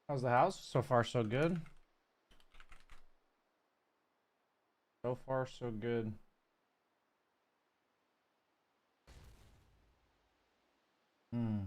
How's the house? So far, so good. So far, so good. Hmm.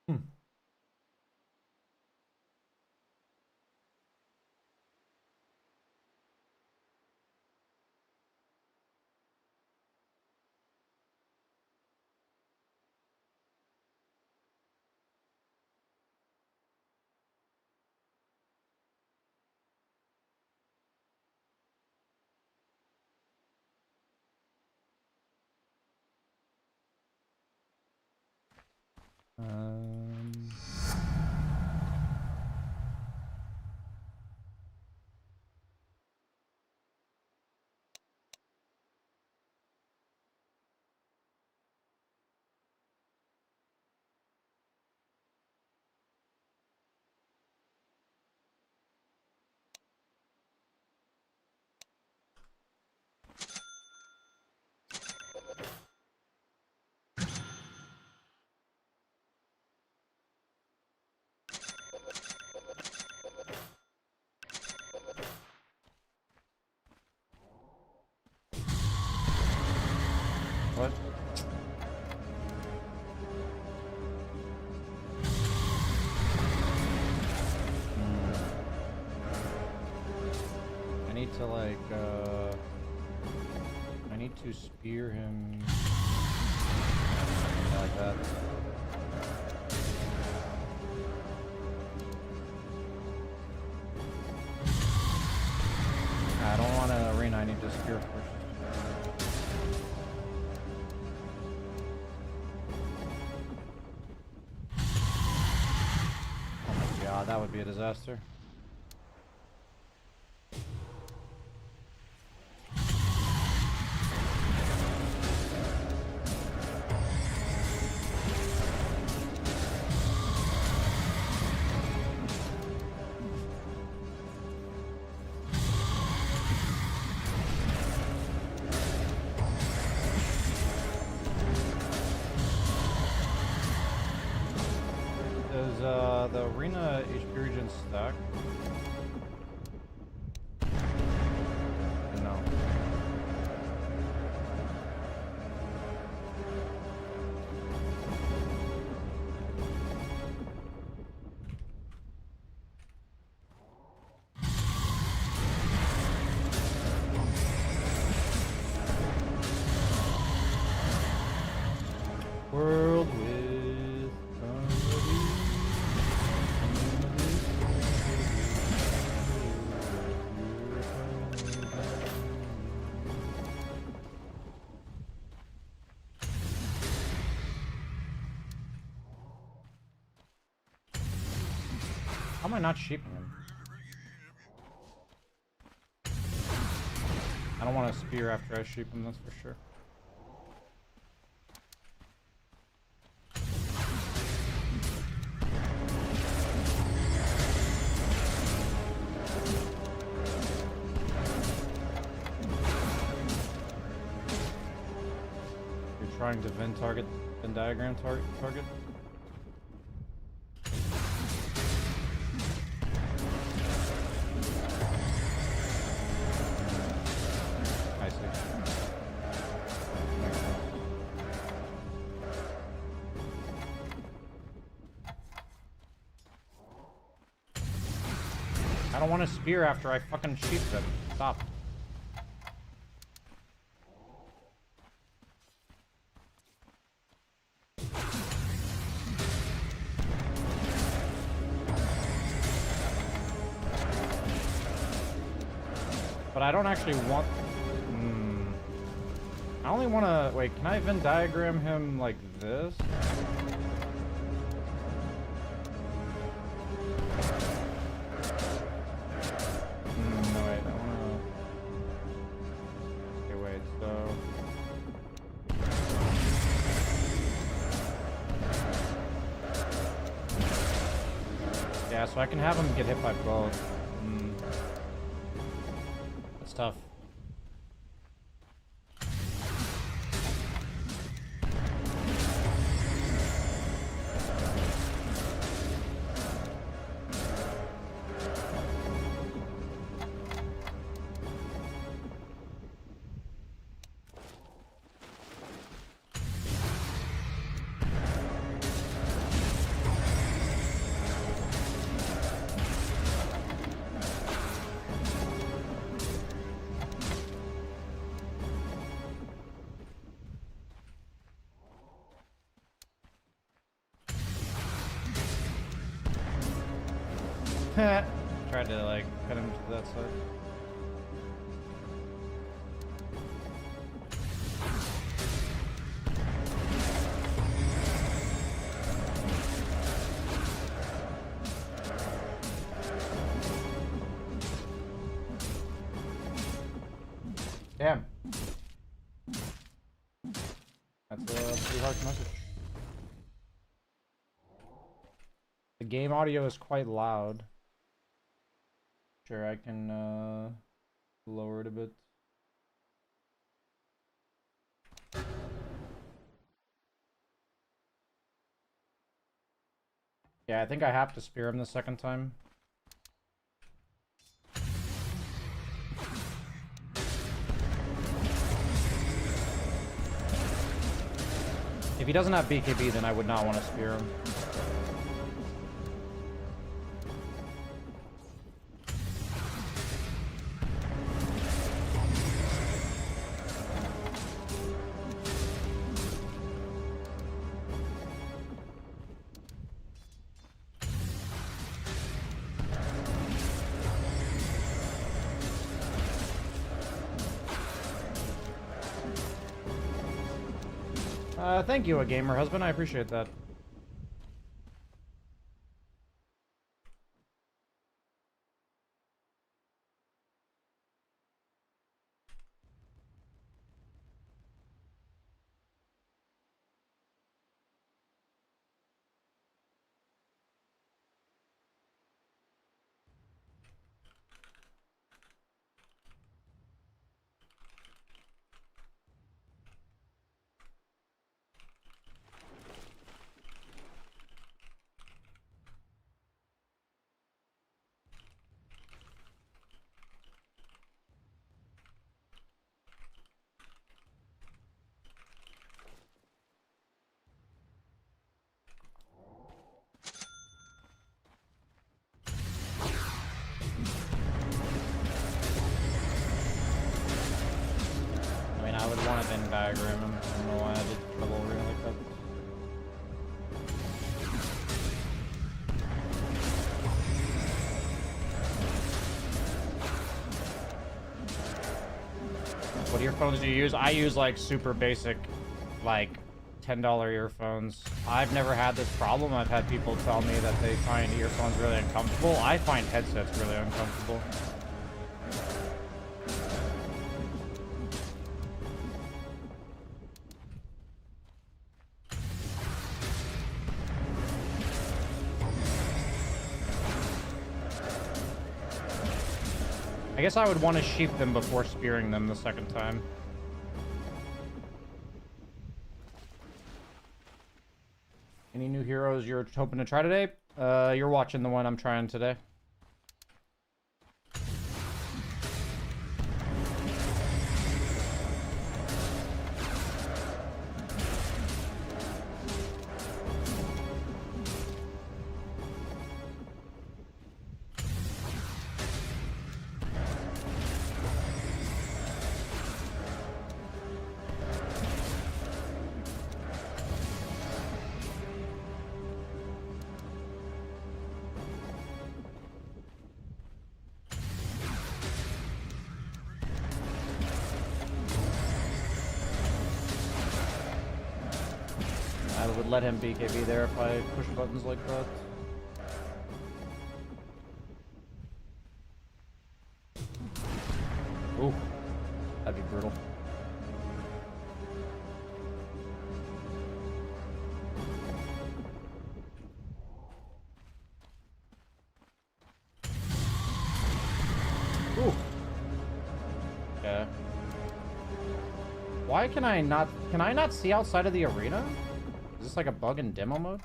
Hmm. Um. What? I need to like I need to spear him like that. I don't want an arena, I need to spear first. Oh my god, that would be a disaster. Does the arena HP regen stack? No. World with how am I not sheeping him? I don't want to spear after I sheep him, that's for sure. You're trying to Venn diagram target? I see. Makes sense. I don't want to spear after I fucking sheep them. Stop. But I don't actually want... I only want to... Wait, can I Venn diagram him like this? No, wait, I want to... Okay, wait. so I can have him get hit by both. That's tough. Tried to like cut him to that side. Damn. That's a pretty harsh message. The game audio is quite loud. Sure, I can lower it a bit. Yeah, I think I have to spear him the second time. If he doesn't have BKB, then I would not want to spear him. Thank you, a gamer husband. I appreciate that. I would want to Venn diagram him. I don't know why I did trouble over here like that. What earphones do you use? I use like super basic, like $10 earphones. I've never had this problem. I've had people tell me that they find earphones really uncomfortable. I find headsets really uncomfortable. I guess I would want to sheep them before spearing them the second time. Any new heroes you're hoping to try today? You're watching the one I'm trying today. I would let him BKB there if I push buttons like that. Ooh, that'd be brutal. Ooh. Okay. Why can I not see outside of the arena? Is this like a bug in demo mode?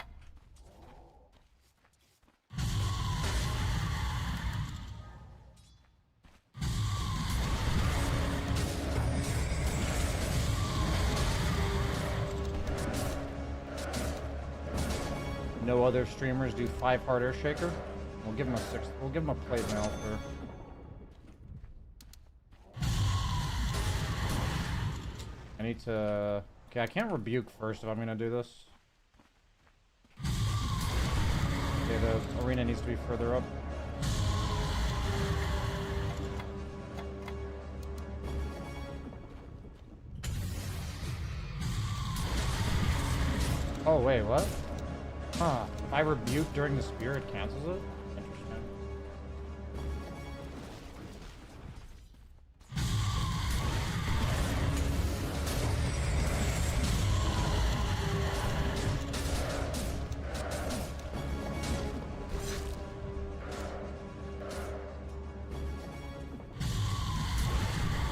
No other streamers do 5 hard air shaker. We'll give him a 6. We'll give him a plate mail for. I need to. Okay, I can't rebuke first if I'm gonna do this. Okay, the arena needs to be further up. Oh wait, what? Huh. If I rebuke during the spear, it cancels it? Interesting.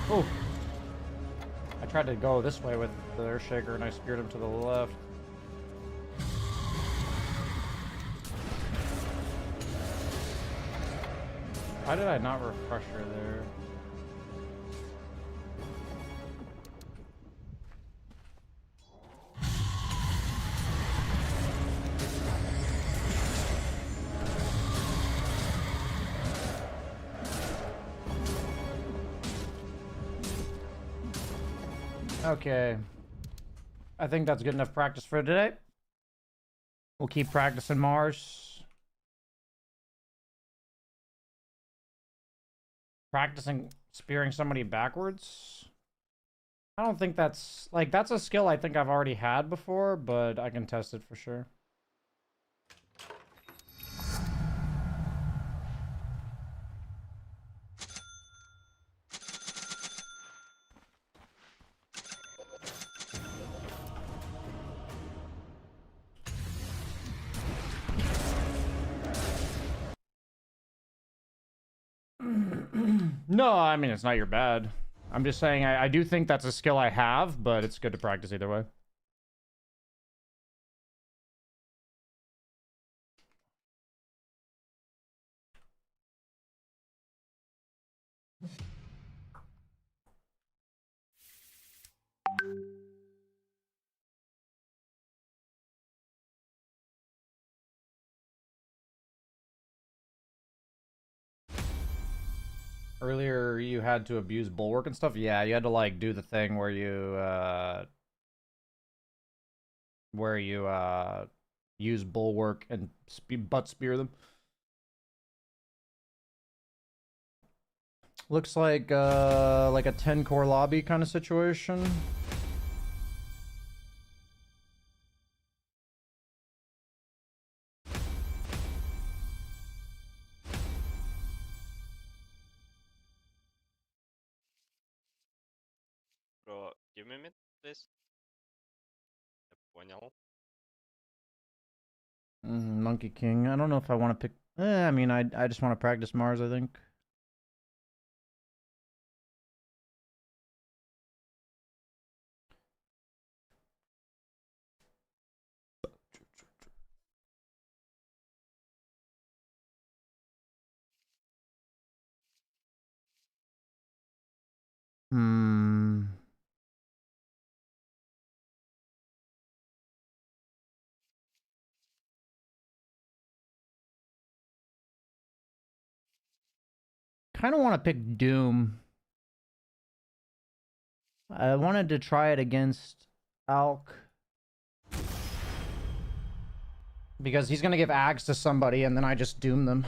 Oh! I tried to go this way with the air shaker and I speared him to the left. Why did I not refresh her there? Okay. I think that's good enough practice for today. We'll keep practicing Mars. Practicing spearing somebody backwards. I don't think that's that's a skill I think I've already had before, but I can test it for sure. No, I mean, it's not your bad. I'm just saying I do think that's a skill I have, but it's good to practice either way. Earlier, you had to abuse bulwark and stuff. Yeah, you had to like do the thing where you use bulwark and butt spear them. Looks like a 10 core lobby kind of situation. Bro, give me mid, please. Понял. Monkey King. I don't know if I want to pick. I mean, I just want to practice Mars, I think. Kind of want to pick Doom. I wanted to try it against Alk. Because he's going to give Ags to somebody and then I just doom them.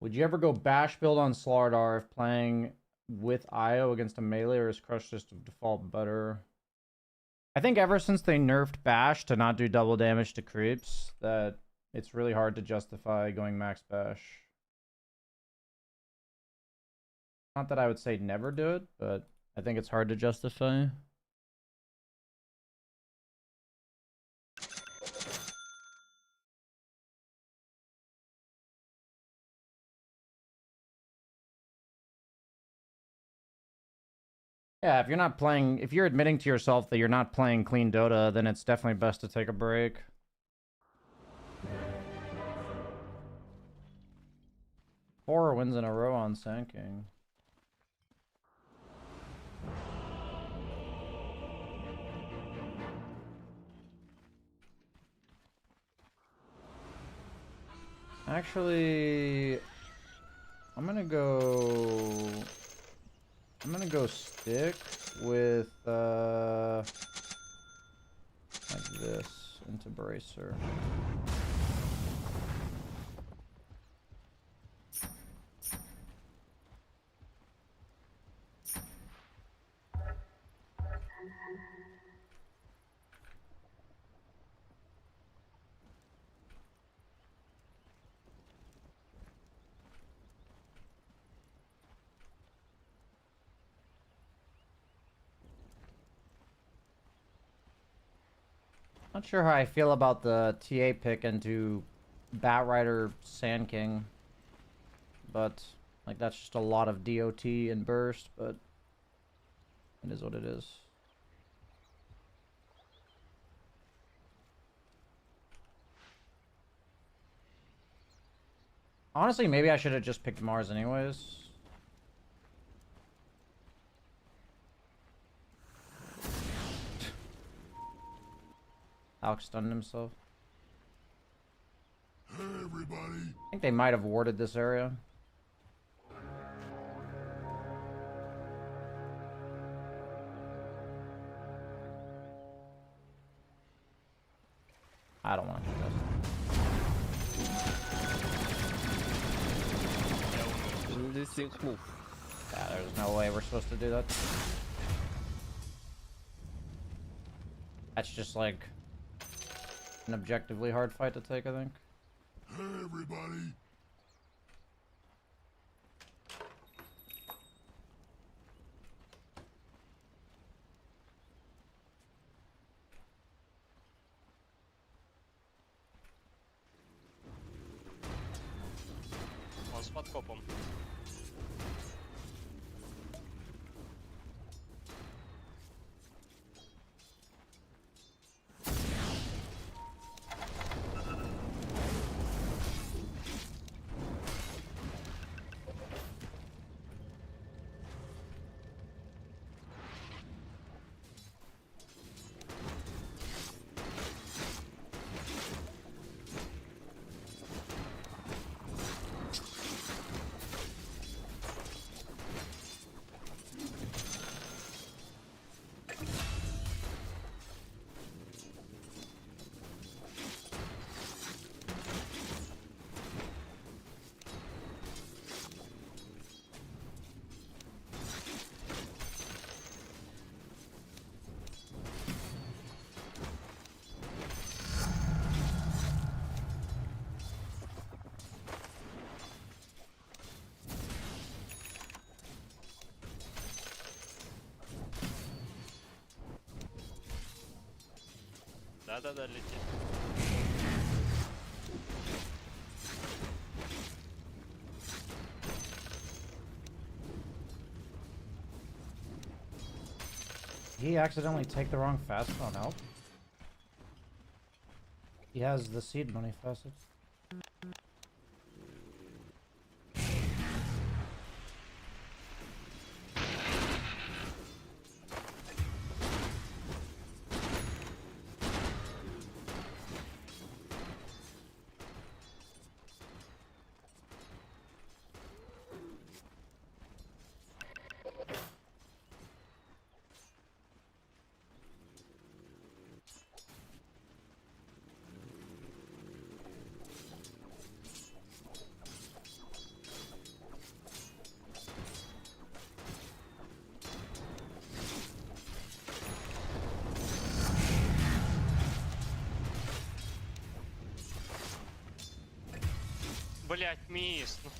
Would you ever go bash build on Slardar if playing with IO against a melee, or is Crush just default better? I think ever since they nerfed bash to not do double damage to creeps, that it's really hard to justify going max bash. Not that I would say never do it, but I think it's hard to justify. Yeah, if you're admitting to yourself that you're not playing clean Dota, then it's definitely best to take a break. 4 wins in a row on Sand King. Actually, I'm gonna go stick with like this into Bracer. Not sure how I feel about the TA pick into Batrider Sand King, but like that's just a lot of DOT and burst, but it is what it is. Honestly, maybe I should have just picked Mars anyways. Alex stunned himself. Hey, everybody. I think they might have warded this area. I don't want to do this. Yeah, there's no way we're supposed to do that. That's just like an objectively hard fight to take, I think. Hey, everybody. Он с подкопом. Да-да-да, летит. He accidentally take the wrong facet on help? He has the seed money facet. Блять, мисс. Ну,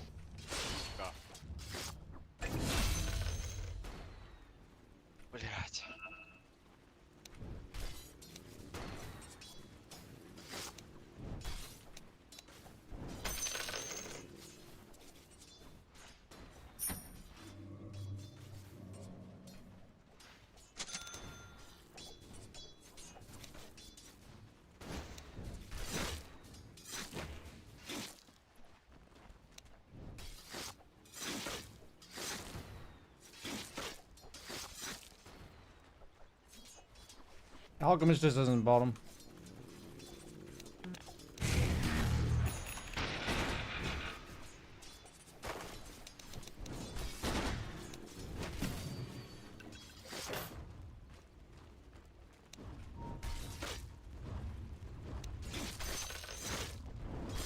сука. Блять. Alchemist just isn't bottom.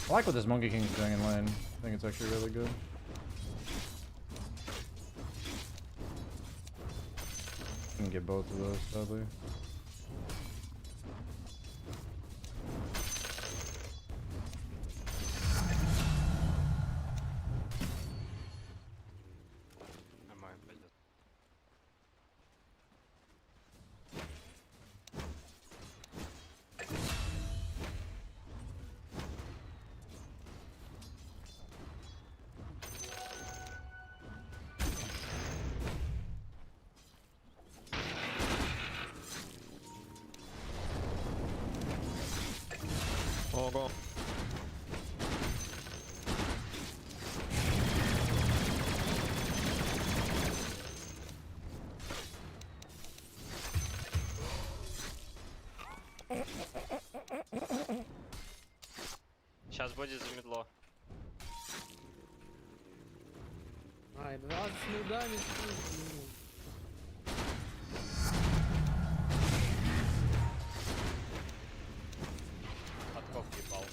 I like what this Monkey King's doing in lane. I think it's actually really good. Can get both of those, sadly. Нормально пойдет. Ого. Сейчас будет замедло. Ай, раз с нудами. Подкоп ебал.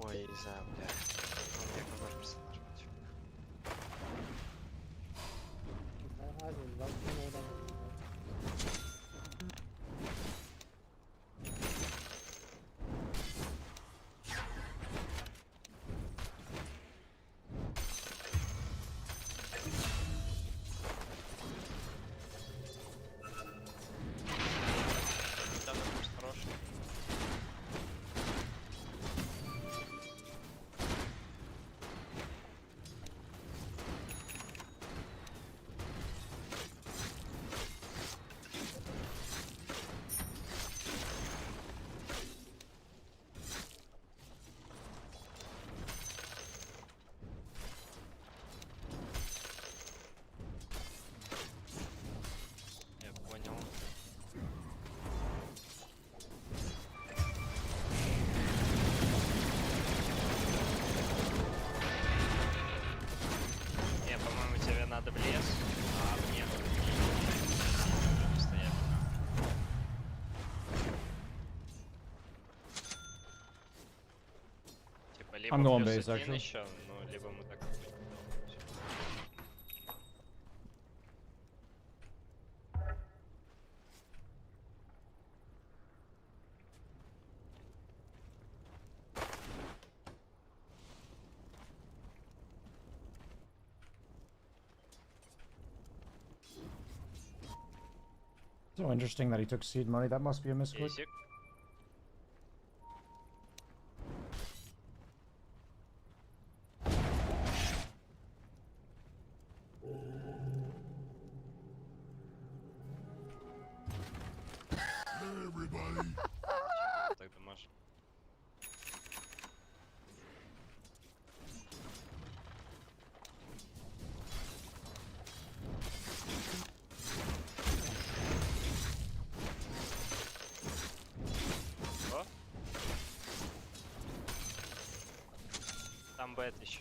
Ой, я не знаю, бля. Ну, мне какой персонаж быть. Разин, два с нудами. Да, может, хороший. Я понял. Не, по-моему, тебе надо в лес, а мне стоять. Типа либо I'm going плюс base, один actually. еще, ну либо мы так. So interesting that he took seed money. That must be a misclick. Есик. Everybody. Так думаешь? О? Там бет еще.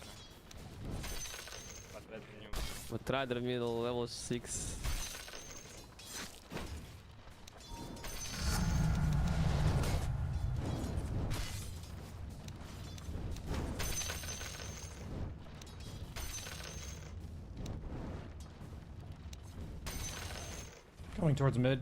Под бет меню. But Rider middle level 6. Going towards mid.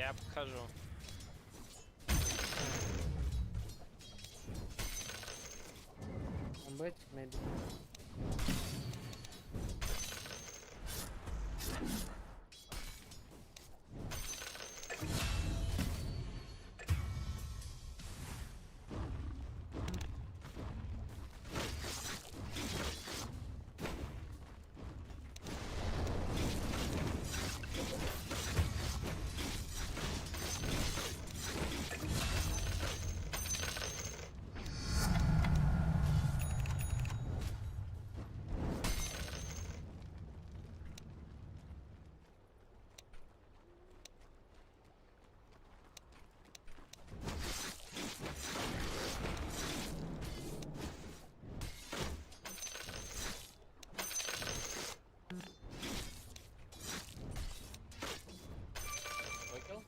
я покажу. On bridge, maybe. Викил?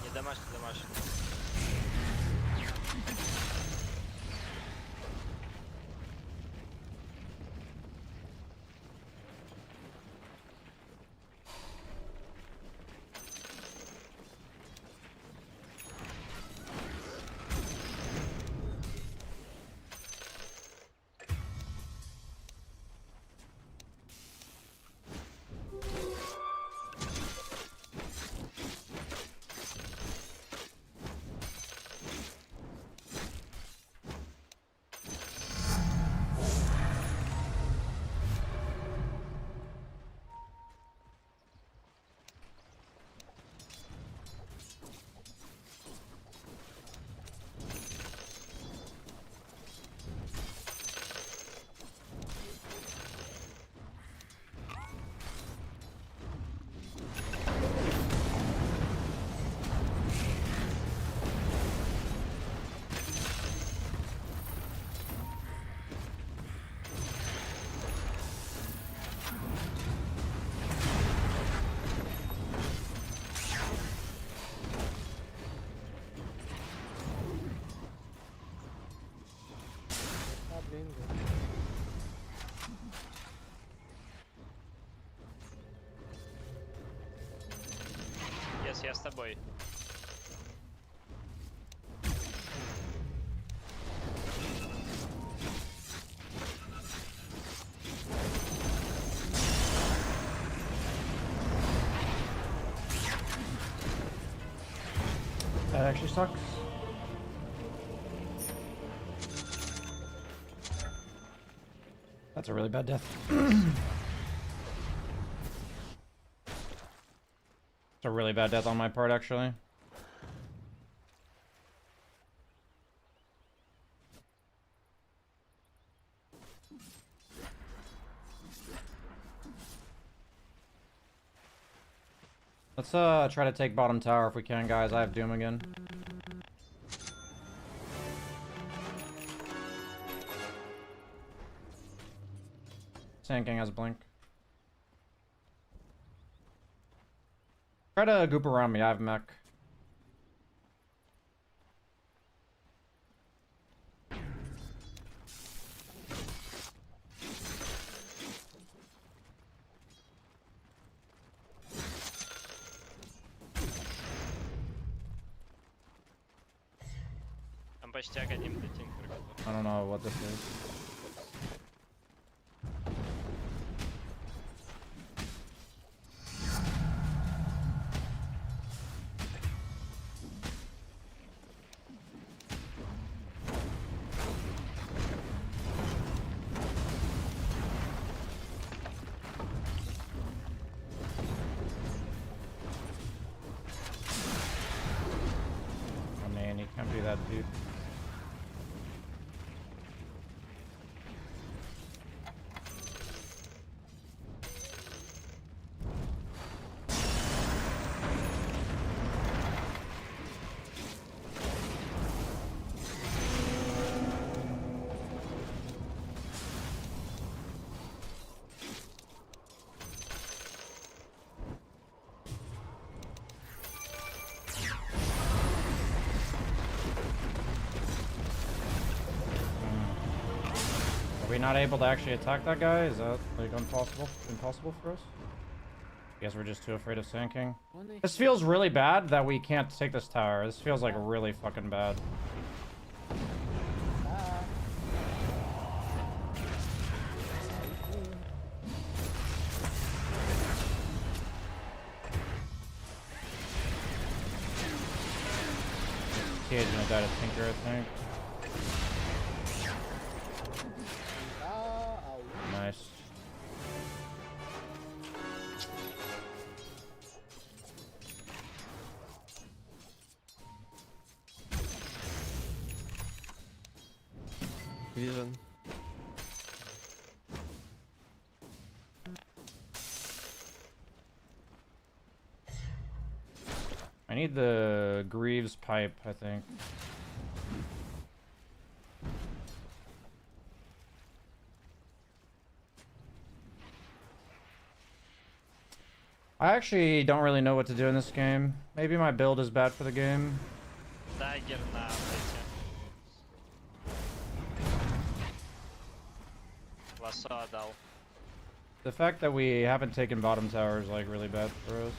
Не дамаш, не дамаш. Stop doing this. Yes, я с тобой. That actually sucks. That's a really bad death. It's a really bad death on my part, actually. Let's try to take bottom tower if we can, guys. I have Doom again. Sand King has blink. Try to goop around me. I have mech. Там почти академ летим. I don't know what this is. Oh man, he can't do that, dude. we not able to actually attack that guy? Is that like impossible for us? I guess we're just too afraid of sinking. This feels really bad that we can't take this tower. This feels like really fucking bad. TA's gonna die to Tinker, I think. Nice. Vision. I need the Greaves pipe, I think. I actually don't really know what to do in this game. Maybe my build is bad for the game. Dagger на эти. Лассо отдал. The fact that we haven't taken bottom tower is like really bad for us.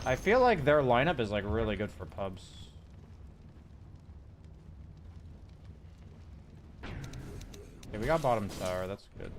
I feel like their lineup is like really good for pubs. Okay, we got bottom tower, that's good.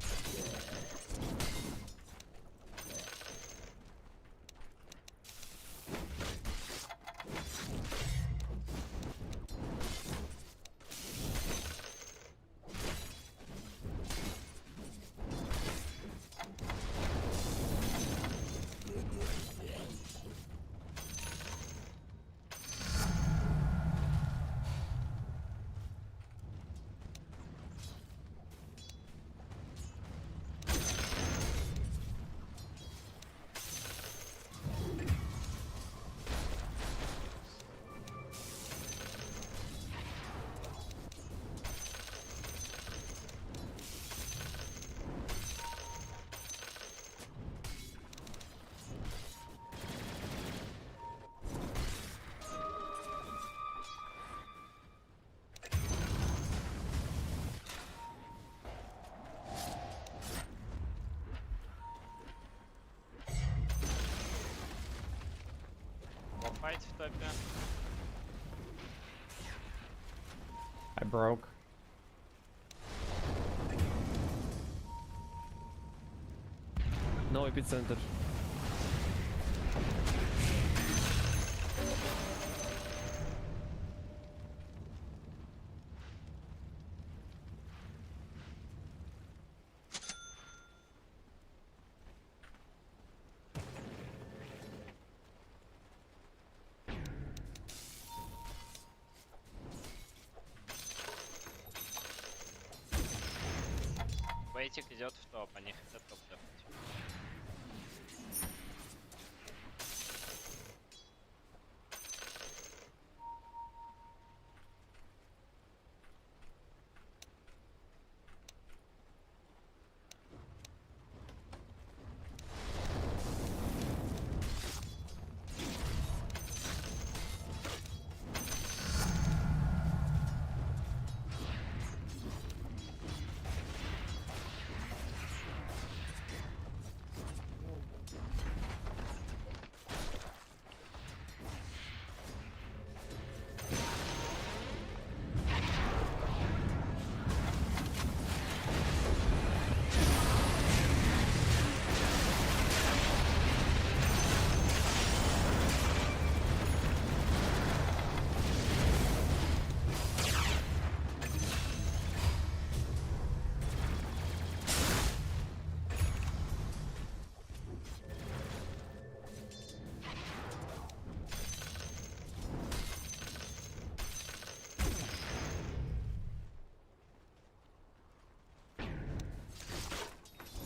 Fight в топе. I broke. No epicenter. Бейтик идет в топ, они хотят топ дефать.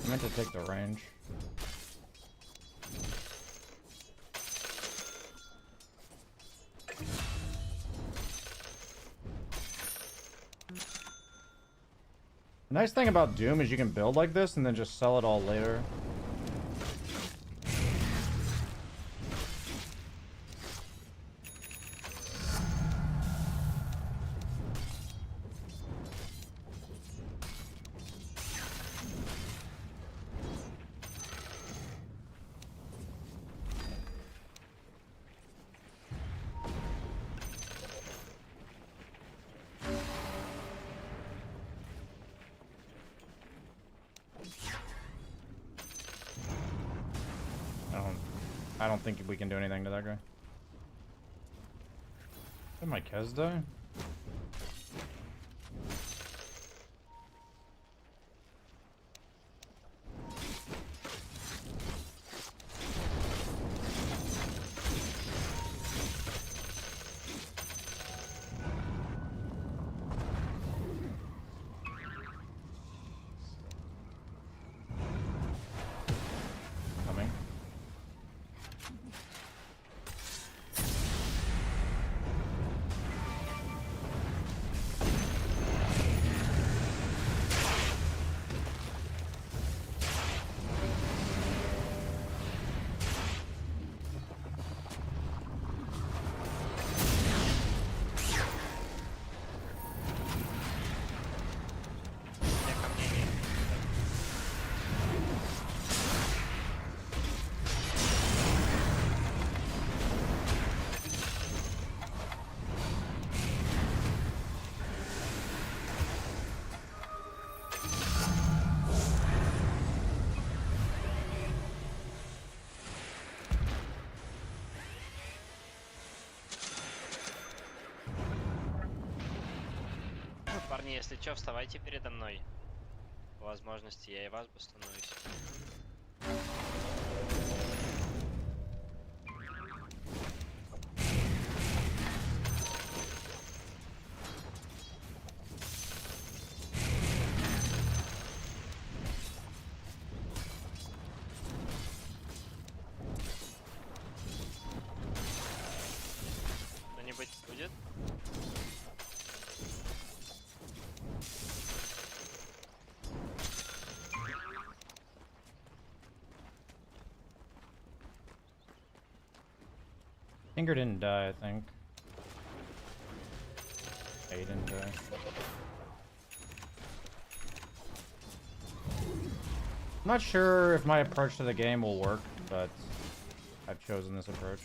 I meant to take the range. The nice thing about Doom is you can build like this and then just sell it all later. I don't think we can do anything to that guy. Did my Kez die? Coming. Я ко мне не. Парни, если чё, вставайте передо мной. По возможности я и вас бы становлюсь. Кто-нибудь будет? Finger didn't die, I think. Yeah, he didn't die. I'm not sure if my approach to the game will work, but I've chosen this approach.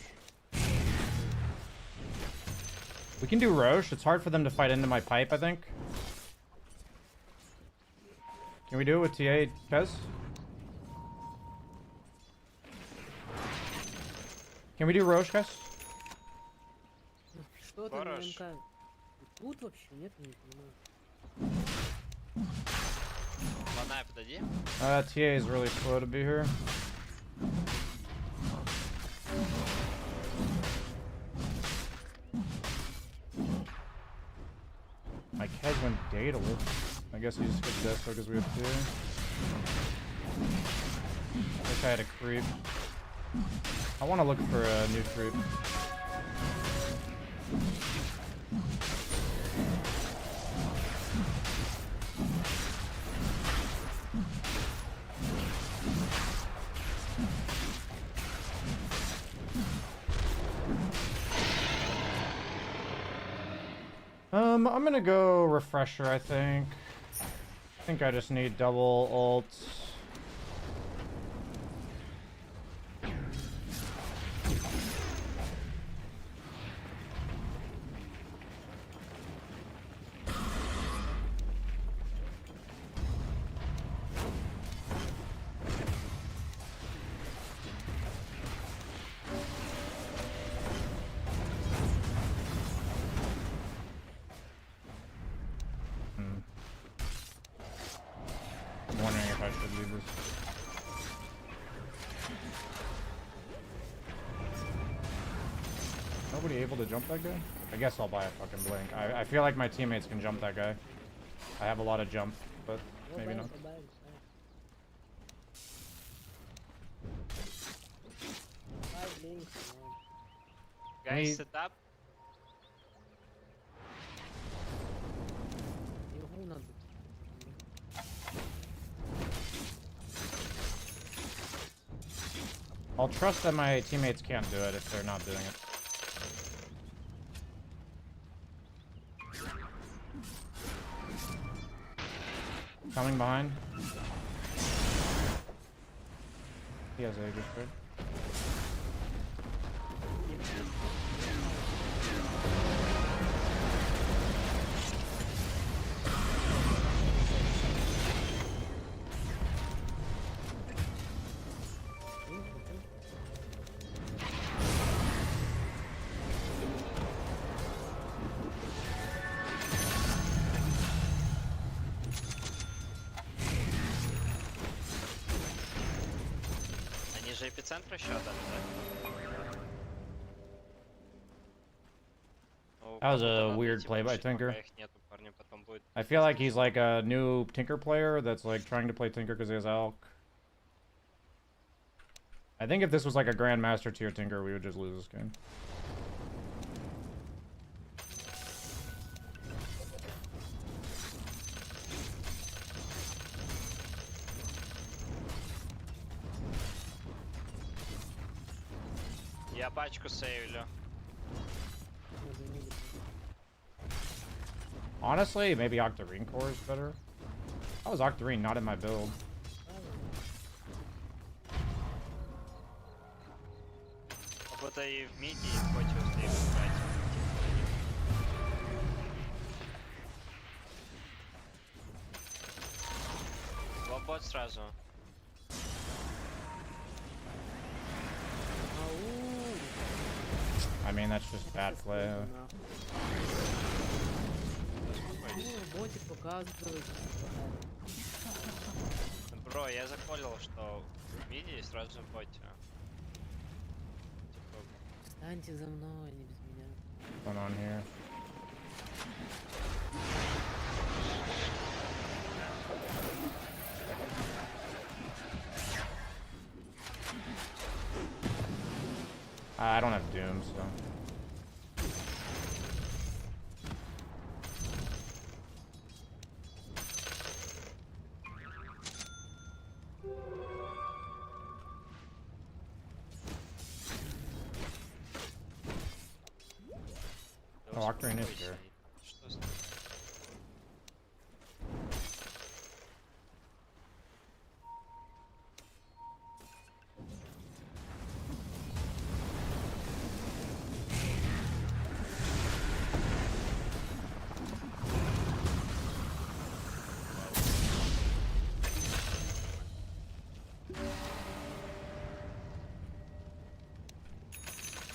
We can do Roche. It's hard for them to fight into my pipe, I think. Can we do it with TA, Kez? Can we do Roche, guys? Что там на Хорош. МК? Тут вообще нет, я не понимаю. Ладно, подойди. TA is really slow to be here. My Kez went Daedalus. I guess he just skipped this because we have two. Wish I had a creep. I want to look for a new creep. I'm gonna go refresher, I think. I think I just need double ult. I'm wondering if I should leave this. Nobody able to jump that guy? I guess I'll buy a fucking blink. I feel like my teammates can jump that guy. I have a lot of jump, but maybe not. Guys, Me- set up. Игру надо. I'll trust that my teammates can't do it if they're not doing it. Coming behind. He has Aegis, right? за эпицентр еще отдали, да? Ну, That was как будто a надо weird идти play by пушить, пока Tinker. их нету, парни, потом будет I feel like пиздец. he's like a new Tinker player that's like trying to play Tinker because he has Elk. I think if this was like a Grandmaster tier Tinker, we would just lose this game. Я пачку сейвлю. Надо иметь. Honestly, maybe Octarine Core is better. How was Octarine not in my build? Как будто и в миде, и в боте успеем играть. Бот сразу. Ау! I mean, that's just bad play. Ну, ботик показывает. Бро, я заколил, что в миде и сразу в боте. Типа, Встаньте за мной, не без меня. What's going on here? I don't have Doom, so. да Oh, Octarine is успокойся. here. Что с ним?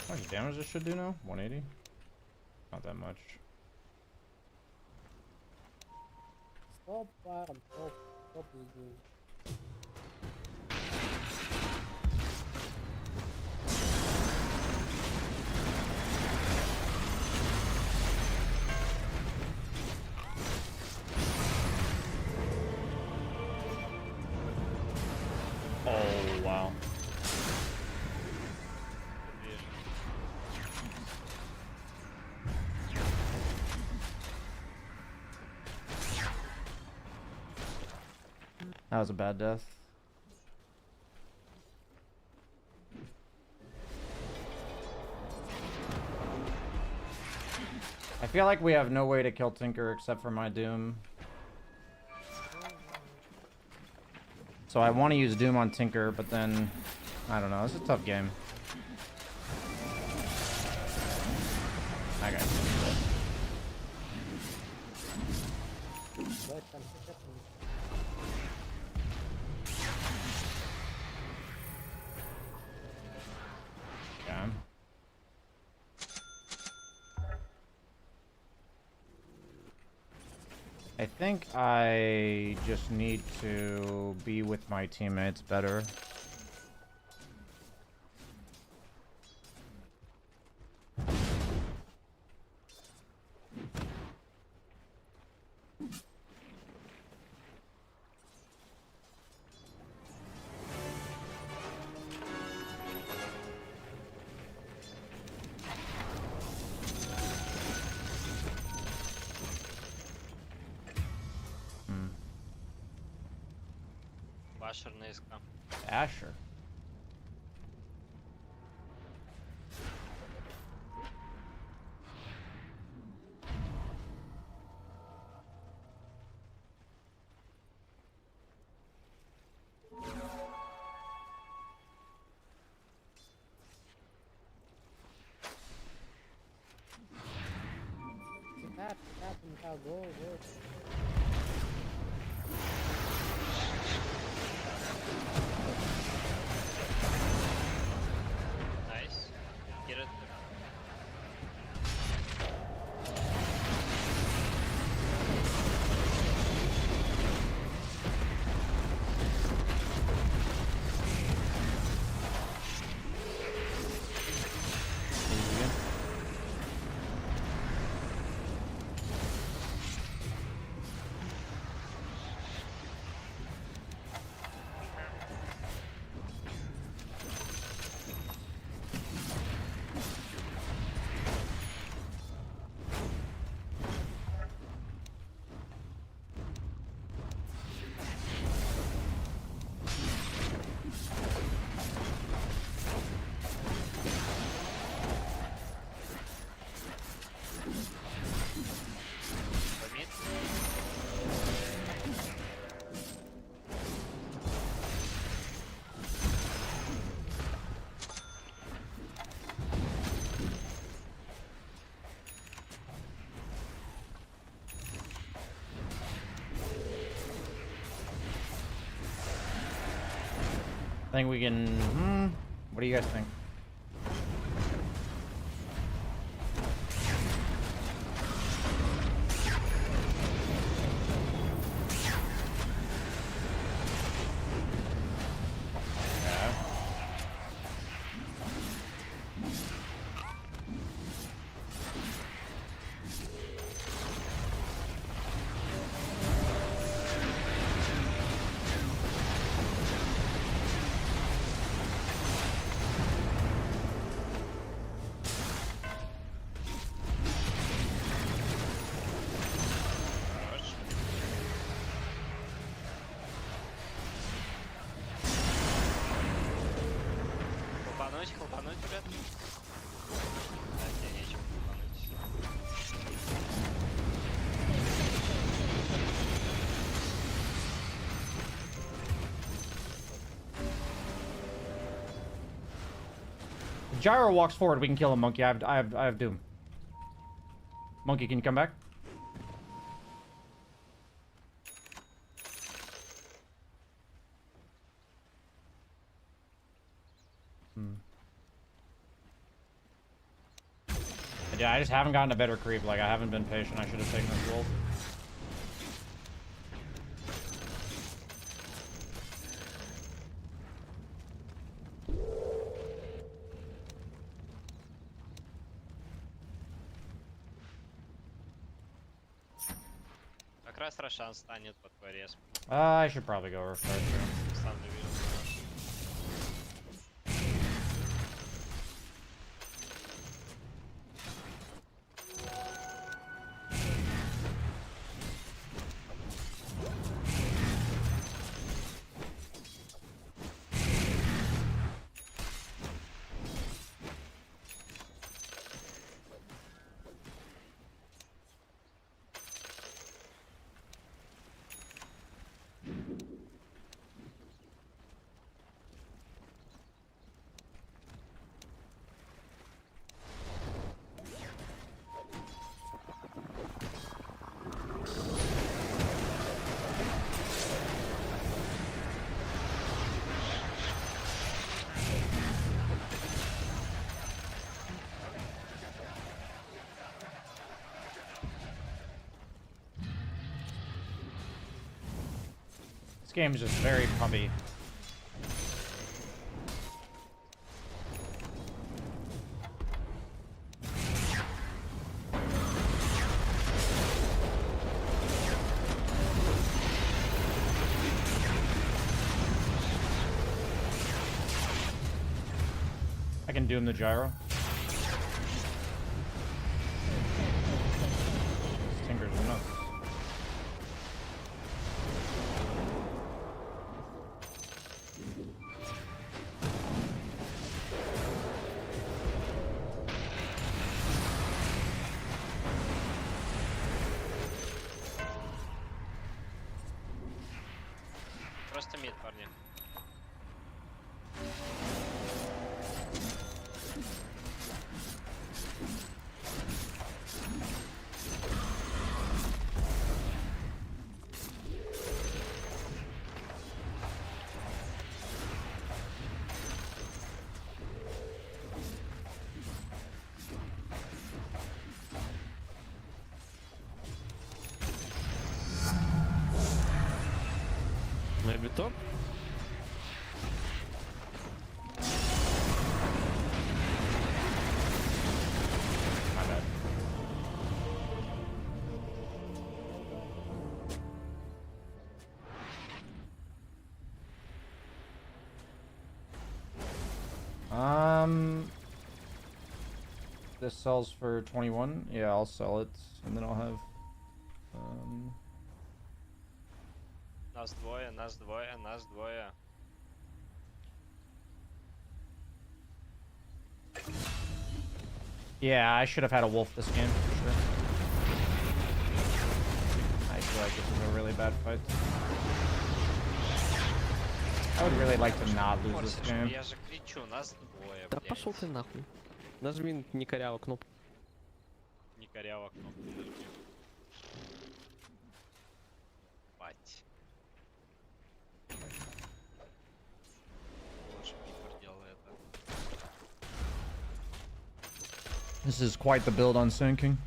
How much damage this should do now? 180? Not that much. Стоп, паром, стоп, стоп, иди. Oh, wow. Вижу. That was a bad death. I feel like we have no way to kill Tinker except for my Doom. So I want to use Doom on Tinker, but then I don't know. It's a tough game. I got Давай там сейчас. Okay. I think I just need to be with my teammates better. Башер на СК. Asher. Tap, go, go. Найс. Кирит. I think we can. What do you guys think? Хорош. Хлопануть, ребят. Да, тебе нечем хлопануть. If Gyro walks forward, we can kill him, Monkey. I have Doom. Monkey, can you come back? Yeah, I just haven't gotten a better creep. Like, I haven't been patient. I should have taken this wolf. Как раз Рошан станет под твой респ. I should probably go refresh here. Сам не вижу. This game is just very pumpy. I can doom the gyro. Tinker's nuts. Просто мид, парни. Maybe top? My bad. This sells for 21. Yeah, I'll sell it, and then I'll have. Нас двое, нас двое, нас двое. Yeah, I should have had a wolf this game for sure. I feel like this is a really bad fight. I would really like to not lose this Морсишь, game. я же кричу, нас двое, Да блядь. пошел ты нахуй. Нажми не коряво кнопку. Не коряво кнопку нажми. Бать. This is quite the build on sinking.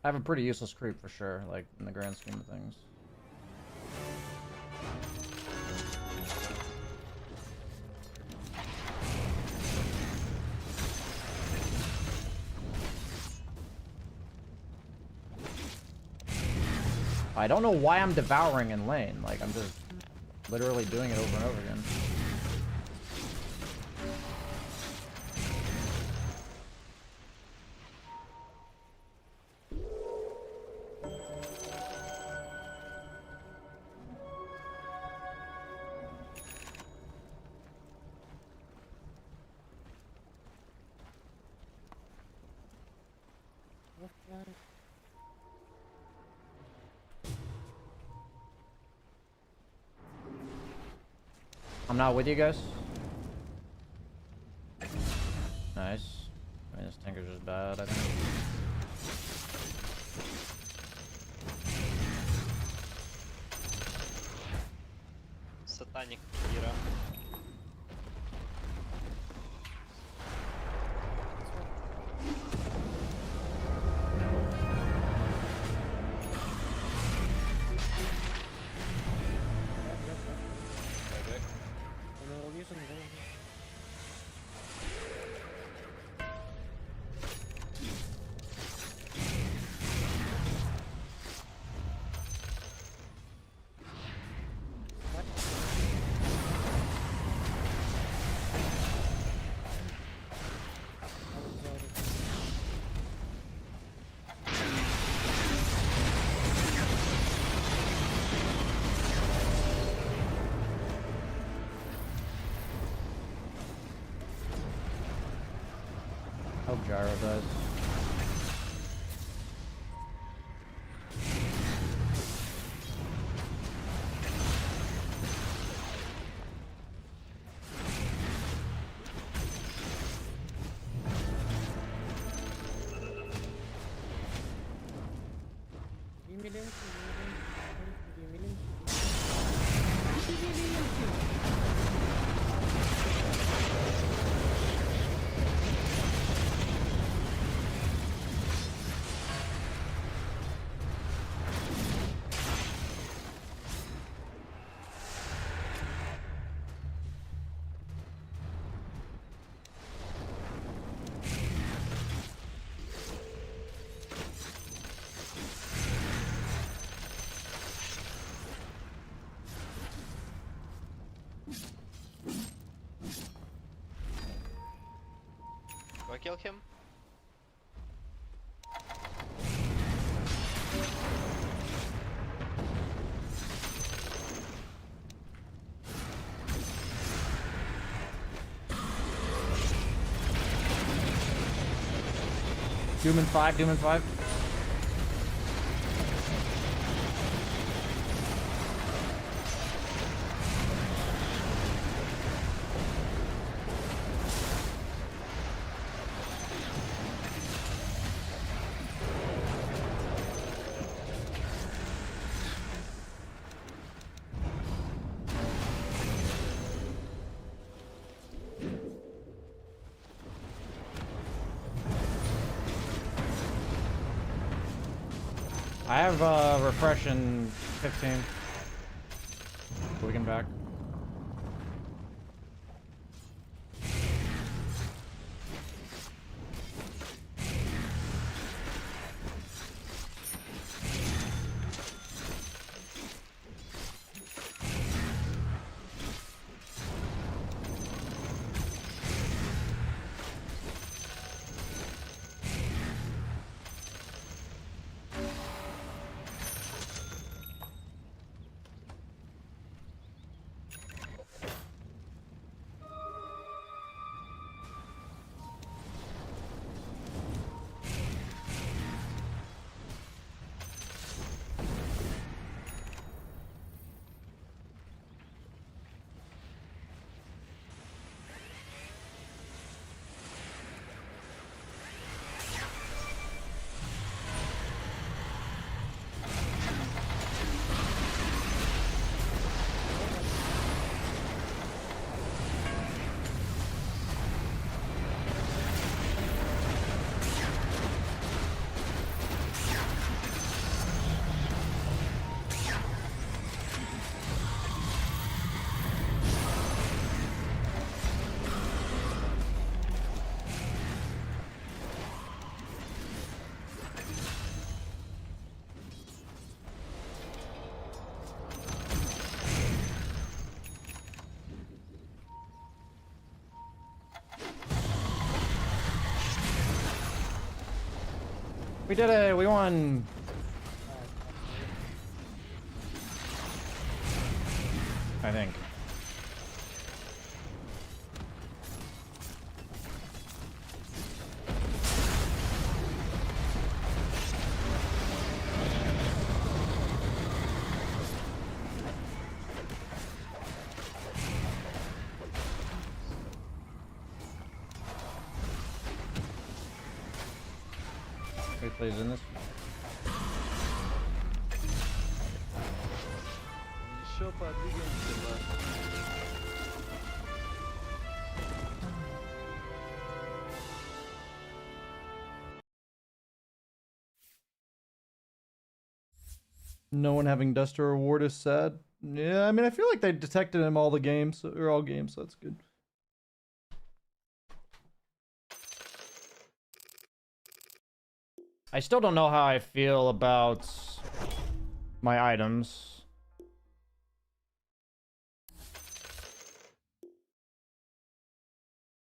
I have a pretty useless creep for sure, like in the grand scheme of things. I don't know why I'm devouring in lane, like I'm just literally doing it over and over again. I'm not with you guys. Nice. I mean, this tanker's just bad, I think. Сатаник Ира. Hope Gyro does. Go kill him. Doom in 5, Doom in 5. I have refresh in 15. We can back. We did it! We won! I think. Replays in this. Еще подвигаемся, да. No one having Duster Award is sad. Yeah, I mean, I feel like they detected him all the games, or all games, so that's good. I still don't know how I feel about my items.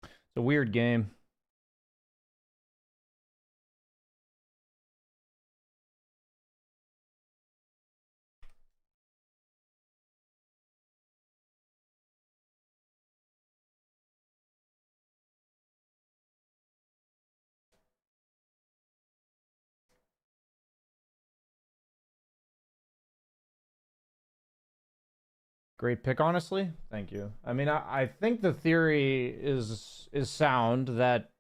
It's a weird game. Great pick, honestly. Thank you. I mean, I think the theory is sound that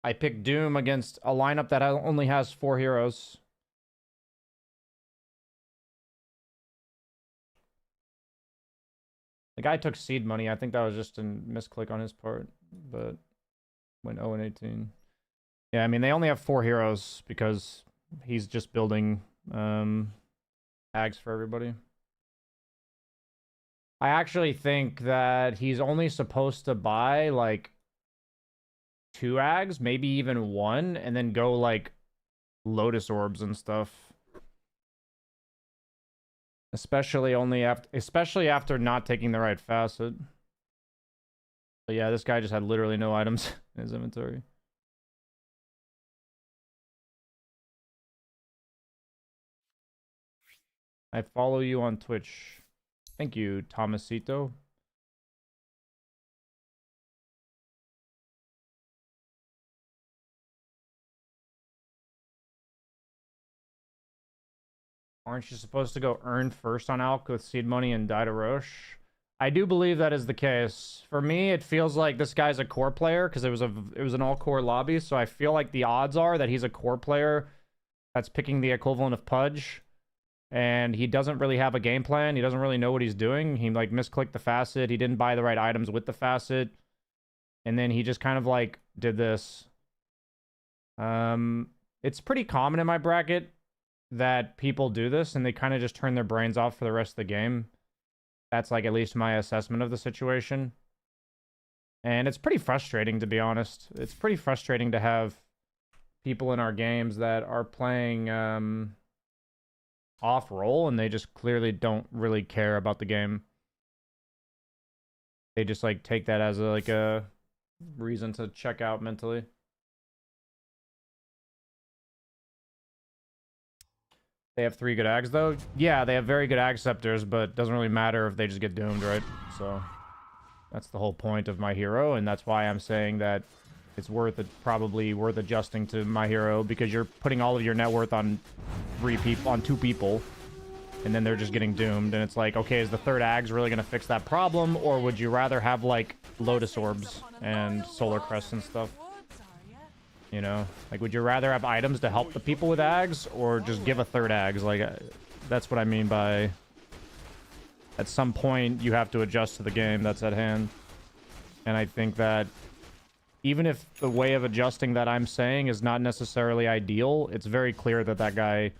I picked Doom against a lineup that only has 4 heroes. The guy took seed money. I think that was just a misclick on his part, but went 0-18. Yeah, I mean, they only have 4 heroes because he's just building ags for everybody. I actually think that he's only supposed to buy like 2 ags, maybe even 1, and then go like Lotus Orbs and stuff. Especially after not taking the right facet. But yeah, this guy just had literally no items in his inventory. I follow you on Twitch. Thank you, Tomasito. Aren't you supposed to go earn first on Alk with seed money and die to Roche? I do believe that is the case. For me, it feels like this guy's a core player because it was an all-core lobby, so I feel like the odds are that he's a core player that's picking the equivalent of Pudge. And he doesn't really have a game plan. He doesn't really know what he's doing. He like misclicked the facet. He didn't buy the right items with the facet. And then he just kind of like did this. It's pretty common in my bracket that people do this and they kind of just turn their brains off for the rest of the game. That's like at least my assessment of the situation. And it's pretty frustrating, to be honest. It's pretty frustrating to have people in our games that are playing off roll and they just clearly don't really care about the game. They just like take that as a reason to check out mentally. They have 3 good ags though. Yeah, they have very good ag scepters, but it doesn't really matter if they just get doomed, right? So that's the whole point of my hero, and that's why I'm saying that it's probably worth adjusting to my hero, because you're putting all of your net worth on 2 people, and then they're just getting doomed. And it's like, okay, is the 3rd ags really gonna fix that problem, or would you rather have like Lotus Orbs and Solar Crests and stuff? You know, like, would you rather have items to help the people with ags, or just give a 3rd ags? Like, that's what I mean by, at some point you have to adjust to the game that's at hand. And I think that even if the way of adjusting that I'm saying is not necessarily ideal, it's very clear that that guy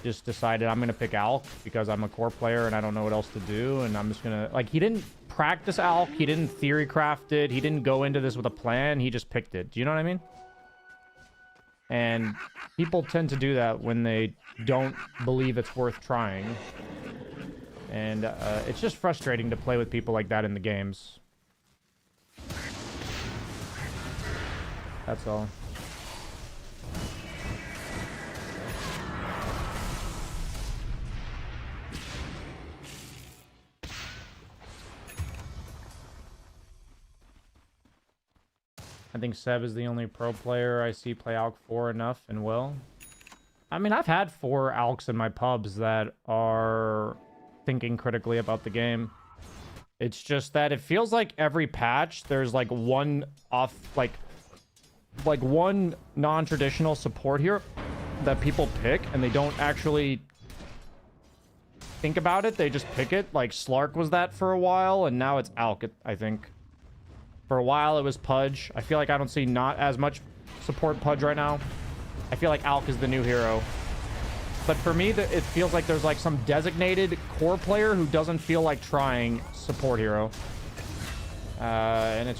just decided, I'm going to pick Alk because I'm a core player and I don't know what else to do, and I'm just going to... Like, he didn't practice Alk, he didn't theory craft it, he didn't go into this with a plan, he just picked it. Do you know what I mean? And people tend to do that when they don't believe it's worth trying. And it's just frustrating to play with people like that in the games. That's all. I think Seb is the only pro player I see play Alk 4 enough and will. I mean, I've had 4 Alks in my pubs that are thinking critically about the game. It's just that it feels like every patch there's like one off, like one non-traditional support here that people pick and they don't actually think about it. They just pick it. Like Slark was that for a while and now it's Alk, I think. For a while it was Pudge. I feel like I don't see not as much support Pudge right now. I feel like Alk is the new hero. But for me, it feels like there's like some designated core player who doesn't feel like trying support hero. And it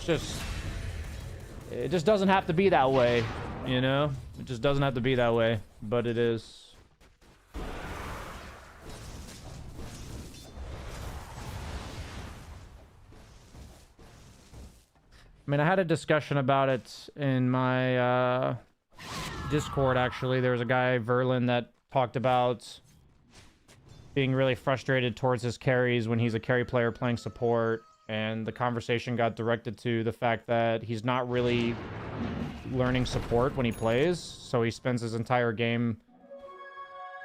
just doesn't have to be that way, you know? It just doesn't have to be that way, but it is. I mean, I had a discussion about it in my Discord, actually. There was a guy, Verlin, that talked about being really frustrated towards his carries when he's a carry player playing support, and the conversation got directed to the fact that he's not really learning support when he plays, so he spends his entire game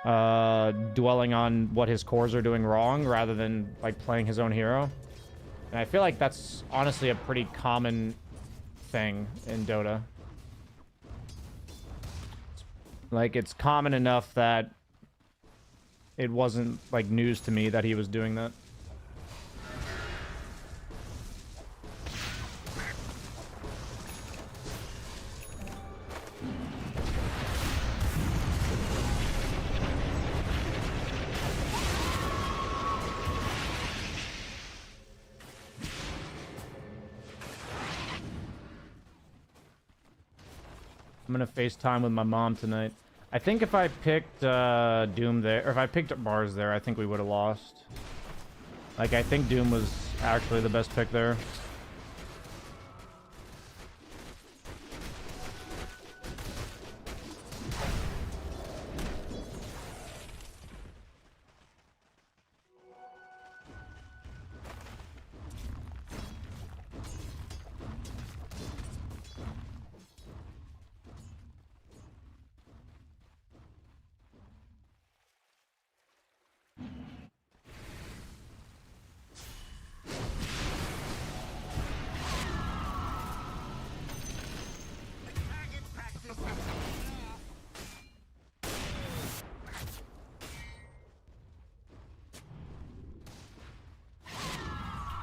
dwelling on what his cores are doing wrong rather than like playing his own hero. And I feel like that's honestly a pretty common thing in Dota. Like, it's common enough that it wasn't like news to me that he was doing that. I'm gonna FaceTime with my mom tonight. I think if I picked Doom there, or if I picked Bars there, I think we would have lost. Like, I think Doom was actually the best pick there.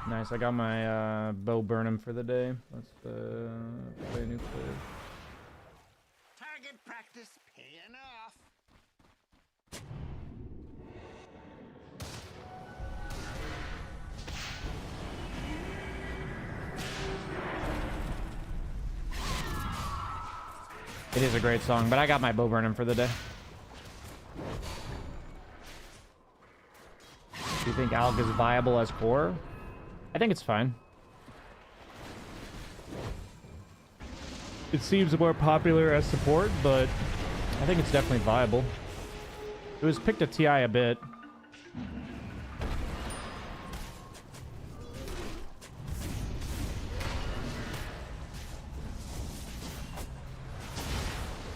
Nice, I got my Bo Burnham for the day. Let's play a new player. Target practice paying off. It is a great song, but I got my Bo Burnham for the day. Do you think Alk is viable as core? I think it's fine. It seems more popular as support, but I think it's definitely viable. It was picked to TI a bit.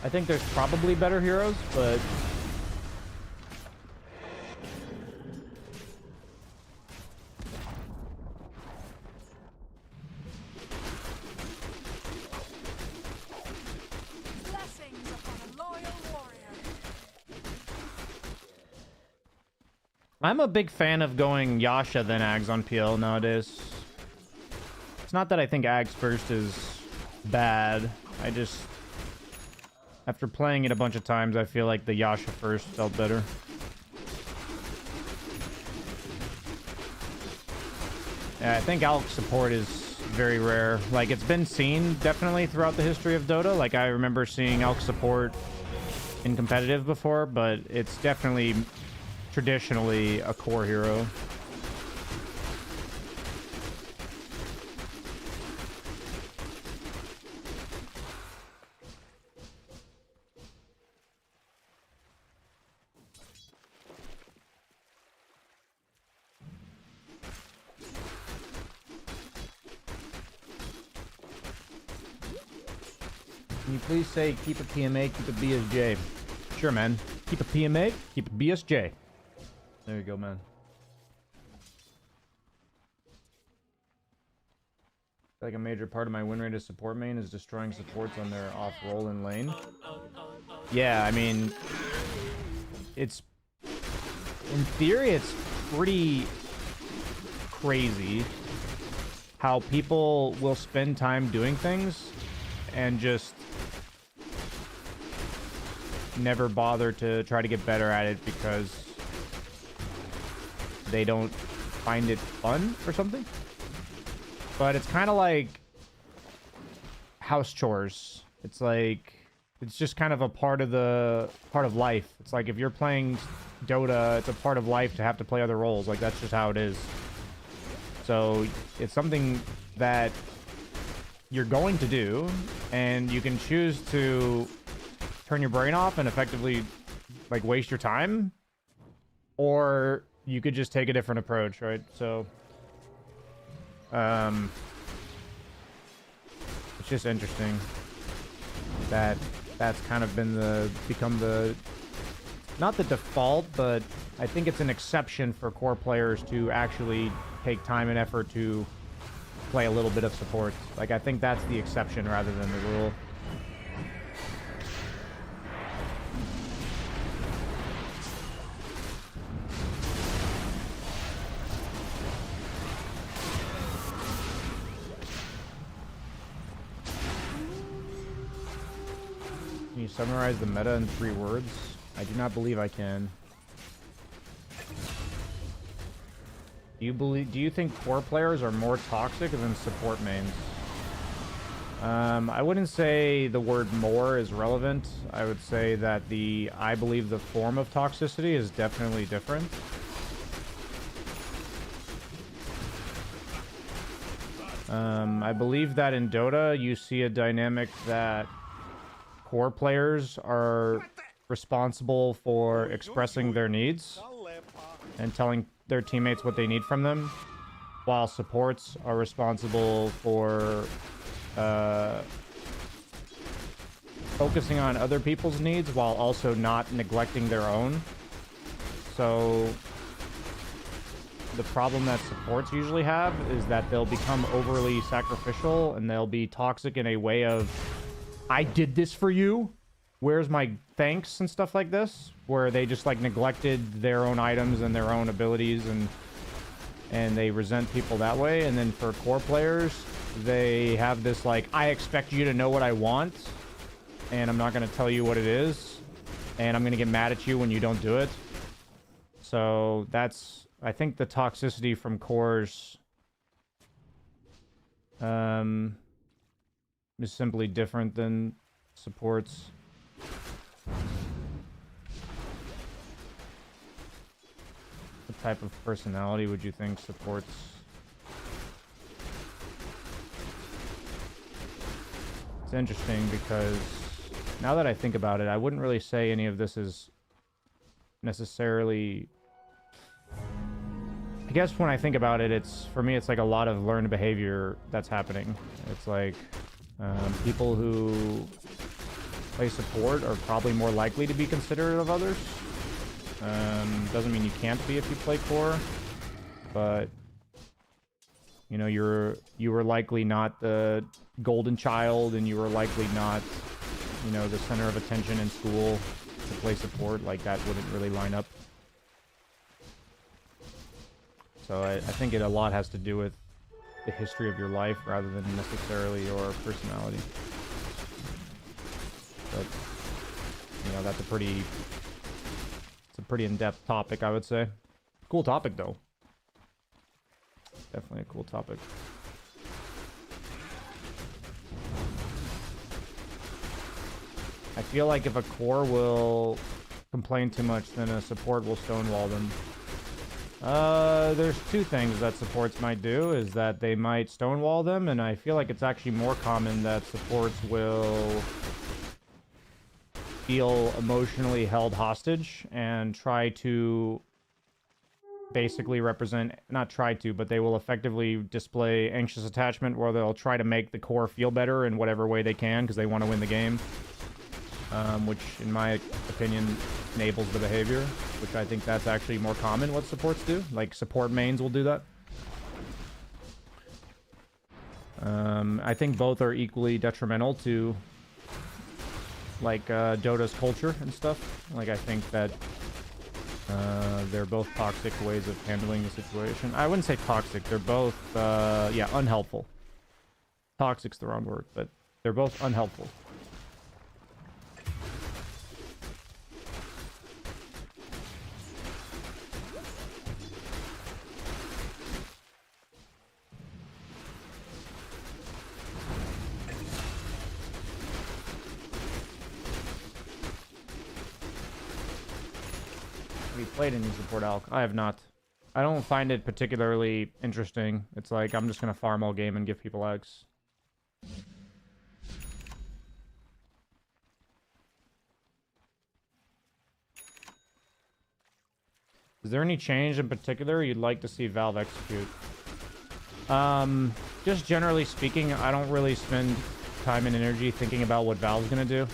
I think there's probably better heroes, but I'm a big fan of going Yasha than Ags on PL nowadays. It's not that I think Ags first is bad. I just, after playing it a bunch of times, I feel like the Yasha first felt better. Yeah, I think Alk support is very rare. Like, it's been seen definitely throughout the history of Dota. Like, I remember seeing Alk support in competitive before, but it's definitely traditionally a core hero. Can you please say keep a PMA, keep a BSJ? Sure, man. Keep a PMA, keep a BSJ. There you go, man. Like a major part of my win rate as support main is destroying supports on their off roll and lane. Yeah, I mean, it's in theory it's pretty crazy how people will spend time doing things and just never bother to try to get better at it because they don't find it fun or something. But it's kind of like house chores. It's like it's just kind of a part of life. It's like if you're playing Dota, it's a part of life to have to play other roles. Like that's just how it is. So it's something that you're going to do, and you can choose to turn your brain off and effectively like waste your time, or you could just take a different approach, right? So it's just interesting that that's kind of been become the not the default, but I think it's an exception for core players to actually take time and effort to play a little bit of support. Like I think that's the exception rather than the rule. Can you summarize the meta in 3 words? I do not believe I can. Do you think core players are more toxic than support mains? I wouldn't say the word more is relevant. I would say that I believe the form of toxicity is definitely different. I believe that in Dota you see a dynamic that core players are responsible for expressing their needs and telling their teammates what they need from them, while supports are responsible for focusing on other people's needs while also not neglecting their own. So the problem that supports usually have is that they'll become overly sacrificial and they'll be toxic in a way of, I did this for you, where's my thanks and stuff like this, where they just like neglected their own items and their own abilities, and they resent people that way. And then for core players, they have this like, I expect you to know what I want and I'm not going to tell you what it is, and I'm going to get mad at you when you don't do it. So that's, I think the toxicity from cores is simply different than supports. What type of personality would you think supports? It's interesting because now that I think about it, I wouldn't really say any of this is necessarily... I guess when I think about it, for me, it's like a lot of learned behavior that's happening. It's like people who play support are probably more likely to be considerate of others. Doesn't mean you can't be if you play core, but you know, you were likely not the golden child, and you were likely not, you know, the center of attention in school to play support. Like that wouldn't really line up. So I think a lot has to do with the history of your life rather than necessarily your personality. But you know, it's a pretty in-depth topic, I would say. Cool topic though. Definitely a cool topic. I feel like if a core will complain too much, then a support will stonewall them. There's 2 things that supports might do, is that they might stonewall them, and I feel like it's actually more common that supports will feel emotionally held hostage and try to basically represent, not try to, but they will effectively display anxious attachment, where they'll try to make the core feel better in whatever way they can because they want to win the game. Which, in my opinion, enables the behavior, which I think that's actually more common what supports do. Like, support mains will do that. I think both are equally detrimental to, like, Dota's culture and stuff. Like, I think that they're both toxic ways of handling the situation. I wouldn't say toxic. They're both, yeah, unhelpful. Toxic's the wrong word, but they're both unhelpful. Have you played any support alc? I have not. I don't find it particularly interesting. It's like, I'm just gonna farm all game and give people eggs. Is there any change in particular you'd like to see Valve execute? Just generally speaking, I don't really spend time and energy thinking about what Valve's gonna do.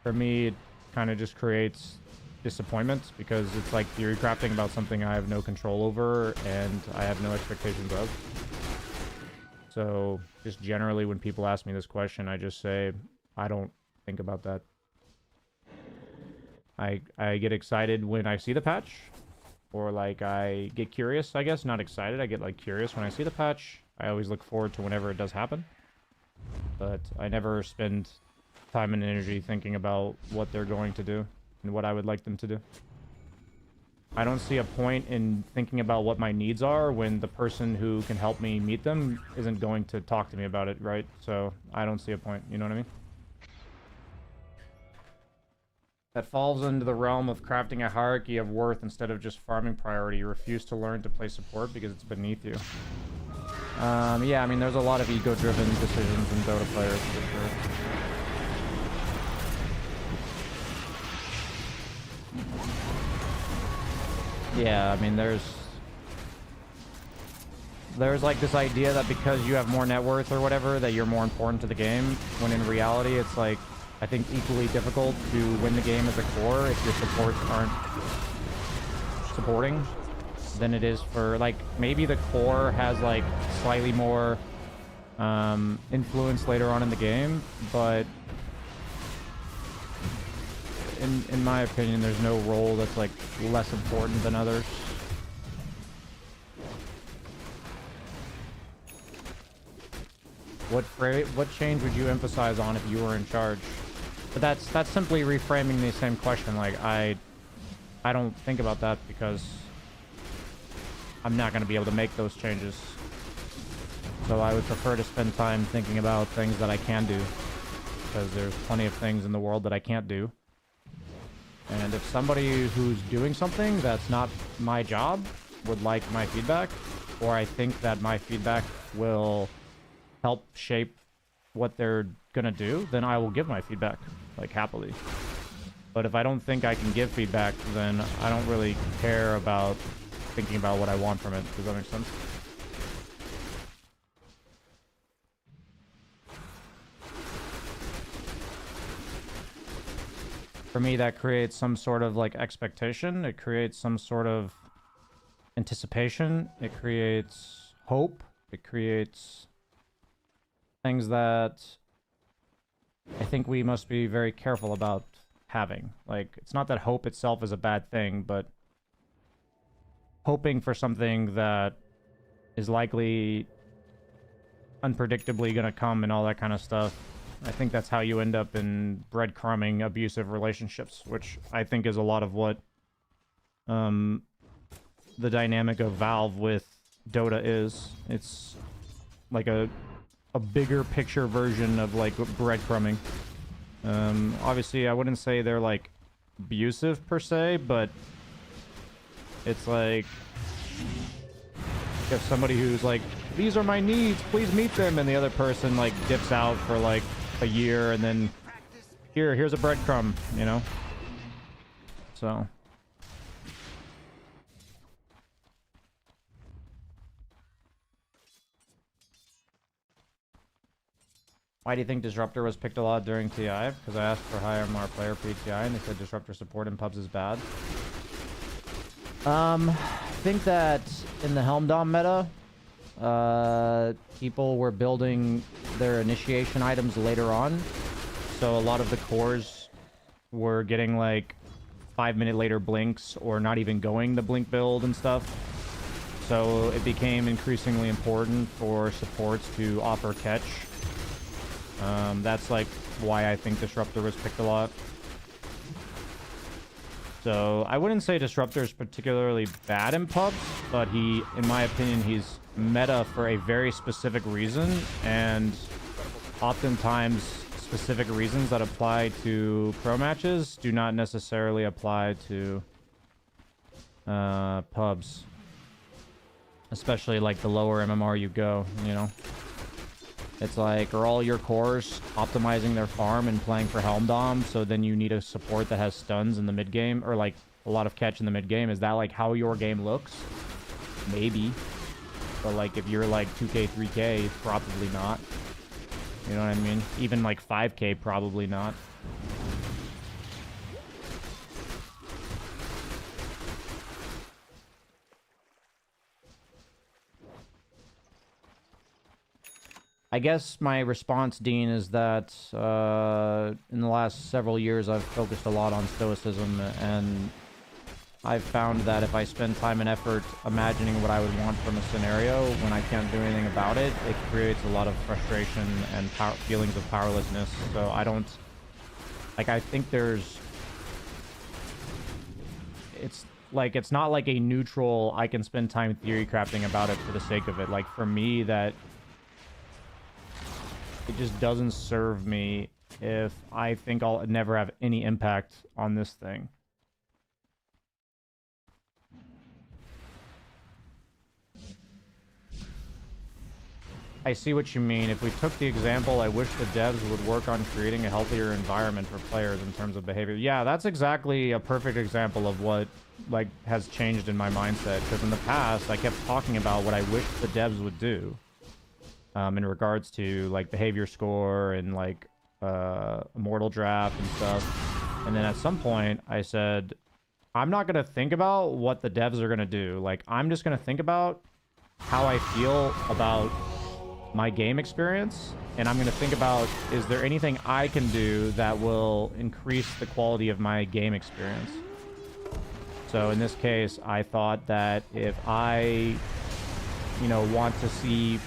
For me, it kind of just creates disappointment because it's like theory crafting about something I have no control over and I have no expectations of. So just generally when people ask me this question, I just say, I don't think about that. I get excited when I see the patch, or like I get curious, I guess. Not excited, I get like curious when I see the patch. I always look forward to whenever it does happen. But I never spend time and energy thinking about what they're going to do and what I would like them to do. I don't see a point in thinking about what my needs are when the person who can help me meet them isn't going to talk to me about it, right? So I don't see a point, you know what I mean? That falls into the realm of crafting a hierarchy of worth instead of just farming priority. You refuse to learn to play support because it's beneath you. Yeah, I mean, there's a lot of ego-driven decisions in Dota players, for sure. Yeah, I mean, there's like this idea that because you have more net worth or whatever, that you're more important to the game, when in reality, it's like, I think equally difficult to win the game as a core if your supports aren't supporting than it is for, like, maybe the core has like slightly more influence later on in the game, but in my opinion, there's no role that's like less important than others. What change would you emphasize on if you were in charge? But that's simply reframing the same question. Like, I don't think about that because I'm not going to be able to make those changes. So I would prefer to spend time thinking about things that I can do, because there's plenty of things in the world that I can't do. And if somebody who's doing something that's not my job would like my feedback, or I think that my feedback will help shape what they're gonna do, then I will give my feedback, like, happily. But if I don't think I can give feedback, then I don't really care about thinking about what I want from it. Does that make sense? For me, that creates some sort of, like, expectation. It creates some sort of anticipation. It creates hope. It creates things that I think we must be very careful about having. Like, it's not that hope itself is a bad thing, but hoping for something that is likely unpredictably gonna come and all that kind of stuff. I think that's how you end up in breadcrumbing abusive relationships, which I think is a lot of what the dynamic of Valve with Dota is. It's like a bigger picture version of, like, breadcrumbing. Obviously, I wouldn't say they're, like, abusive per se, but it's like, you have somebody who's like, these are my needs, please meet them, and the other person, like, dips out for, like, a year, and then here's a breadcrumb, you know? So Why do you think Disruptor was picked a lot during TI? Because I asked for higher more player pre-TI and they said Disruptor support in pubs is bad. I think that in the Helm Dom meta, people were building their initiation items later on. So a lot of the cores were getting like 5-minute later blinks or not even going the blink build and stuff. So it became increasingly important for supports to offer catch. That's like why I think Disruptor was picked a lot. So I wouldn't say Disruptor is particularly bad in pubs, but he, in my opinion, he's meta for a very specific reason, and oftentimes specific reasons that apply to pro matches do not necessarily apply to pubs. Especially like the lower MMR you go, you know? It's like, are all your cores optimizing their farm and playing for Helm Dom, so then you need a support that has stuns in the mid game, or like a lot of catch in the mid game? Is that like how your game looks? Maybe. But like if you're like 2k, 3k, probably not. You know what I mean? Even like 5k, probably not. I guess my response, Dean, is that in the last several years I've focused a lot on stoicism, and I've found that if I spend time and effort imagining what I would want from a scenario when I can't do anything about it, it creates a lot of frustration and feelings of powerlessness. So I don't... Like, I think there's... It's like, it's not like a neutral, I can spend time theory crafting about it for the sake of it. Like, for me, that... It just doesn't serve me if I think I'll never have any impact on this thing. I see what you mean. If we took the example, I wish the devs would work on creating a healthier environment for players in terms of behavior. Yeah, that's exactly a perfect example of what like has changed in my mindset. Because in the past, I kept talking about what I wish the devs would do. In regards to like behavior score and like immortal draft and stuff. And then at some point I said, I'm not going to think about what the devs are going to do. Like, I'm just going to think about how I feel about my game experience. And I'm going to think about, is there anything I can do that will increase the quality of my game experience? So in this case, I thought that if I, you know, want to see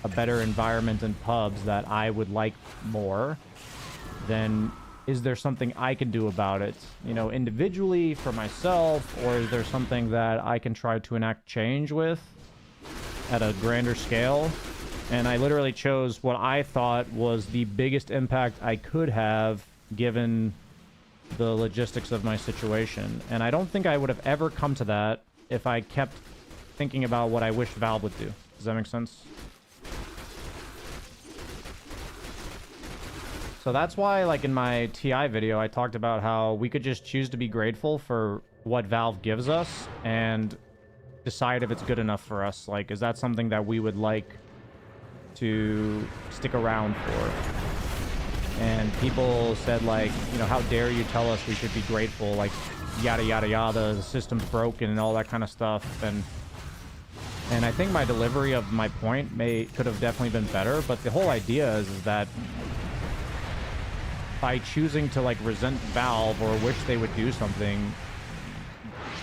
a better environment in pubs that I would like more, then is there something I can do about it, you know, individually for myself, or is there something that I can try to enact change with at a grander scale? And I literally chose what I thought was the biggest impact I could have given the logistics of my situation. And I don't think I would have ever come to that if I kept thinking about what I wish Valve would do. Does that make sense? So that's why, like, in my TI video, I talked about how we could just choose to be grateful for what Valve gives us and decide if it's good enough for us. Like, is that something that we would like to stick around for? And people said, like, you know, how dare you tell us we should be grateful, like, yada, yada, yada, the system's broken and all that kind of stuff. And I think my delivery of my point could have definitely been better, but the whole idea is that by choosing to, like, resent Valve or wish they would do something,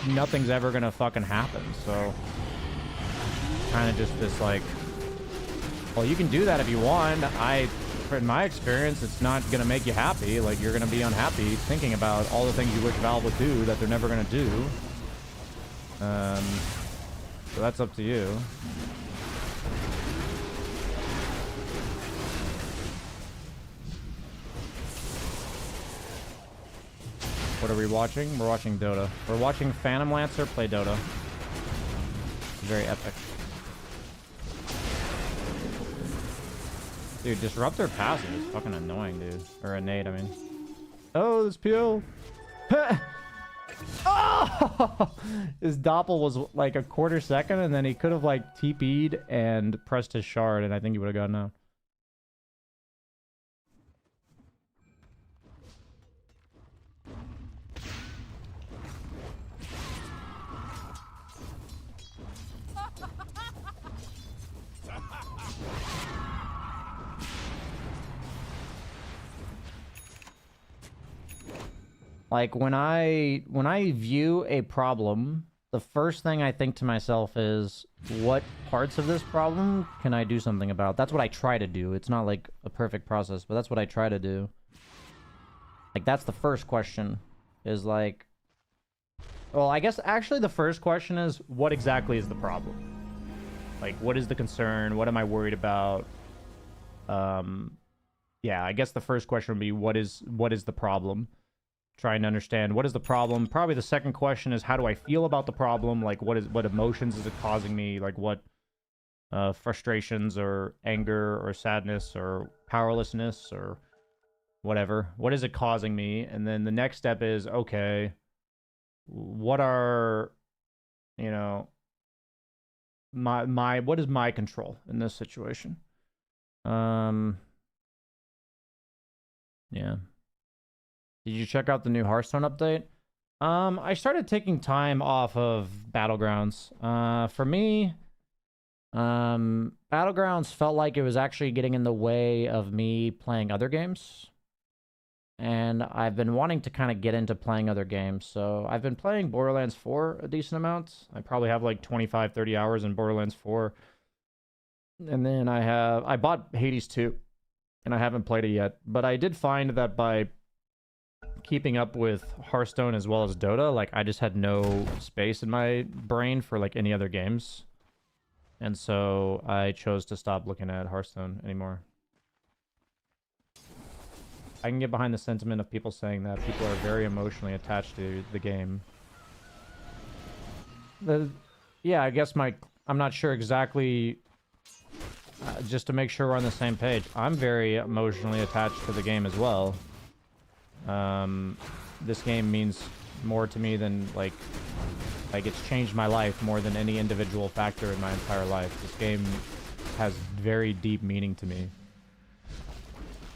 nothing's ever gonna fucking happen. So kind of just this, like, well, you can do that if you want. In my experience, it's not gonna make you happy. Like, you're gonna be unhappy thinking about all the things you wish Valve would do that they're never gonna do. So that's up to you. What are we watching? We're watching Dota. We're watching Phantom Lancer play Dota. Very epic. Dude, Disruptor passive is fucking annoying, dude. Or innate, I mean. Oh, this PO. Oh! His doppel was like a quarter second, and then he could have like TP'd and pressed his shard, and I think he would have gotten out. Like when I view a problem, the first thing I think to myself is, what parts of this problem can I do something about? That's what I try to do. It's not like a perfect process, but that's what I try to do. Like that's the first question, is like, well, I guess actually the first question is, what exactly is the problem? Like, what is the concern? What am I worried about? Yeah, I guess the first question would be, what is the problem? Trying to understand what is the problem. Probably the second question is, how do I feel about the problem? Like, what emotions is it causing me? Like, what frustrations or anger or sadness or powerlessness or whatever. What is it causing me? And then the next step is, okay, what are, you know, what is my control in this situation? Yeah. Did you check out the new Hearthstone update? I started taking time off of Battlegrounds. For me, Battlegrounds felt like it was actually getting in the way of me playing other games. And I've been wanting to kind of get into playing other games. So I've been playing Borderlands 4 a decent amount. I probably have like 25, 30 hours in Borderlands 4. And then I bought Hades 2. And I haven't played it yet. But I did find that by keeping up with Hearthstone as well as Dota, like I just had no space in my brain for like any other games. And so I chose to stop looking at Hearthstone anymore. I can get behind the sentiment of people saying that people are very emotionally attached to the game. Yeah, I guess I'm not sure exactly, just to make sure we're on the same page. I'm very emotionally attached to the game as well. This game means more to me than like it's changed my life more than any individual factor in my entire life. This game has very deep meaning to me.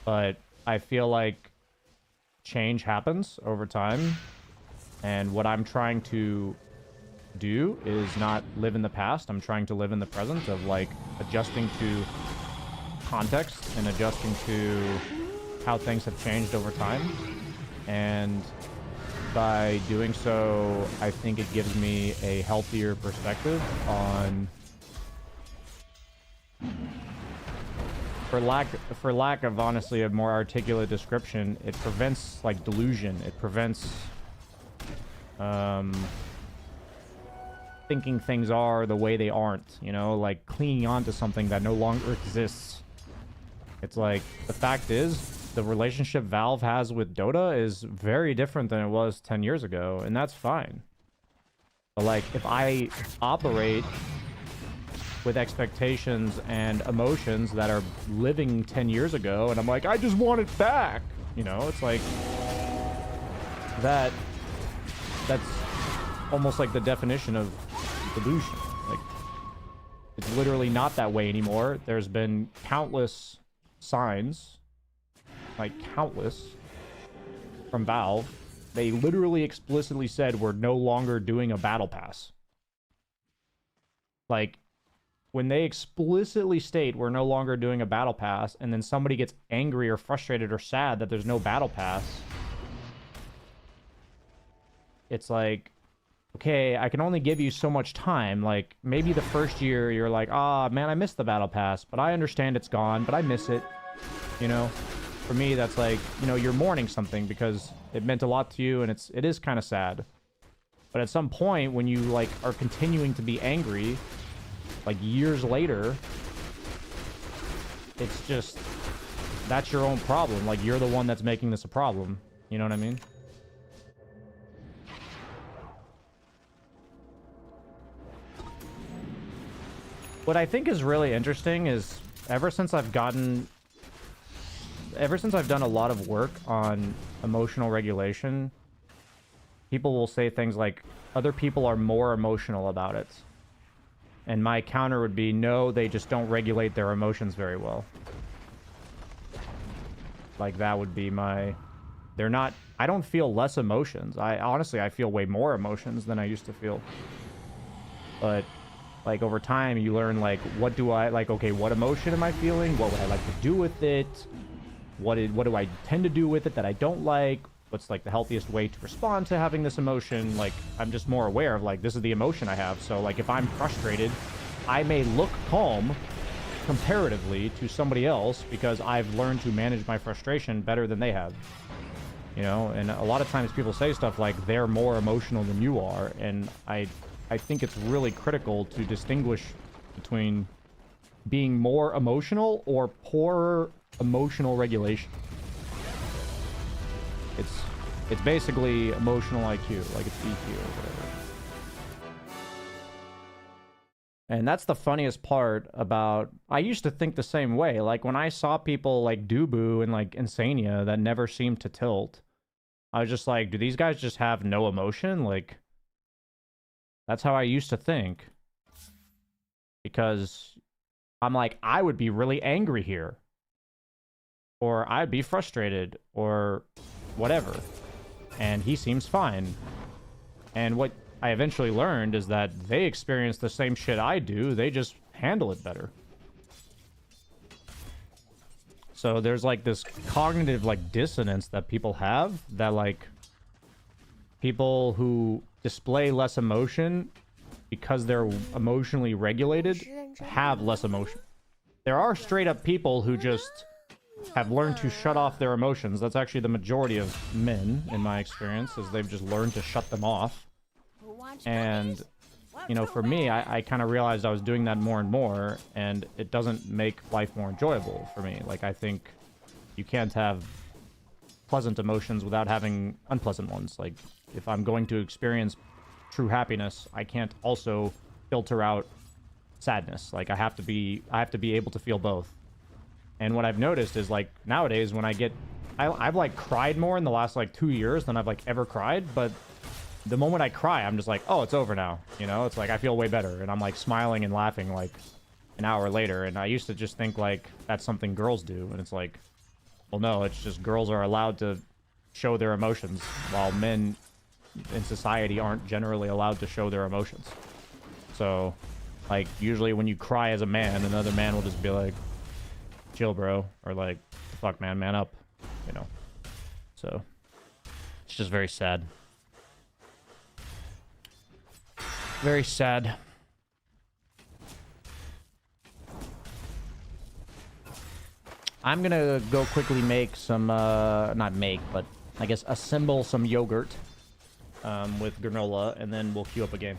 But I feel like change happens over time, and what I'm trying to do is not live in the past. I'm trying to live in the present, of like adjusting to context and adjusting to how things have changed over time. And by doing so, I think it gives me a healthier perspective on, for lack of honestly a more articulate description, it prevents like delusion. It prevents thinking things are the way they aren't, you know, like clinging on to something that no longer exists. It's like, the fact is, the relationship Valve has with Dota is very different than it was 10 years ago, and that's fine. But like, if I operate with expectations and emotions that are living 10 years ago, and I'm like, I just want it back, you know, it's like that's almost like the definition of delusion. Like, it's literally not that way anymore. There's been countless signs, like countless, from Valve. They literally explicitly said we're no longer doing a battle pass. Like, when they explicitly state we're no longer doing a battle pass, and then somebody gets angry or frustrated or sad that there's no battle pass, it's like, okay, I can only give you so much time. Like, maybe the first year you're like, ah, man, I missed the battle pass, but I understand it's gone, but I miss it, you know? For me, that's like, you know, you're mourning something because it meant a lot to you, and it is kind of sad. But at some point, when you like are continuing to be angry, like years later, it's just, that's your own problem. Like, you're the one that's making this a problem. You know what I mean? What I think is really interesting is, ever since I've done a lot of work on emotional regulation, people will say things like, other people are more emotional about it. And my counter would be, no, they just don't regulate their emotions very well. Like, that would be my... I don't feel less emotions. Honestly, I feel way more emotions than I used to feel. But, like, over time, you learn, like, what do I... Like, okay, what emotion am I feeling? What would I like to do with it? What do I tend to do with it that I don't like? what's like the healthiest way to respond to having this emotion. Like, I'm just more aware of like, this is the emotion I have. So like, if I'm frustrated, I may look calm comparatively to somebody else because I've learned to manage my frustration better than they have. You know, and a lot of times people say stuff like they're more emotional than you are, and I think it's really critical to distinguish between being more emotional or poorer emotional regulation. It's basically emotional IQ, like it's EQ or whatever. And that's the funniest part about... I used to think the same way. Like, when I saw people like Dubu and like Insania that never seemed to tilt, I was just like, do these guys just have no emotion? Like, that's how I used to think. Because I'm like, I would be really angry here. Or I'd be frustrated, or whatever. And he seems fine. And what I eventually learned is that they experience the same shit I do, they just handle it better. So there's like this cognitive like dissonance that people have, that like people who display less emotion because they're emotionally regulated have less emotion. There are straight up people who just have learned to shut off their emotions. That's actually the majority of men, in my experience, is they've just learned to shut them off. And, you know, for me, I kind of realized I was doing that more and more, and it doesn't make life more enjoyable for me. Like, I think you can't have pleasant emotions without having unpleasant ones. Like, if I'm going to experience true happiness, I can't also filter out sadness. Like, I have to be able to feel both. And what I've noticed is, like, nowadays when I've like cried more in the last like 2 years than I've like ever cried, but the moment I cry, I'm just like, oh, it's over now. You know, it's like I feel way better, and I'm like smiling and laughing like an hour later. And I used to just think like that's something girls do, and it's like, well, no, it's just girls are allowed to show their emotions, while men in society aren't generally allowed to show their emotions. So, like, usually when you cry as a man, another man will just be like, chill, bro, or like, fuck, man up, you know. So it's just very sad. Very sad. I'm gonna go quickly make some, not make, but I guess assemble some yogurt with granola, and then we'll queue up a game.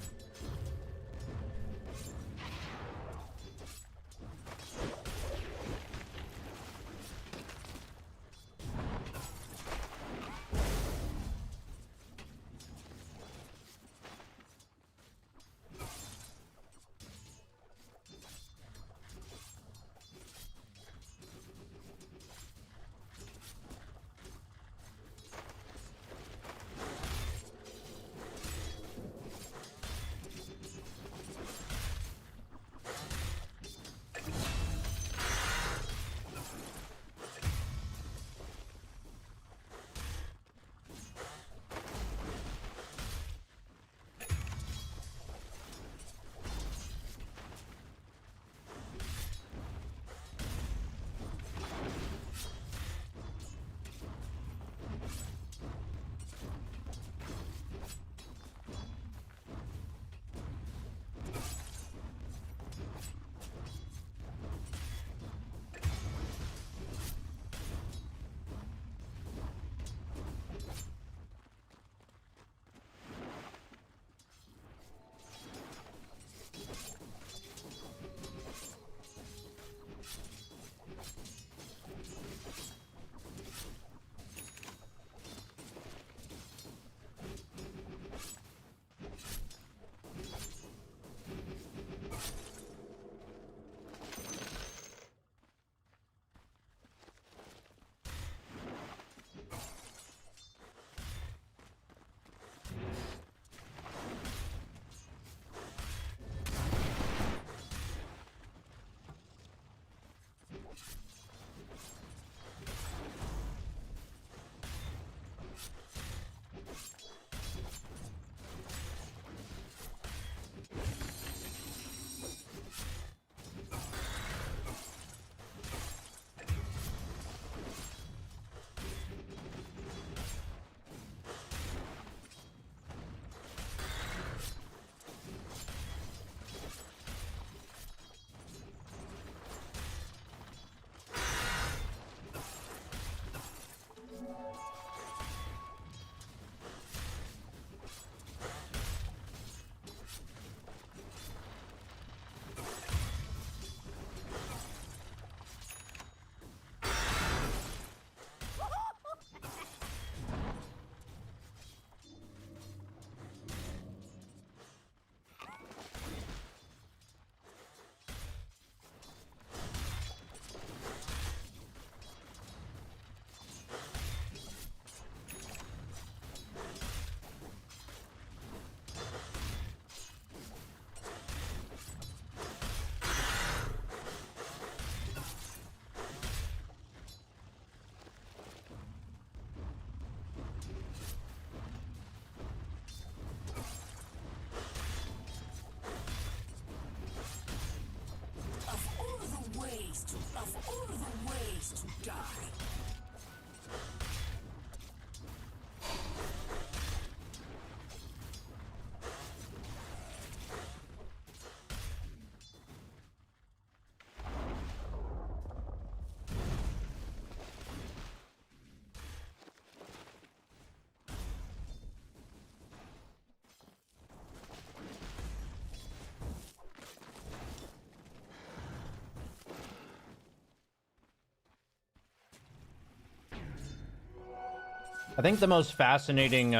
I think the most fascinating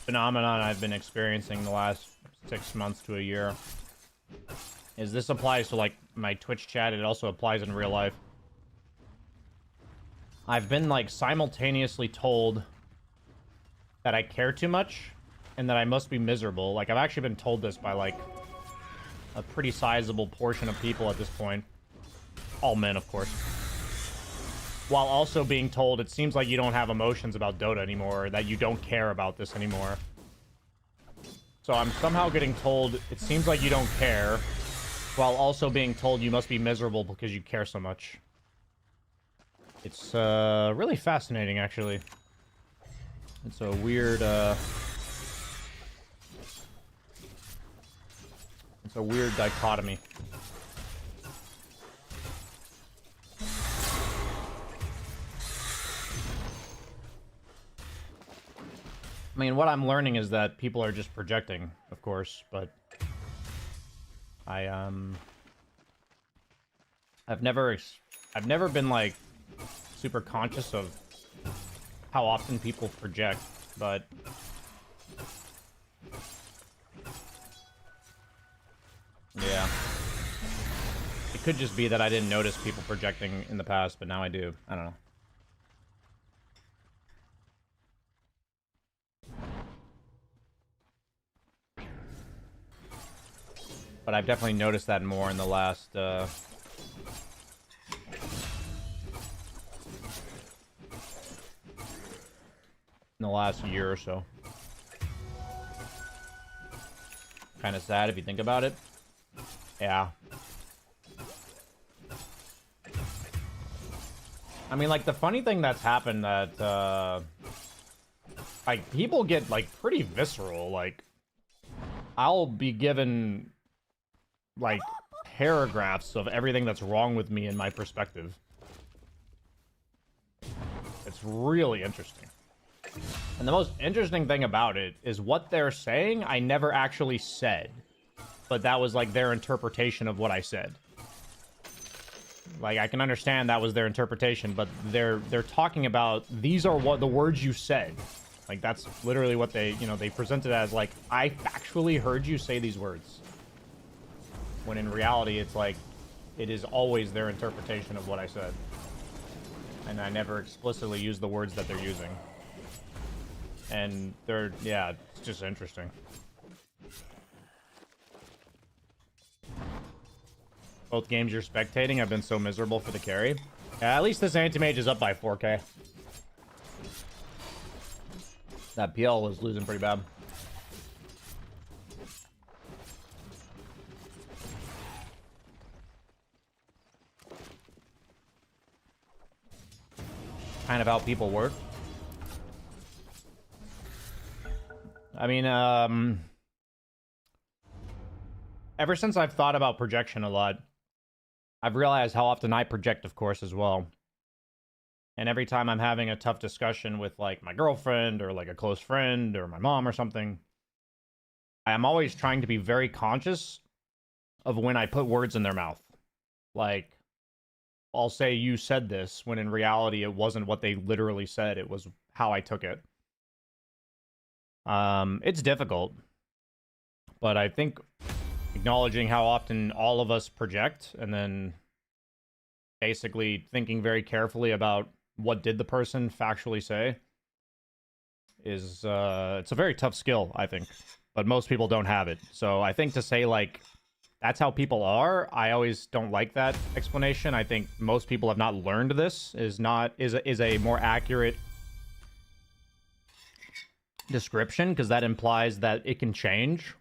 phenomenon I've been experiencing the last 6 months to a year is this applies to like my Twitch chat. It also applies in real life. I've been like simultaneously told that I care too much and that I must be miserable. Like I've actually been told this by like a pretty sizable portion of people at this point. All men, of course. While also being told it seems like you don't have emotions about Dota anymore, or that you don't care about this anymore. So I'm somehow getting told it seems like you don't care, while also being told you must be miserable because you care so much. It's really fascinating, actually. It's a weird dichotomy. I mean, what I'm learning is that people are just projecting, of course, but I've never been like super conscious of how often people project, but yeah. It could just be that I didn't notice people projecting in the past, but now I do. I don't know. But I've definitely noticed that more in the last, in the last year or so. Kind of sad if you think about it. Yeah. I mean, like, the funny thing that's happened that, like, people get, like, pretty visceral. Like, I'll be given like paragraphs of everything that's wrong with me in my perspective. It's really interesting. And the most interesting thing about it is what they're saying I never actually said, but that was like their interpretation of what I said. Like I can understand that was their interpretation, but they're talking about these are what the words you said. Like that's literally what they, you know, they presented as like I factually heard you say these words. When in reality, it's like, it is always their interpretation of what I said. And I never explicitly use the words that they're using. And they're, yeah, it's just interesting. Both games you're spectating have been so miserable for the carry. Yeah, at least this anti-mage is up by 4k. That PL was losing pretty bad. Kind of how people work. I mean, ever since I've thought about projection a lot, I've realized how often I project, of course, as well. And every time I'm having a tough discussion with, like, my girlfriend or, like, a close friend or my mom or something, I am always trying to be very conscious of when I put words in their mouth. Like, I'll say you said this when in reality it wasn't what they literally said. It was how I took it. It's difficult, but I think acknowledging how often all of us project and then basically thinking very carefully about what did the person factually say is it's a very tough skill, I think, but most people don't have it. So I think to say like that's how people are, I always don't like that explanation. I think most people have not learned this is a more accurate description, because that implies that it can change.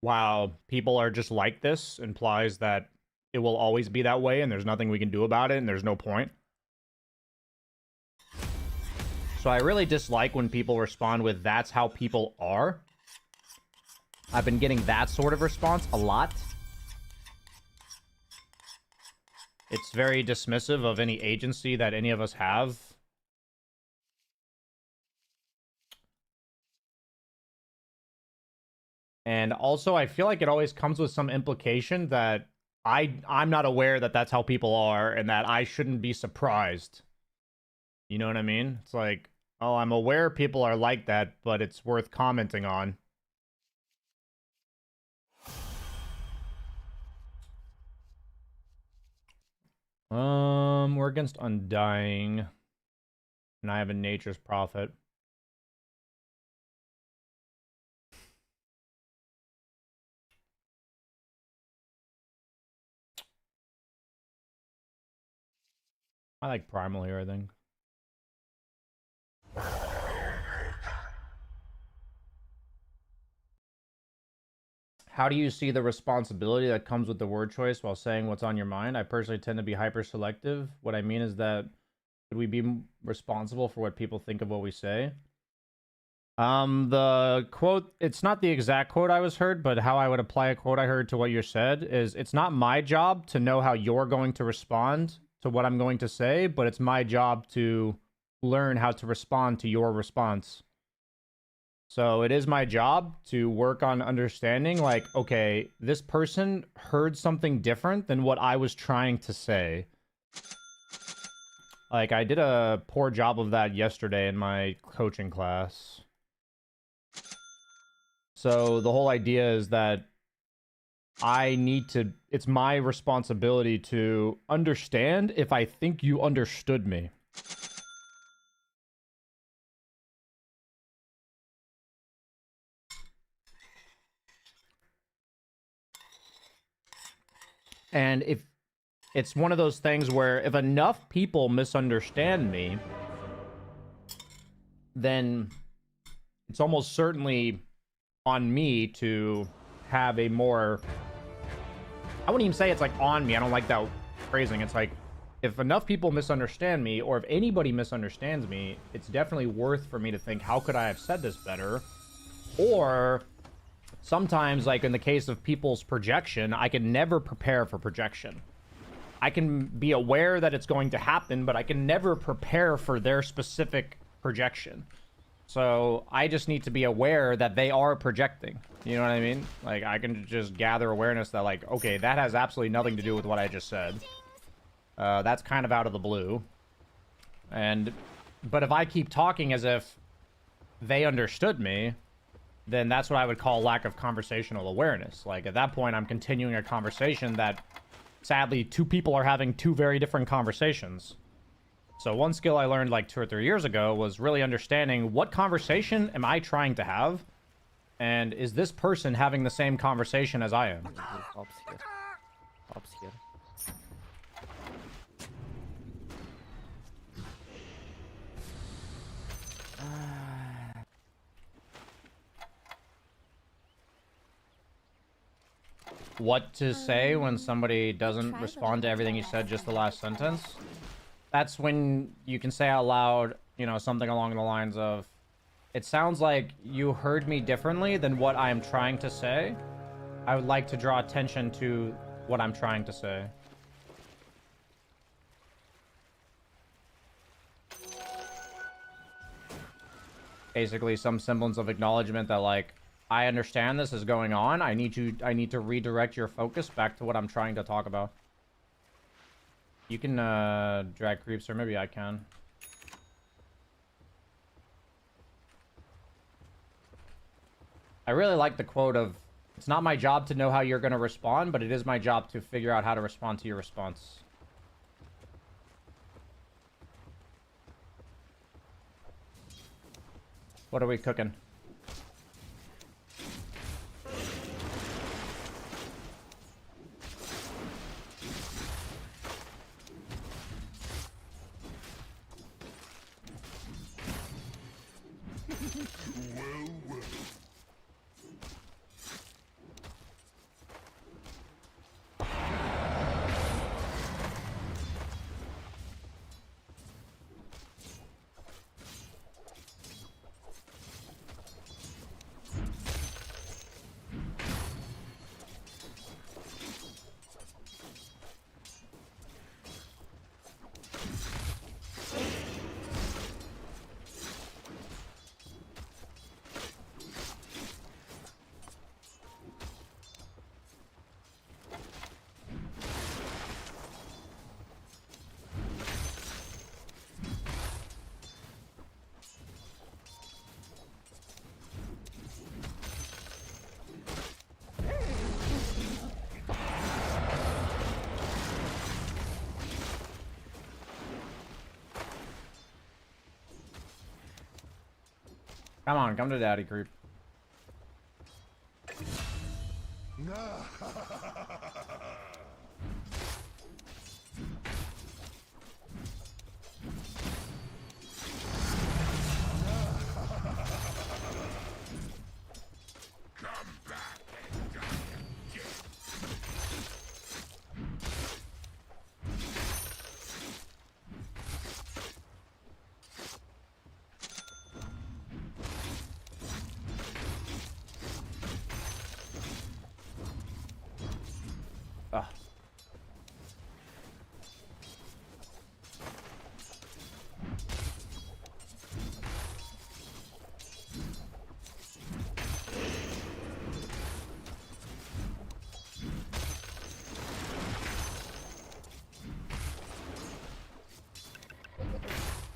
While people are just like this implies that it will always be that way and there's nothing we can do about it and there's no point. So I really dislike when people respond with that's how people are. I've been getting that sort of response a lot. It's very dismissive of any agency that any of us have. And also, I feel like it always comes with some implication that I'm not aware that that's how people are and that I shouldn't be surprised. You know what I mean? It's like, Oh, I'm aware people are like that, but it's worth commenting on. We're against Undying. And I have a Nature's Prophet. I like Primal here, I think. How do you see the responsibility that comes with the word choice while saying what's on your mind? I personally tend to be hyper selective. What I mean is that would we be responsible for what people think of what we say? The quote, it's not the exact quote I was heard, but how I would apply a quote I heard to what you said is, it's not my job to know how you're going to respond to what I'm going to say, but it's my job to learn how to respond to your response. So it is my job to work on understanding, like, okay, this person heard something different than what I was trying to say. Like, I did a poor job of that yesterday in my coaching class. So the whole idea is that it's my responsibility to understand if I think you understood me. And if it's one of those things where if enough people misunderstand me, then it's almost certainly on me to have a more... I wouldn't even say it's like on me. I don't like that phrasing. It's like, if enough people misunderstand me, or if anybody misunderstands me, it's definitely worth for me to think, how could I have said this better? Or... sometimes, like in the case of people's projection, I can never prepare for projection. I can be aware that it's going to happen, but I can never prepare for their specific projection. So I just need to be aware that they are projecting. You know what I mean? Like, I can just gather awareness that, like, okay, that has absolutely nothing to do with what I just said. That's kind of out of the blue. But if I keep talking as if they understood me, then that's what I would call lack of conversational awareness. Like, at that point, I'm continuing a conversation that, sadly, two people are having two very different conversations. So one skill I learned like 2 or 3 years ago was really understanding what conversation am I trying to have, and is this person having the same conversation as I am? Ops here. Ops here. What to say when somebody doesn't respond to everything you said, just the last sentence? That's when you can say out loud, you know, something along the lines of, it sounds like you heard me differently than what I am trying to say. I would like to draw attention to what I'm trying to say. Basically, some semblance of acknowledgement that, like, I understand this is going on. I need to redirect your focus back to what I'm trying to talk about. You can drag creeps, or maybe I can. I really like the quote of, it's not my job to know how you're going to respond, but it is my job to figure out how to respond to your response. What are we cooking? Come on, come to daddy, creep. Ah.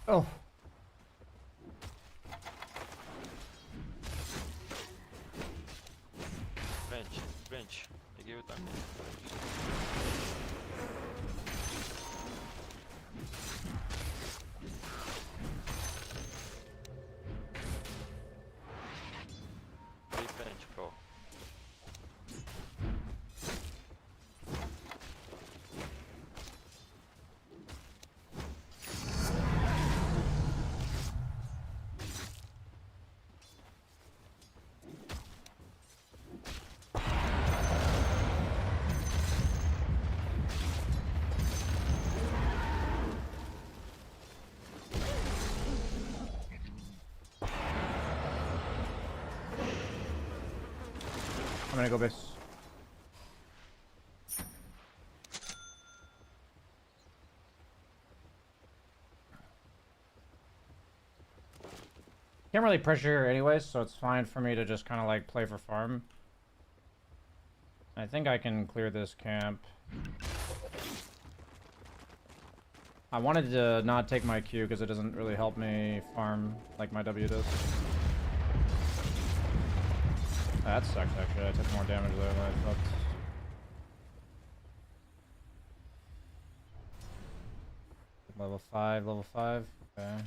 Oh. Bench. I give it back. Deep bench, bro. I'm gonna go base. Can't really pressure here anyways, so it's fine for me to just kind of like play for farm. I think I can clear this camp. I wanted to not take my Q because it doesn't really help me farm like my W does. That sucks actually, I took more damage there than I thought. Level 5, level 5. Okay.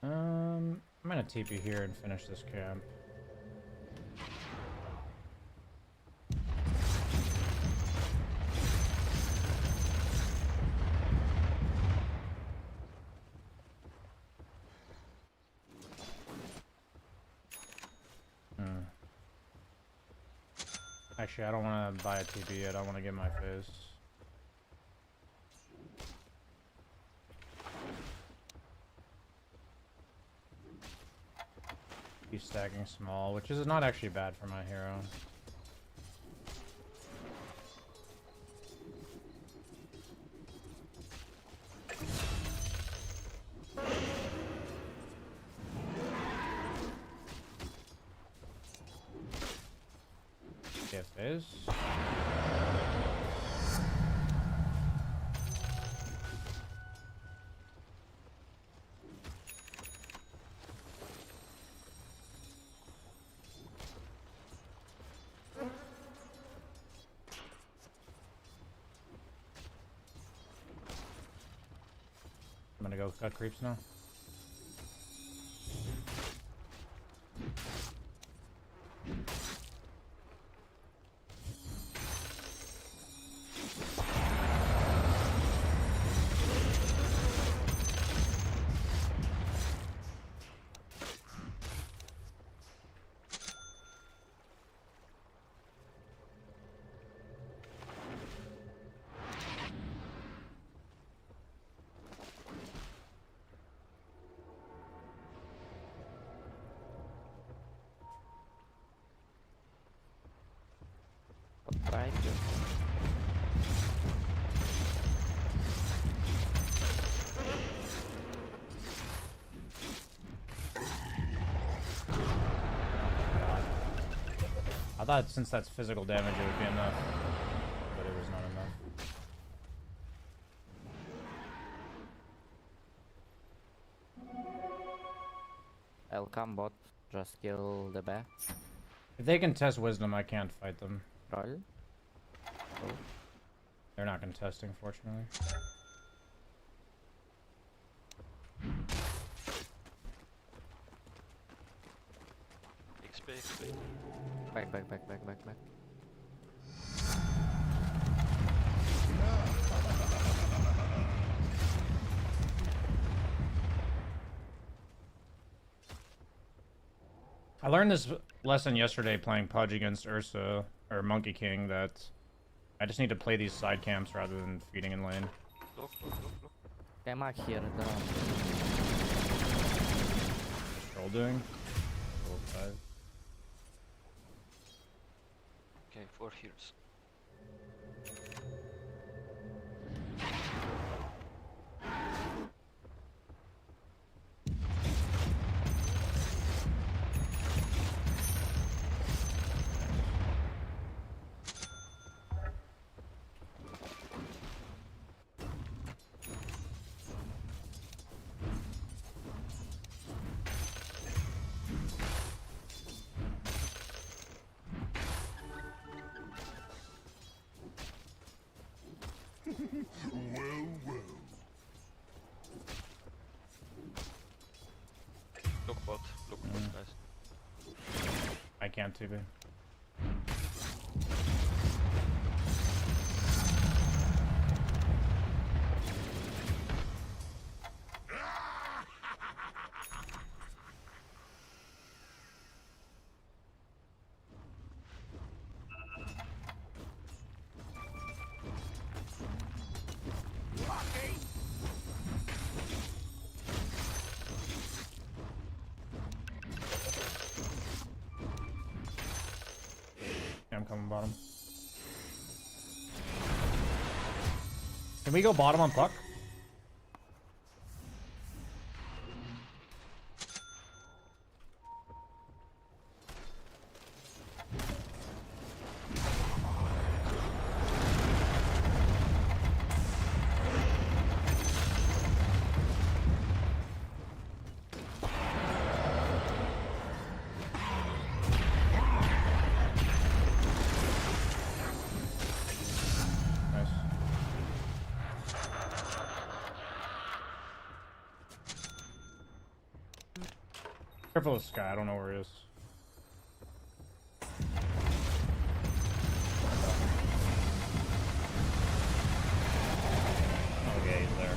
I'm gonna TP here and finish this camp. Actually, I don't want to buy a TP yet. I want to get my phase. He's stacking small, which is not actually bad for my hero. Get phase. I'm gonna go cut creeps now. Right. I thought since that's physical damage it would be enough, but it was not enough. I'll come bot, just kill the bear. If they can test wisdom, I can't fight them. Roll. They're not contesting, fortunately. XP, XP. Back. I learned this lesson yesterday playing Pudge against Ursa, or Monkey King, that I just need to play these side camps rather than feeding in lane. Look. Can mark here the Troll doing? Troll 5. Okay, 4 heals. Well. Look bot, guys. I can't TB. I'm coming bottom. Can we go bottom on Puck? Nice. Careful with Sky, I don't know where he is. Okay, he's there.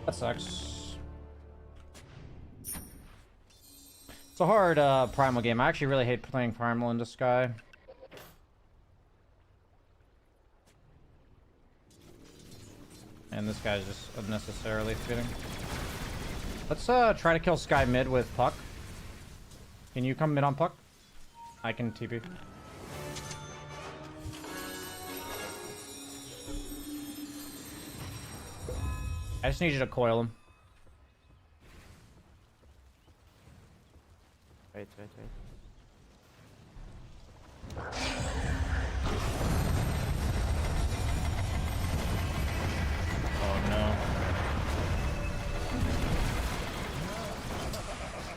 That sucks. It's a hard Primal game. I actually really hate playing Primal into Sky. And this guy's just unnecessarily fitting. Let's try to kill Sky mid with Puck. Can you come mid on Puck? I can TP. I just need you to coil him. Wait. Oh no.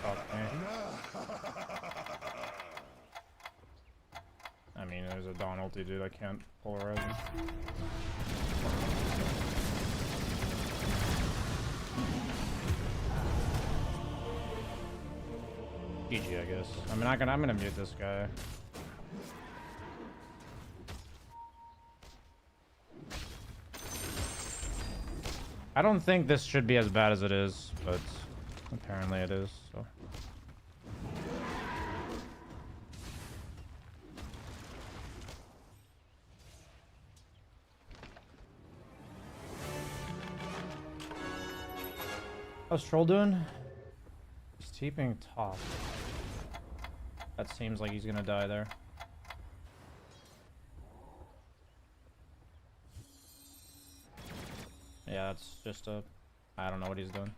Fuck me. I mean, there's a Dawn ulti, dude. I can't polarize him. GG, I guess. I'm gonna mute this guy. I don't think this should be as bad as it is, but apparently it is, so. How's Troll doing? He's TPing top. That seems like he's gonna die there. Yeah, that's just a... I don't know what he's doing.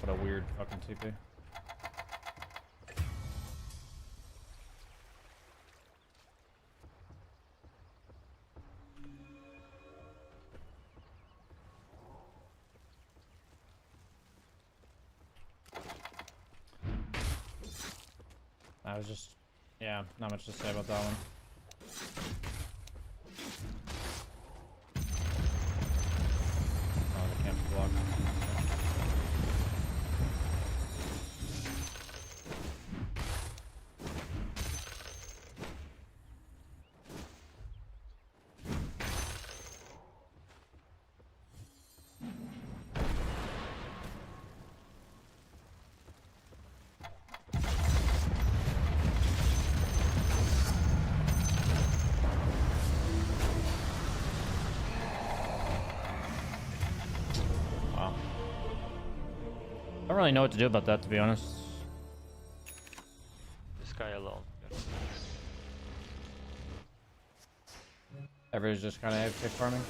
What a weird fucking TP. I was just, yeah, not much to say about that one. Oh, the camp's blocked. Wow. I don't really know what to do about that, to be honest. This guy alone. Everybody's just kind of AFK farming.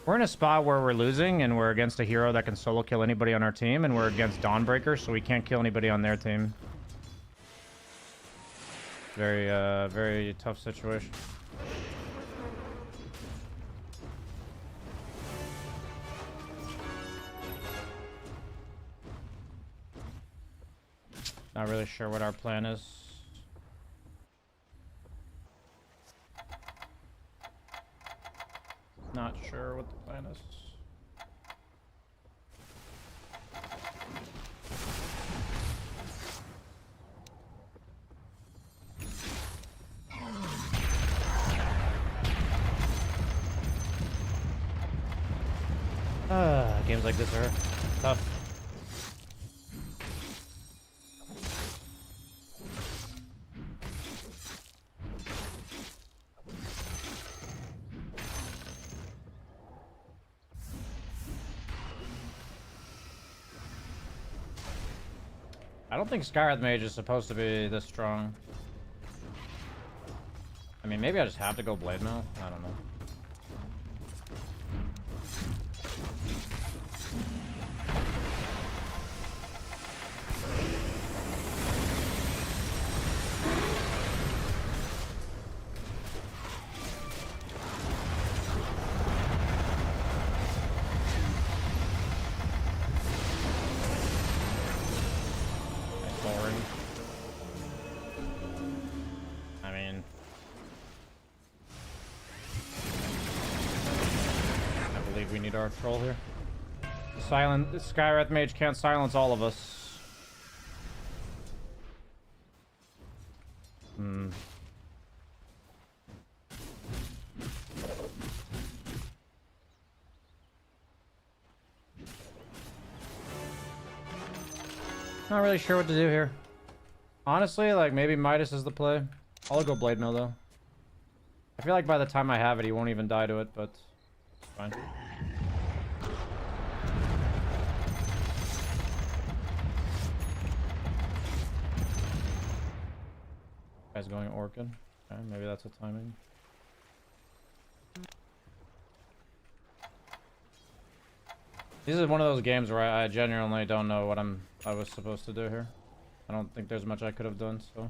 We're in a spot where we're losing, and we're against a hero that can solo kill anybody on our team, and we're against Dawnbreaker, so we can't kill anybody on their team. Very, very tough situation. Not really sure what our plan is. Not sure what the plan is. Games like this are tough. I don't think Skywrath Mage is supposed to be this strong. I mean, maybe I just have to go Blade Mail. I don't know. I mean, I believe we need our troll here. This Skywrath Mage can't silence all of us. Not really sure what to do here. Honestly, like, maybe Midas is the play. I'll go Blade Mill, though. I feel like by the time I have it, he won't even die to it, but it's fine. Guy's going Orchid. Okay, maybe that's a timing. This is one of those games where I genuinely don't know what I was supposed to do here. I don't think there's much I could have done, so...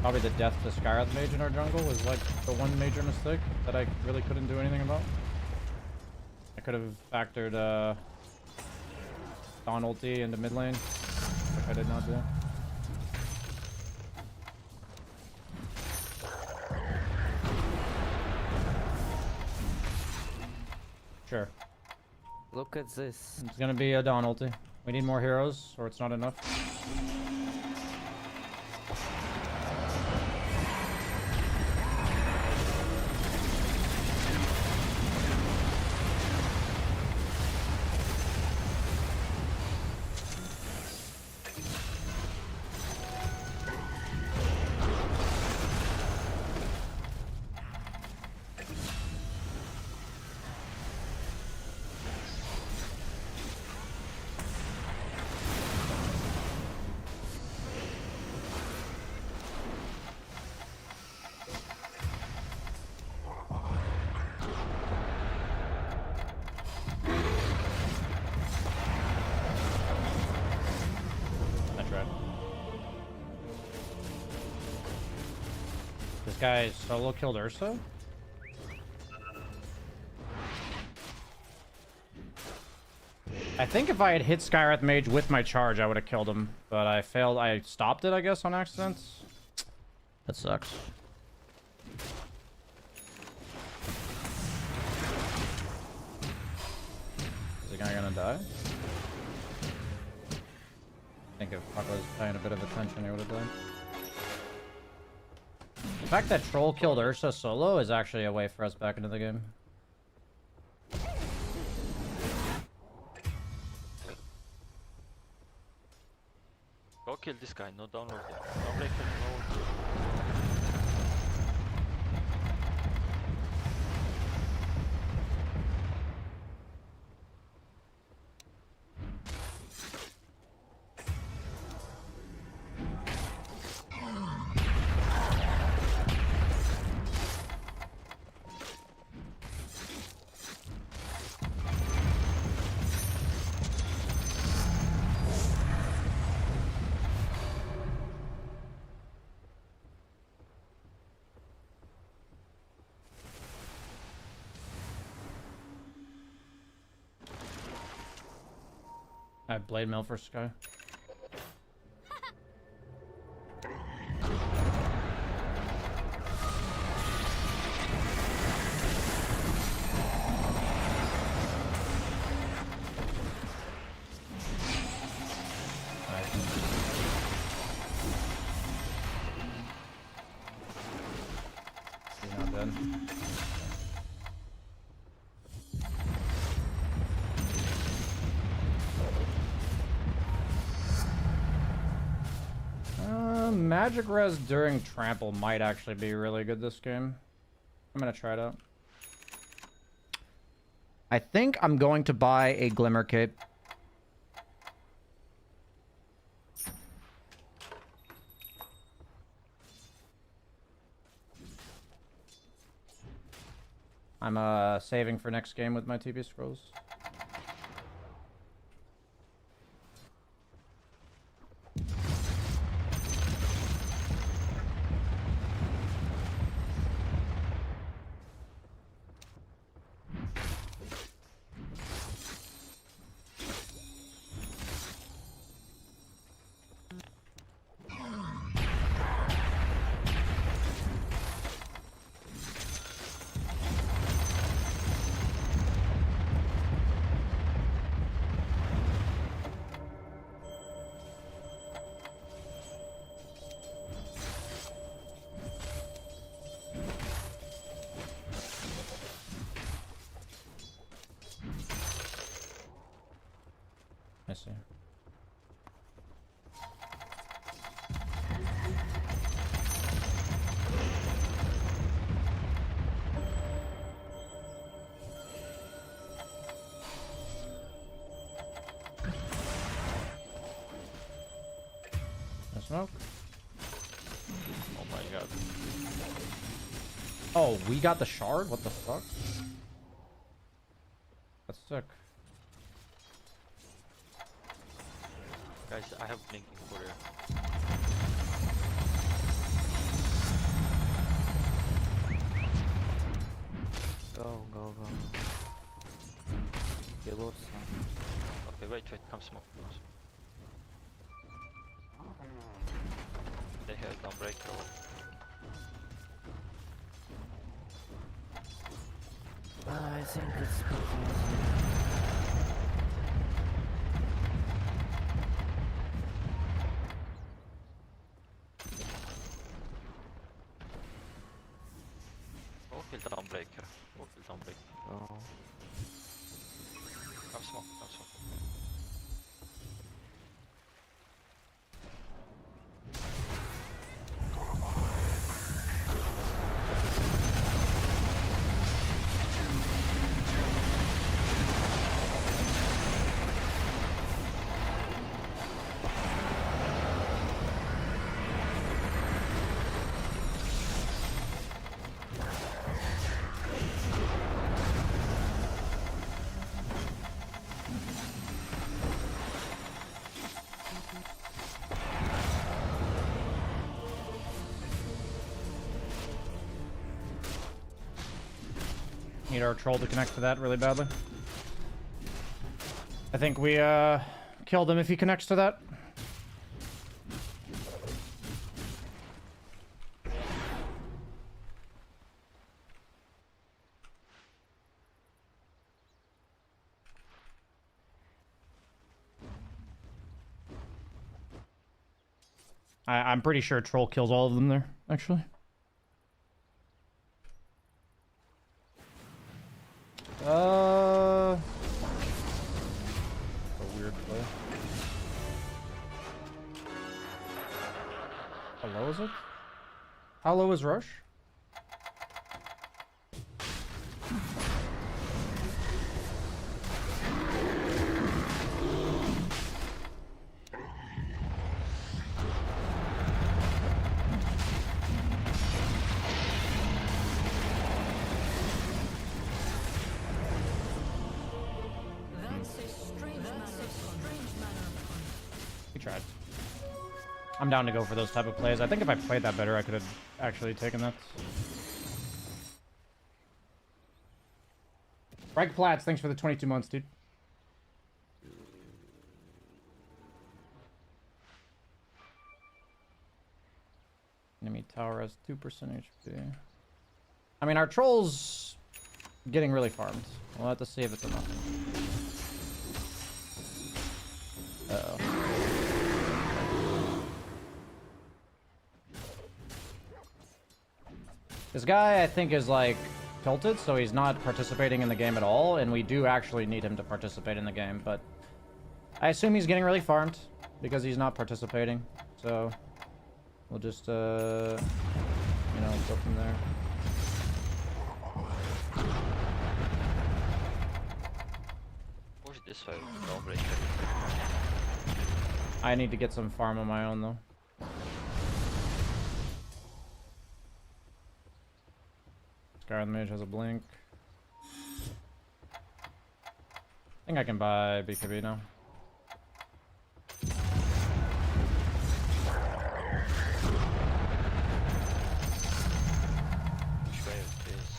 Probably the death to Skywrath Mage in our jungle was like the one major mistake that I really couldn't do anything about. I could have factored Dawn ulti into mid lane, which I did not do. Sure. Look at this. It's gonna be a Dawn ulti. We need more heroes, or it's not enough. This guy solo killed Ursa? I think if I had hit Skywrath Mage with my charge, I would have killed him. But I failed. I stopped it, I guess, on accident. That sucks. Is the guy gonna die? I think if Puck was paying a bit of attention, he would have died. The fact that Troll killed Ursa solo is actually a way for us back into the game. Go kill this guy, no download yet. No break it, no. I have Blade Mill for Sky. He's not dead. Magic res during trample might actually be really good this game. I'm gonna try it out. I think I'm going to buy a Glimmer Cape. I'm saving for next game with my TP scrolls. I see. No smoke. Oh my god. Oh, we got the shard? What the fuck? That's sick. Guys, I have blinking for you. Go. You lost some. Okay, wait, come smoke. They have Dawnbreaker. I think it's perfect. Dawnbreaker. Go kill Dawnbreaker. Oh. Come smoke. Need our troll to connect to that really badly. I think we killed him if he connects to that. I'm pretty sure Troll kills all of them there, actually. A weird play. How low is it? How low is Rush? We tried. I'm down to go for those type of plays. I think if I played that better, I could have actually taken that. Greg Platts, thanks for the 22 months, dude. Enemy tower has 2% HP. I mean, our troll's getting really farmed. We'll have to see if it's enough. Uh-oh. This guy, I think, is like tilted, so he's not participating in the game at all, and we do actually need him to participate in the game, but I assume he's getting really farmed because he's not participating, so we'll just, you know, go from there. Push this way, don't break it. I need to get some farm on my own, though. Scar on the mage has a blink. I think I can buy BKB now. Which way it is?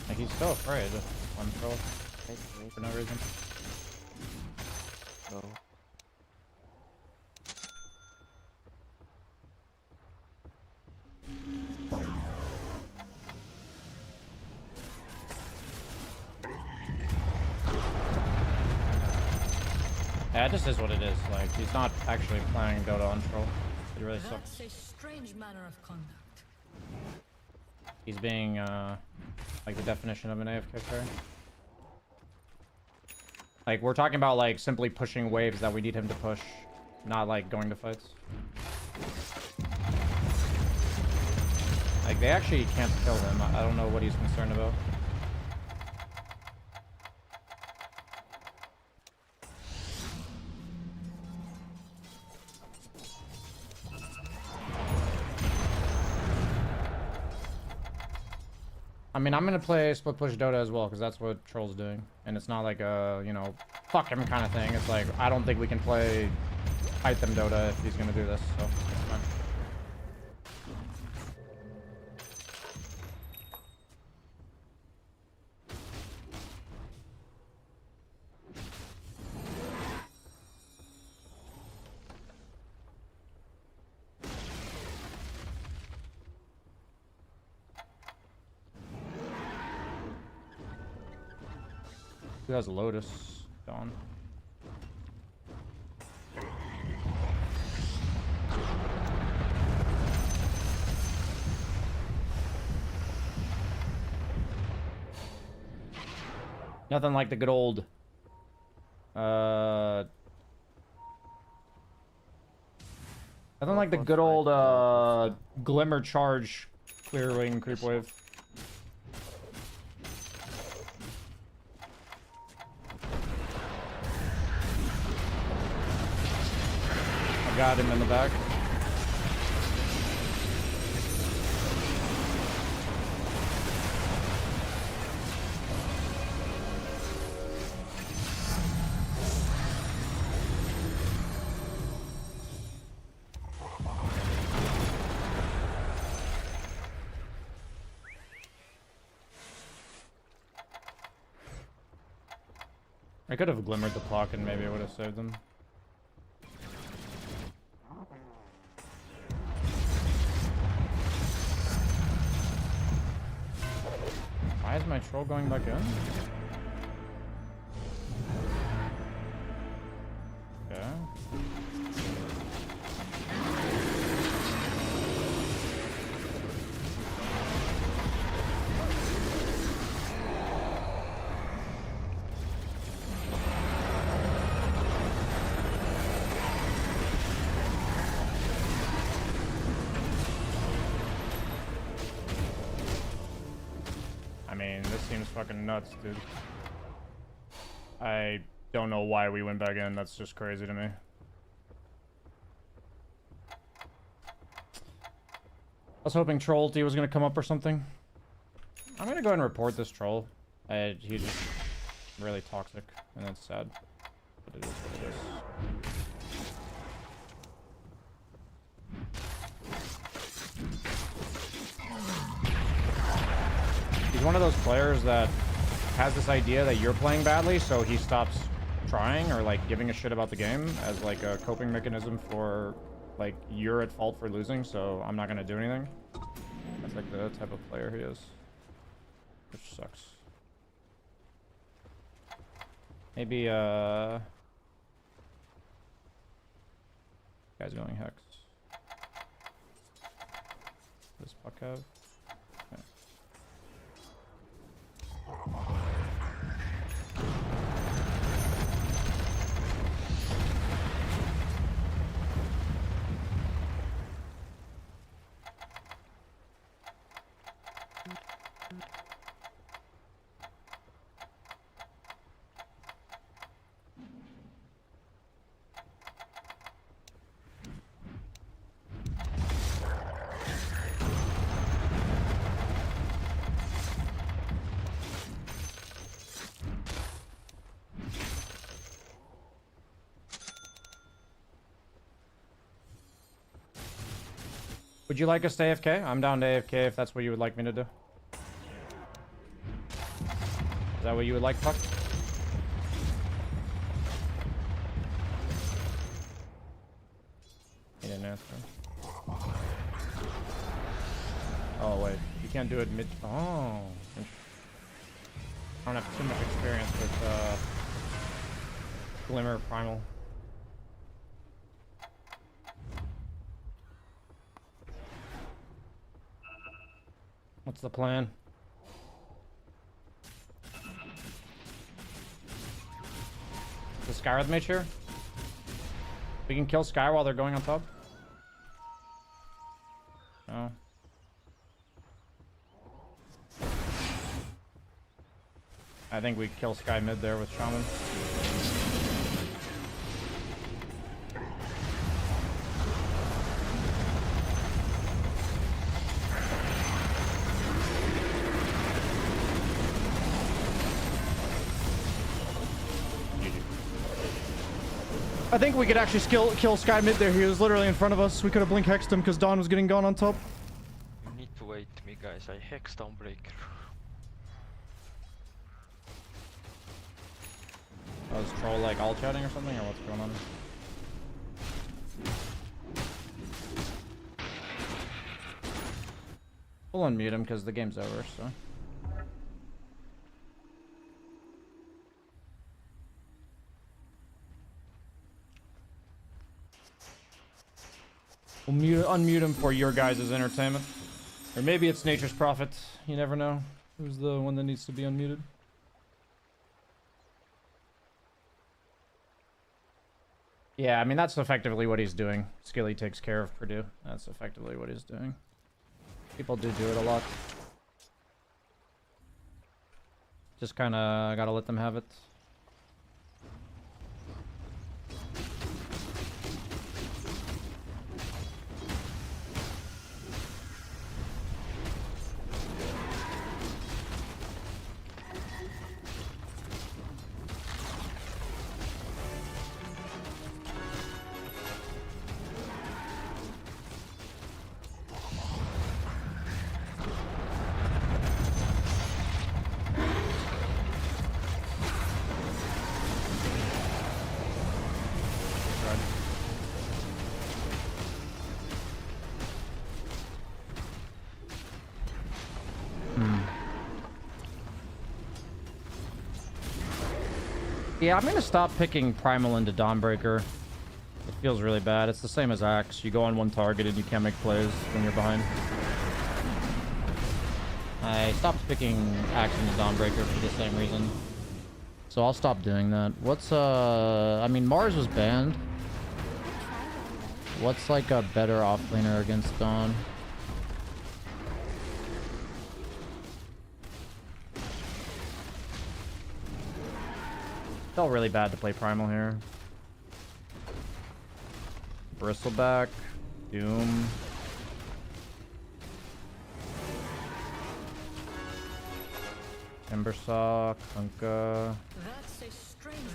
Like, he's so afraid of one throw Wait. for no reason. Go. Yeah, it just is what it is. Like, he's not actually playing Dota on troll. He really sucks. That's a strange manner of conduct. He's being, like the definition of an AFK carry. Like, we're talking about, like, simply pushing waves that we need him to push, not, like, going to fights. Like, they actually can't kill him. I don't know what he's concerned about. I mean, I'm gonna play split push Dota as well, because that's what Troll's doing. And it's not like a, you know, fuck him kind of thing. It's like, I don't think we can play fight them Dota if he's gonna do this, so it's fine. Who has Lotus gone? Nothing like the good old nothing like the good old glimmer charge clear wing creep wave. Got him in the back. I could have glimmered the clock and maybe it would have saved them. Why is my troll going back in? Okay. I mean, this seems fucking nuts, dude. I don't know why we went back in. That's just crazy to me. I was hoping Troll D was gonna come up or something. I'm gonna go ahead and report this troll. He's just really toxic, and that's sad. But it is what it is. He's one of those players that has this idea that you're playing badly, so he stops trying or like giving a shit about the game as like a coping mechanism for like you're at fault for losing, so I'm not gonna do anything. That's like the type of player he is, which sucks. Maybe guy's going Hex. Does Puck have? Okay. Would you like us to AFK? I'm down to AFK if that's what you would like me to do. Is that what you would like, Puck? He didn't answer. Oh, wait. You can't do it mid... Oh. I don't have too much experience with Glimmer Primal. What's the plan? Is Sky with mage here? We can kill Sky while they're going on top? No. I think we kill Sky mid there with Shaman. I think we could actually kill Sky mid there. He was literally in front of us. We could have blink hexed him because Dawn was getting gone on top. You need to wait me, guys. I hex Dawnbreaker. Oh, is Troll like all chatting or something, or what's going on? We'll unmute him because the game's over, so. We'll unmute him for your guys' entertainment. Or maybe it's Nature's Prophet. You never know who's the one that needs to be unmuted. Yeah, I mean, that's effectively what he's doing. Skilly takes care of Purdue. That's effectively what he's doing. People do it a lot. Just kind of gotta let them have it. Yeah, I'm gonna stop picking Primal into Dawnbreaker. It feels really bad. It's the same as Axe. You go on one target and you can't make plays when you're behind. I stopped picking Axe into Dawnbreaker for the same reason. So I'll stop doing that. What's, I mean, Mars was banned. What's, like, a better offlaner against Dawn? Felt really bad to play Primal here. Bristleback. Doom. Embersaw. Kunkka. That's a strange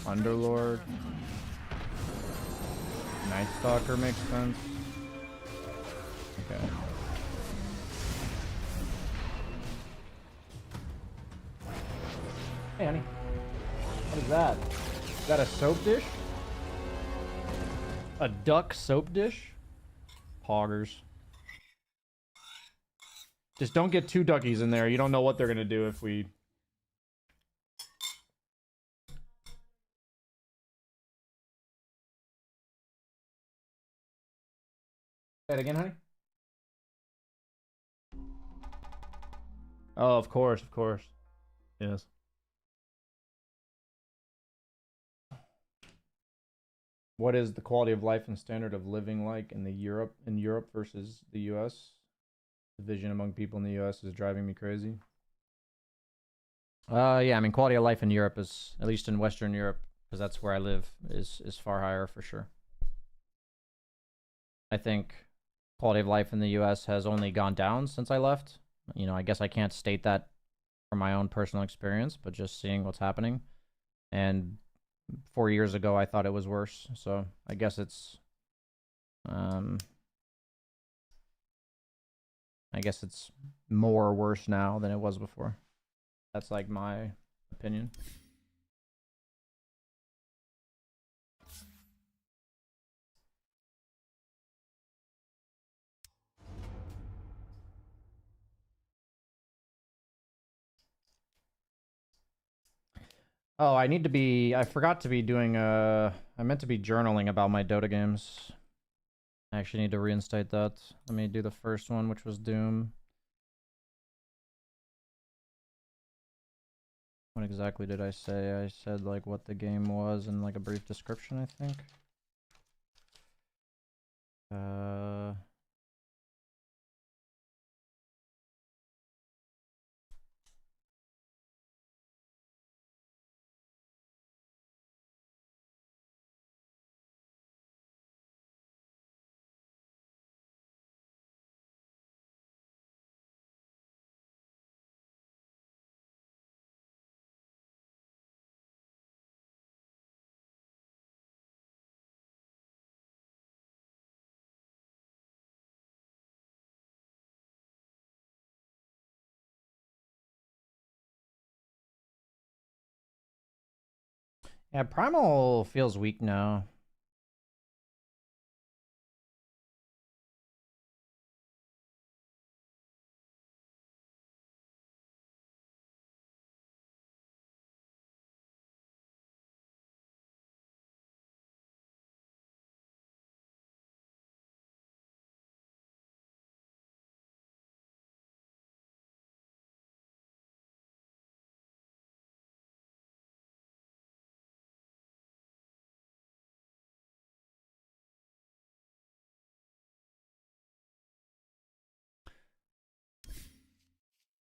Underlord. Night Stalker makes sense. Okay. Hey, honey. What is that? Is that a soap dish? A duck soap dish? Poggers. Just don't get two duckies in there. You don't know what they're gonna do if we... Say it again, honey? Oh, of course, of course. Yes. What is the quality of life and standard of living like in Europe versus the US? Division among people in the US is driving me crazy. Yeah, I mean quality of life in Europe is, at least in Western Europe, because that's where I live, is far higher for sure. I think quality of life in the US has only gone down since I left. You know, I guess I can't state that from my own personal experience, but just seeing what's happening. And 4 years ago, I thought it was worse. So I guess it's, I guess it's more worse now than it was before. That's like my opinion. Oh, I need to be... I forgot to be doing, I meant to be journaling about my Dota games. I actually need to reinstate that. Let me do the first one, which was Doom. What exactly did I say? I said, like, what the game was and, like, a brief description, I think. Yeah, Primal feels weak now.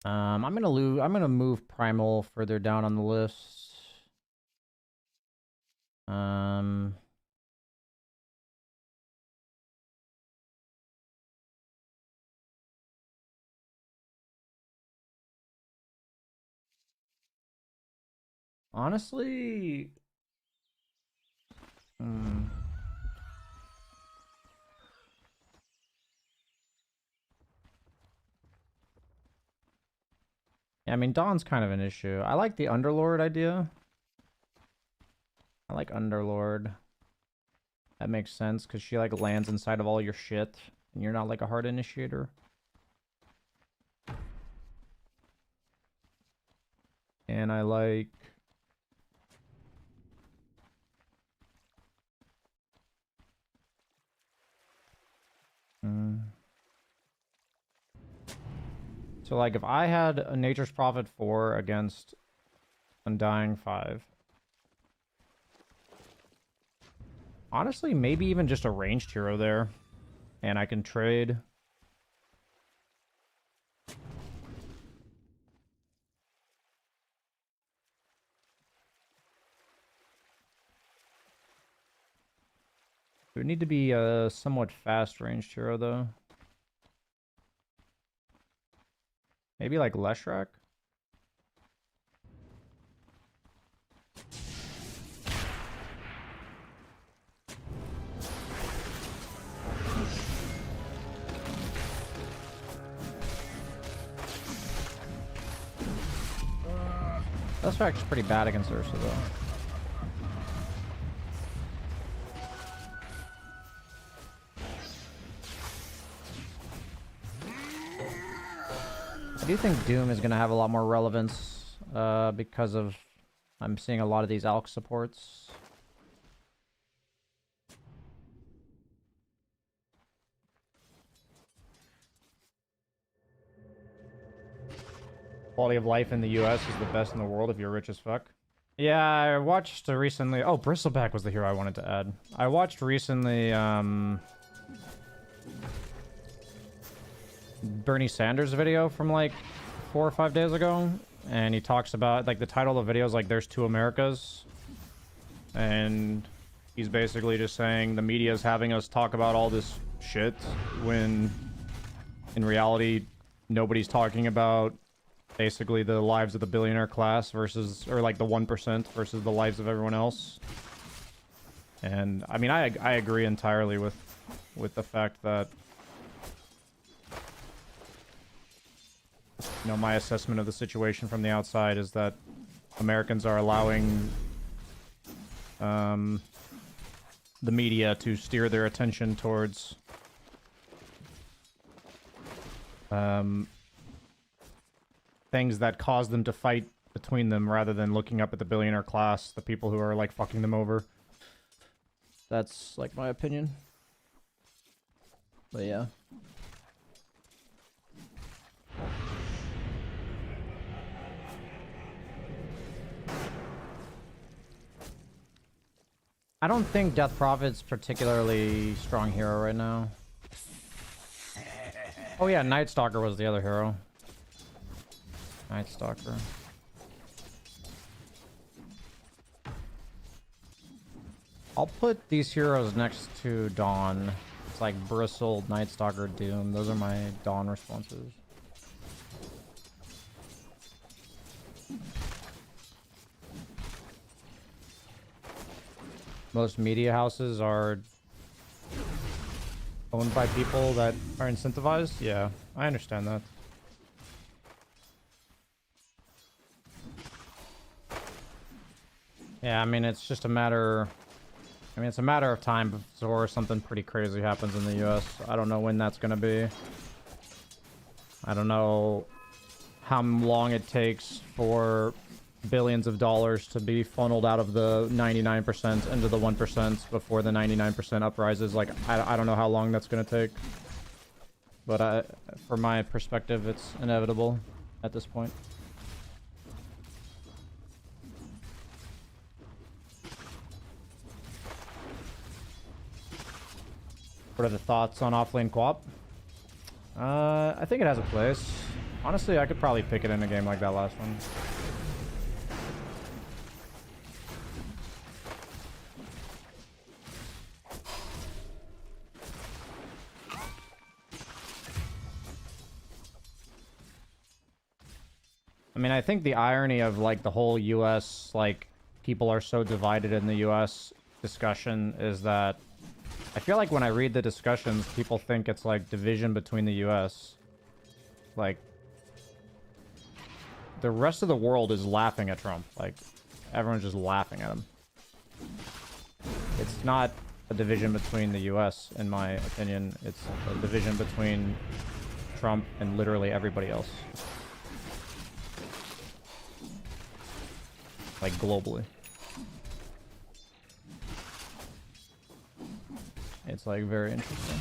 I'm gonna move Primal further down on the list. Honestly, yeah, I mean, Dawn's kind of an issue. I like the Underlord idea. I like Underlord. That makes sense, because she, like, lands inside of all your shit, and you're not, like, a hard initiator. And I like... So, like, if I had a Nature's Prophet 4 against Undying 5... Honestly, maybe even just a ranged hero there. And I can trade... It would need to be a somewhat fast ranged hero, though. Maybe like Leshrac? Leshrac's pretty bad against Ursa, though. I do think Doom is going to have a lot more relevance because of I'm seeing a lot of these ALK supports. Quality of life in the US is the best in the world if you're rich as fuck. Yeah, I watched recently... Oh, Bristleback was the hero I wanted to add. I watched recently, Bernie Sanders video from like 4 or 5 days ago, and he talks about, like, the title of the video is like "There's Two Americas," and he's basically just saying the media is having us talk about all this shit when in reality nobody's talking about basically the lives of the billionaire class versus, or like the 1% versus the lives of everyone else. And I mean, I agree entirely with the fact that, you know, my assessment of the situation from the outside is that Americans are allowing the media to steer their attention towards things that cause them to fight between them rather than looking up at the billionaire class, the people who are like fucking them over. That's like my opinion. But yeah. I don't think Death Prophet's particularly strong hero right now. Oh yeah, Night Stalker was the other hero. Night Stalker. I'll put these heroes next to Dawn. It's like Bristle, Night Stalker, Doom. Those are my Dawn responses. Most media houses are owned by people that are incentivized. Yeah, I understand that. Yeah, I mean, it's just a matter... I mean, it's a matter of time before something pretty crazy happens in the US. I don't know when that's gonna be. I don't know how long it takes for billions of dollars to be funneled out of the 99% into the 1% before the 99% uprises. Like, I don't know how long that's gonna take. But from my perspective, it's inevitable at this point. What are the thoughts on offlane co-op? I think it has a place. Honestly, I could probably pick it in a game like that last one. I mean, I think the irony of, like, the whole US, like, people are so divided in the US discussion is that I feel like when I read the discussions, people think it's, like, division between the US. Like, the rest of the world is laughing at Trump. Like, everyone's just laughing at him. It's not a division between the US, in my opinion. It's a division between Trump and literally everybody else. Like, globally. It's, like, very interesting.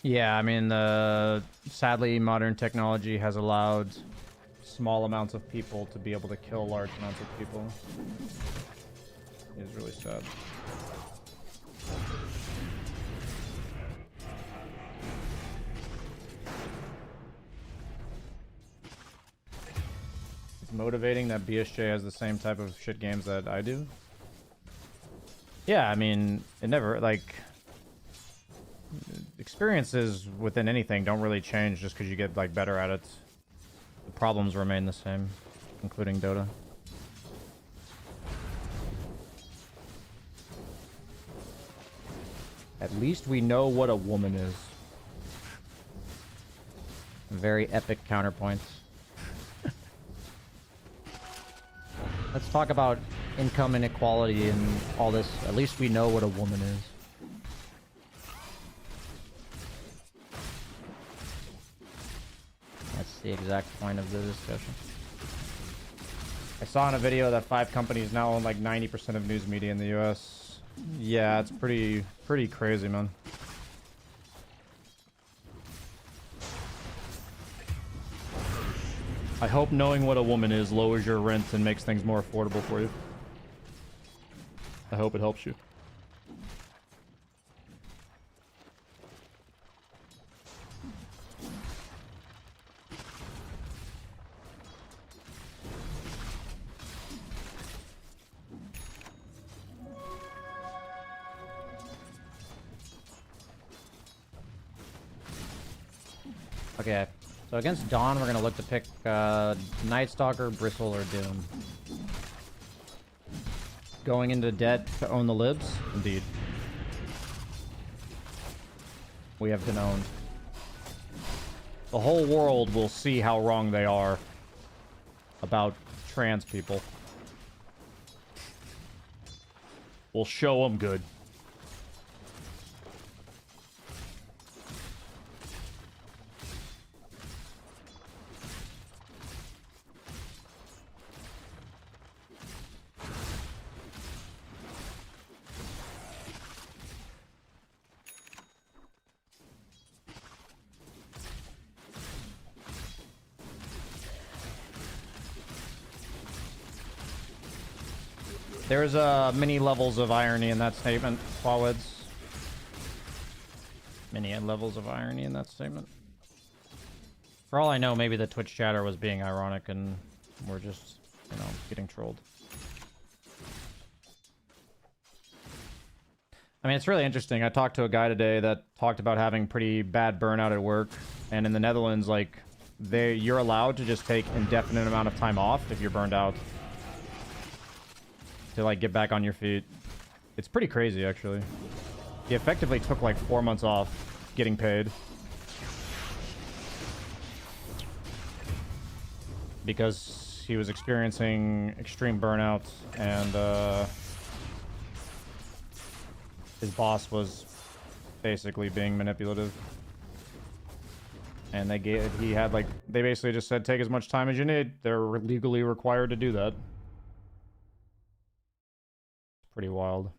Yeah, I mean, sadly, modern technology has allowed small amounts of people to be able to kill large amounts of people. It is really sad. It's motivating that BSJ has the same type of shit games that I do. Yeah, I mean, it never, like... Experiences within anything don't really change just because you get, like, better at it. The problems remain the same, including Dota. At least we know what a woman is. Very epic counterpoints. Let's talk about income inequality and all this. At least we know what a woman is. That's the exact point of the discussion. I saw in a video that 5 companies now own like 90% of news media in the US. Yeah, it's pretty crazy, man. I hope knowing what a woman is lowers your rent and makes things more affordable for you. I hope it helps you. Okay, so against Dawn, we're gonna look to pick Night Stalker, Bristle, or Doom. Going into debt to own the libs? Indeed. We have been owned. The whole world will see how wrong they are about trans people. We'll show them good. There's many levels of irony in that statement, Quaweds. Many levels of irony in that statement. For all I know, maybe the Twitch chatter was being ironic and we're just, you know, getting trolled. I mean, it's really interesting. I talked to a guy today that talked about having pretty bad burnout at work. And in the Netherlands, like, you're allowed to just take indefinite amount of time off if you're burned out. To, like, get back on your feet. It's pretty crazy, actually. He effectively took, like, 4 months off getting paid. Because he was experiencing extreme burnout and, his boss was basically being manipulative. And they basically just said, take as much time as you need. They're legally required to do that. Pretty wild.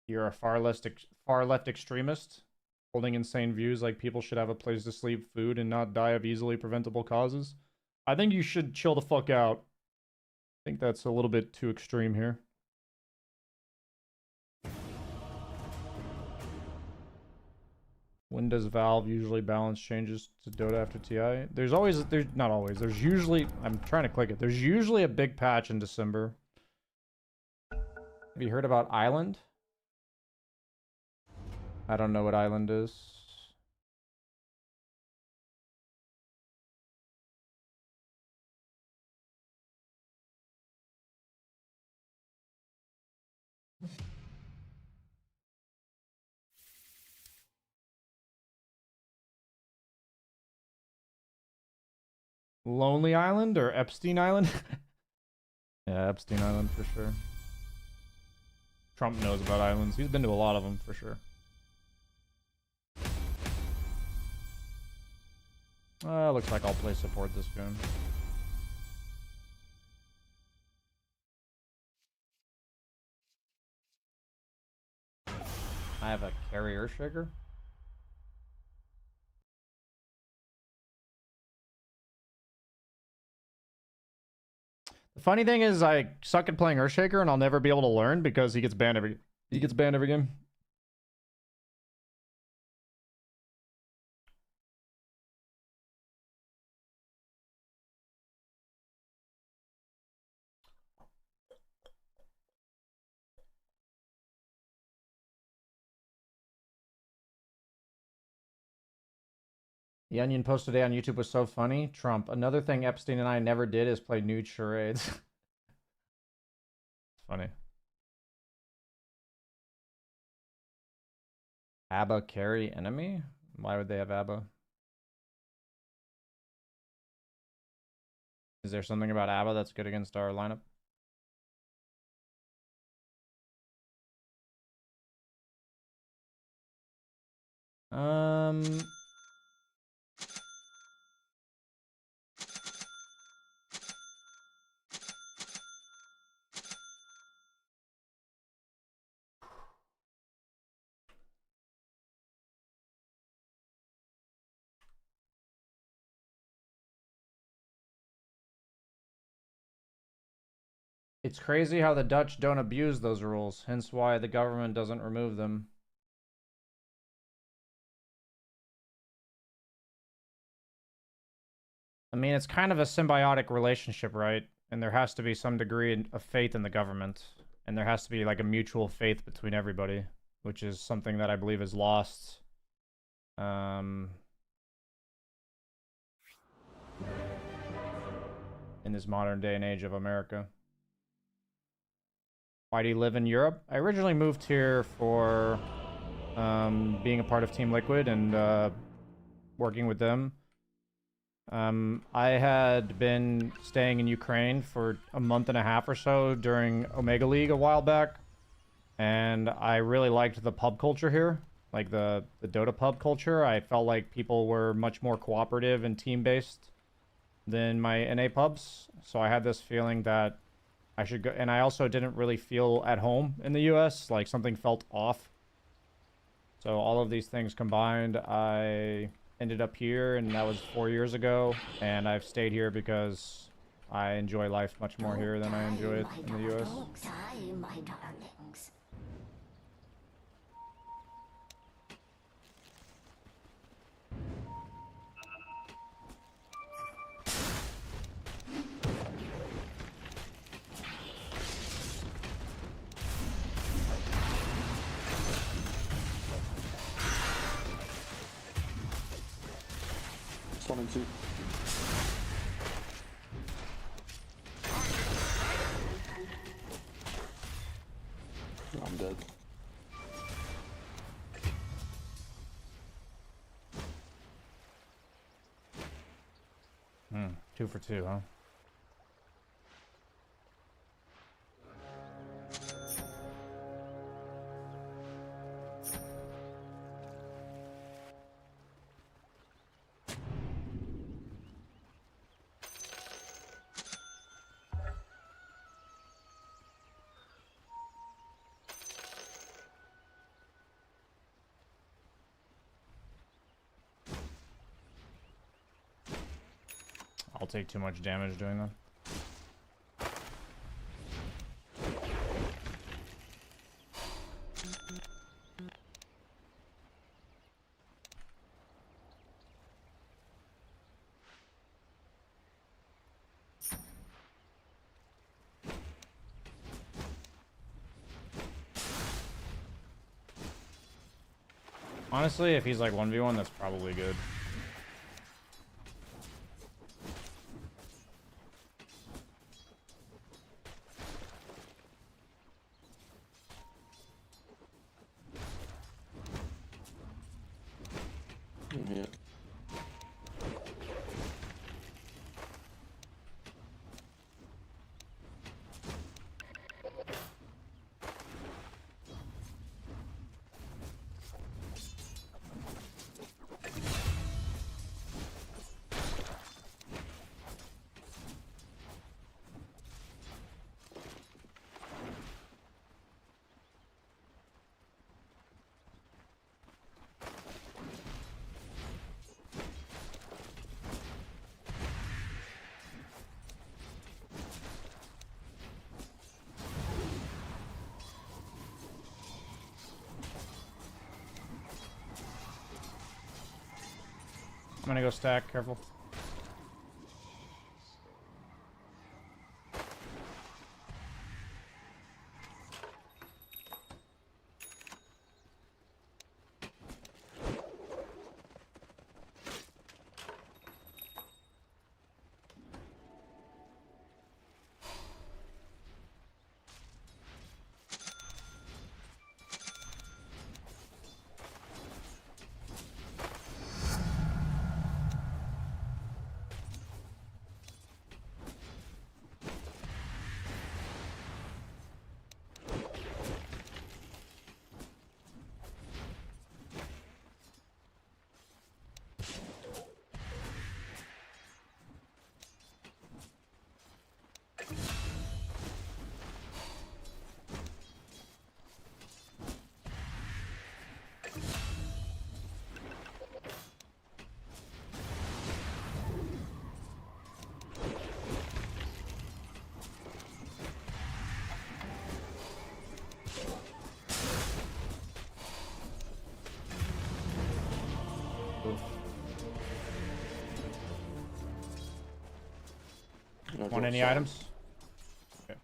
You're a far left extremist, holding insane views like people should have a place to sleep, food, and not die of easily preventable causes. I think you should chill the fuck out. I think that's a little bit too extreme here. When does Valve usually balance changes to Dota after TI? There's not always. There's usually, I'm trying to click it. There's usually a big patch in December. Have you heard about Island? I don't know what Island is. Lonely Island or Epstein Island? Yeah, Epstein Island for sure. Trump knows about islands. He's been to a lot of them for sure. Looks like I'll play support this game. I have a carrier shaker. The funny thing is, I suck at playing Earthshaker, and I'll never be able to learn because he gets banned every game. The Onion post today on YouTube was so funny. Trump. Another thing Epstein and I never did is play nude charades. It's funny. ABBA carry enemy? Why would they have ABBA? Is there something about ABBA that's good against our lineup? It's crazy how the Dutch don't abuse those rules, hence why the government doesn't remove them. I mean, it's kind of a symbiotic relationship, right? And there has to be some degree of faith in the government. And there has to be like a mutual faith between everybody, which is something that I believe is lost. In this modern day and age of America. Why do you live in Europe? I originally moved here for being a part of Team Liquid and working with them. I had been staying in Ukraine for a month and a half or so during Omega League a while back. And I really liked the pub culture here. Like the Dota pub culture. I felt like people were much more cooperative and team-based than my NA pubs. So I had this feeling that I should go, and I also didn't really feel at home in the US, like something felt off. So all of these things combined, I ended up here, and that was 4 years ago, and I've stayed here because I enjoy life much more here than I enjoy it in the US. My darlings. One and two. I'm dead. Hmm, 2 for 2, huh? I'll take too much damage doing that. Honestly, if he's like 1v1, that's probably good. Yeah. gonna go stack. Careful. Want any items? Okay.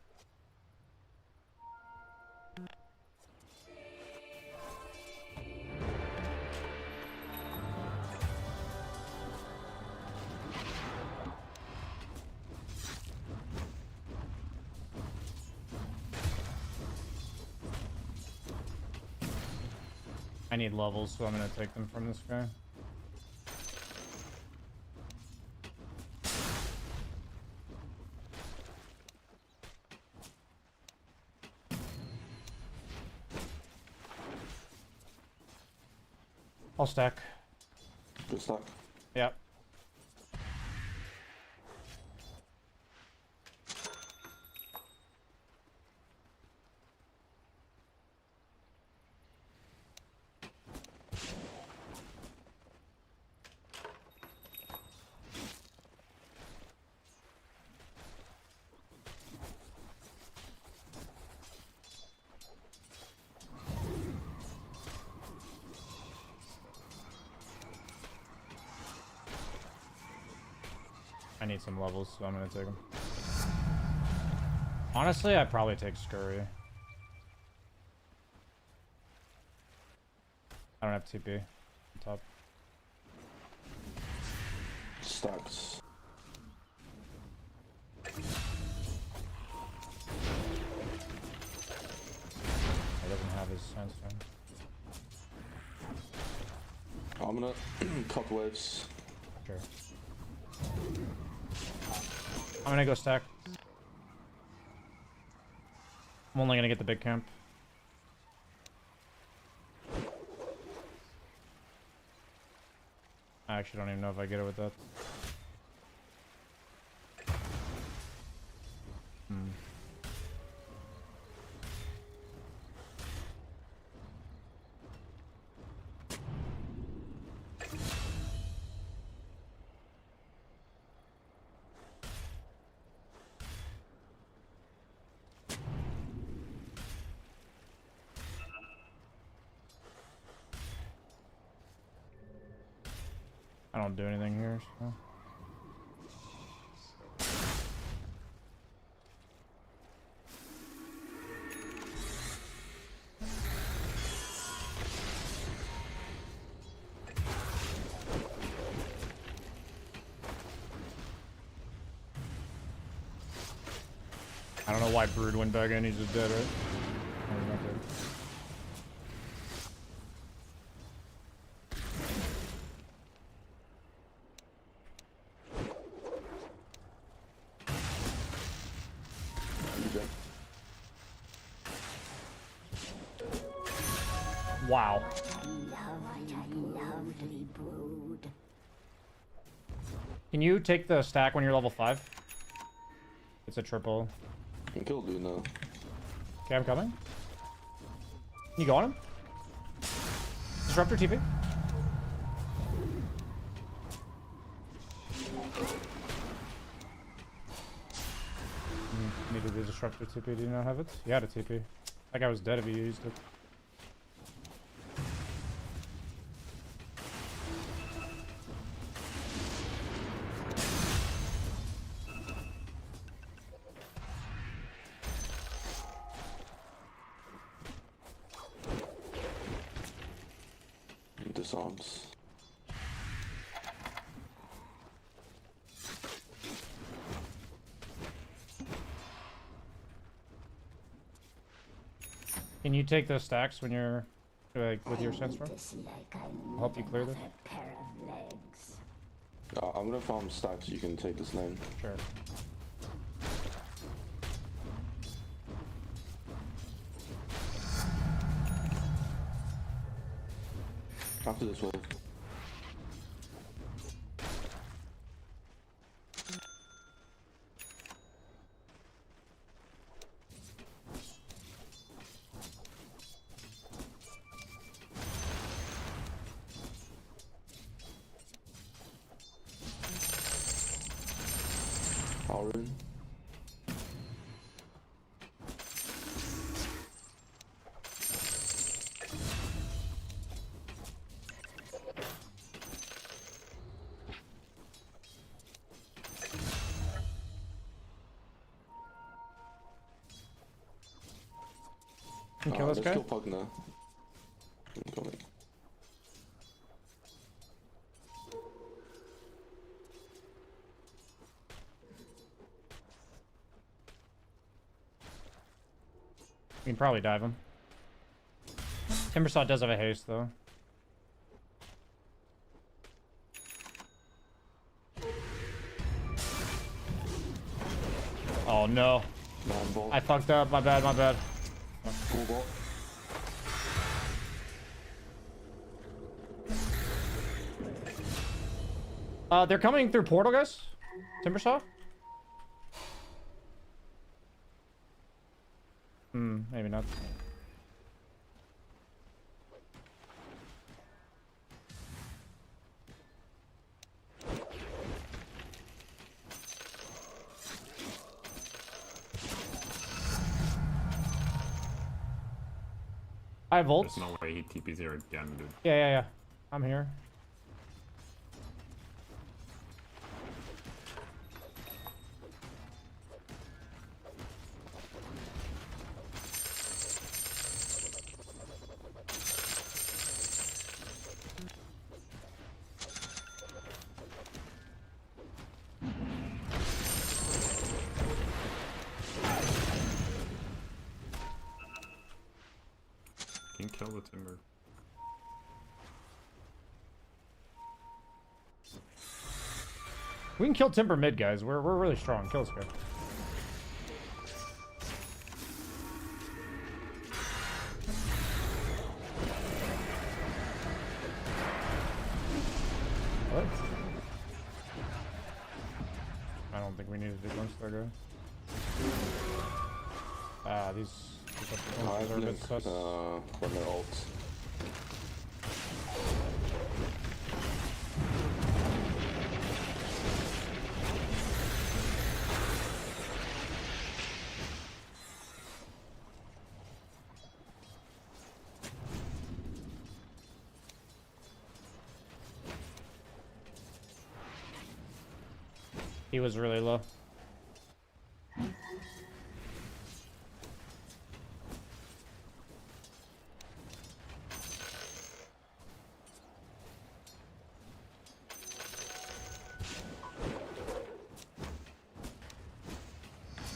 I need levels, so I'm gonna take them from this guy. I'll stack. Good stack. Yep. I need some levels, so I'm gonna take them. Honestly, I'd probably take Scurry. I don't have TP on top. Stacks. He doesn't have his sandstorm. I'm gonna cut waves. Sure. I'm gonna go stack. I'm only gonna get the big camp. I actually don't even know if I get it with that. I don't do anything here, so. I don't know why Brood went back in, he's just dead, right? Oh, he's not dead. Wow. Lovely brood. Can you take the stack when you're level 5? It's a triple. I can kill dude now. Okay, I'm coming. You go on him? Disruptor TP. Needed the disruptor TP. Do you not have it? You had a TP. That guy was dead if you used it. disarms. Can you take those stacks when you're like with your sensor? I'll help you clear this. Pair of legs. I'm gonna farm stacks. You can take this lane. Sure. After this wave. All in. Can you kill this let's guy? kill Pug now. I'm coming. You can probably dive him. Timbersaw does have a haste though. Oh no. Man ball. I fucked up. My bad, my bad. Cool ball. They're coming through portal, guys. Timbersaw? Maybe not. I have volts. There's no way he TP's here again, dude. Yeah. I'm here. Can kill the timber. We can kill Timber mid, guys. We're really strong. Kill this guy. What? I don't think we need to do lunch there, guy. Ah, these I are a bit blink sus. when they're ult. He was really low.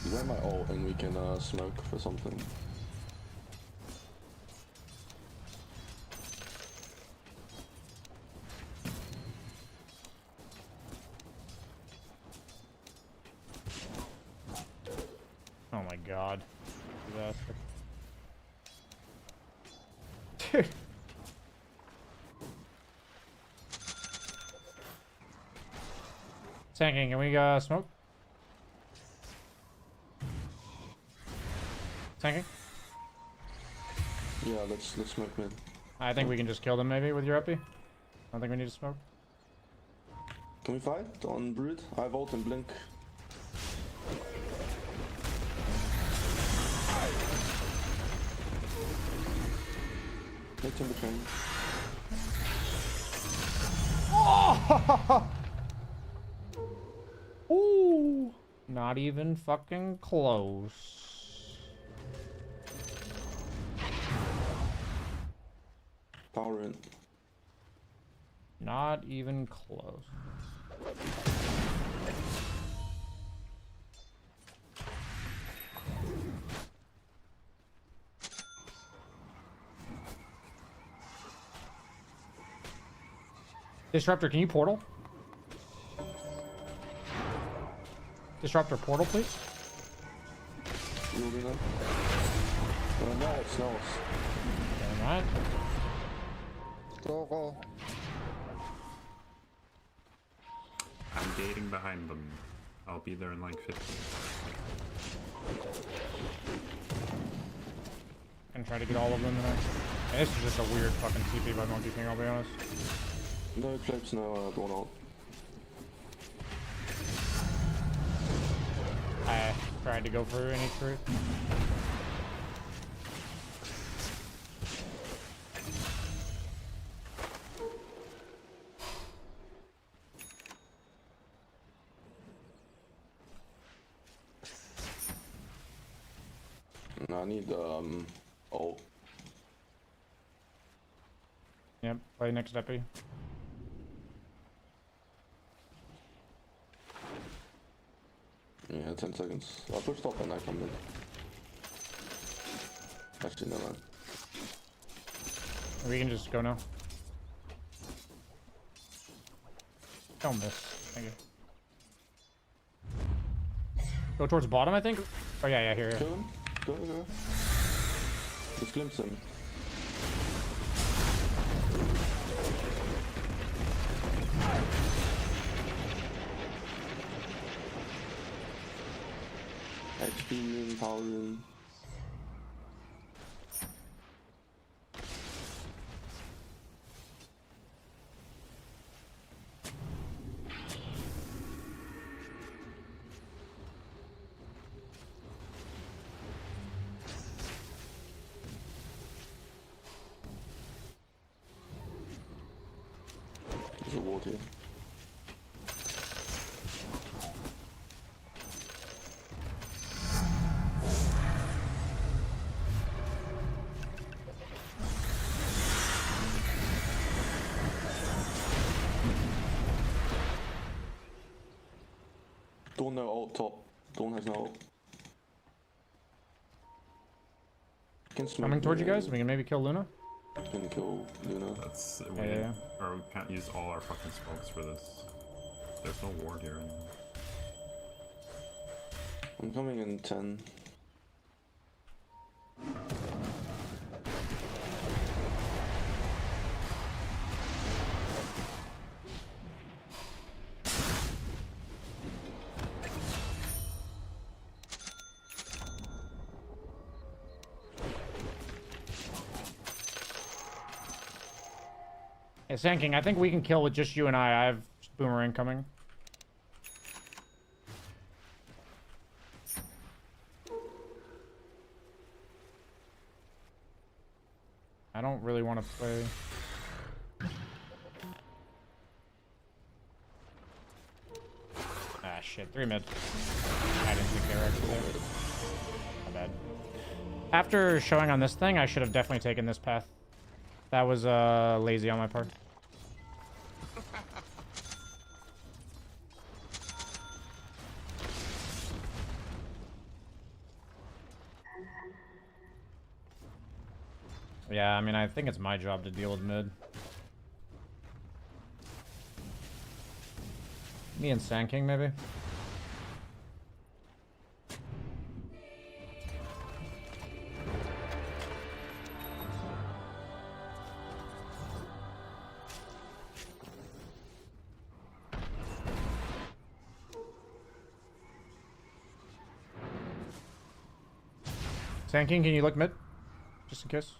You got my ult and we can smoke for something. Oh my god. Disaster. Dude. Tanking, can we smoke? Tanking? Yeah, let's smoke mid. I think we can just kill them maybe with your epi. I don't think we need to smoke. Can we fight on Brood? I have ult and blink. Hit him between. Oh! Ooh! Not even fucking close. Power in. Not even close. Disruptor, can you portal? Disruptor, portal, please. You'll be there. No, it snows. Never mind. Go, go. I'm gating behind them. I'll be there in like 15. And try to get all of them there. And this is just a weird fucking TP by Monkey King, I'll be honest. No clips, no going out. I tried to go for any truth. No, I need oh. Yep, play next epi. Yeah, 10 seconds. I'll push top and I come in. Actually, no man. We can just go now. Don't miss. Thank you. Go towards bottom, I think. Oh yeah, here. Kill him. Go. Just glimpse him. HP rune, power rune. There's a ward here. Dawn no ult top. Dawn has no ult. Coming towards you guys. We can maybe kill Luna. Can kill Luna. That's Yeah. Or we can't use all our fucking smokes for this. There's no ward here anymore. I'm coming in 10. Hey, Sand King, I think we can kill with just you and I. I have Boomerang coming. I don't really want to play. Ah, shit. 3 mid. I didn't think they were actually there. My bad. After showing on this thing, I should have definitely taken this path. That was lazy on my part. Yeah, I mean, I think it's my job to deal with mid. Me and Sand King, maybe? Sand King, can you look mid? Just in case.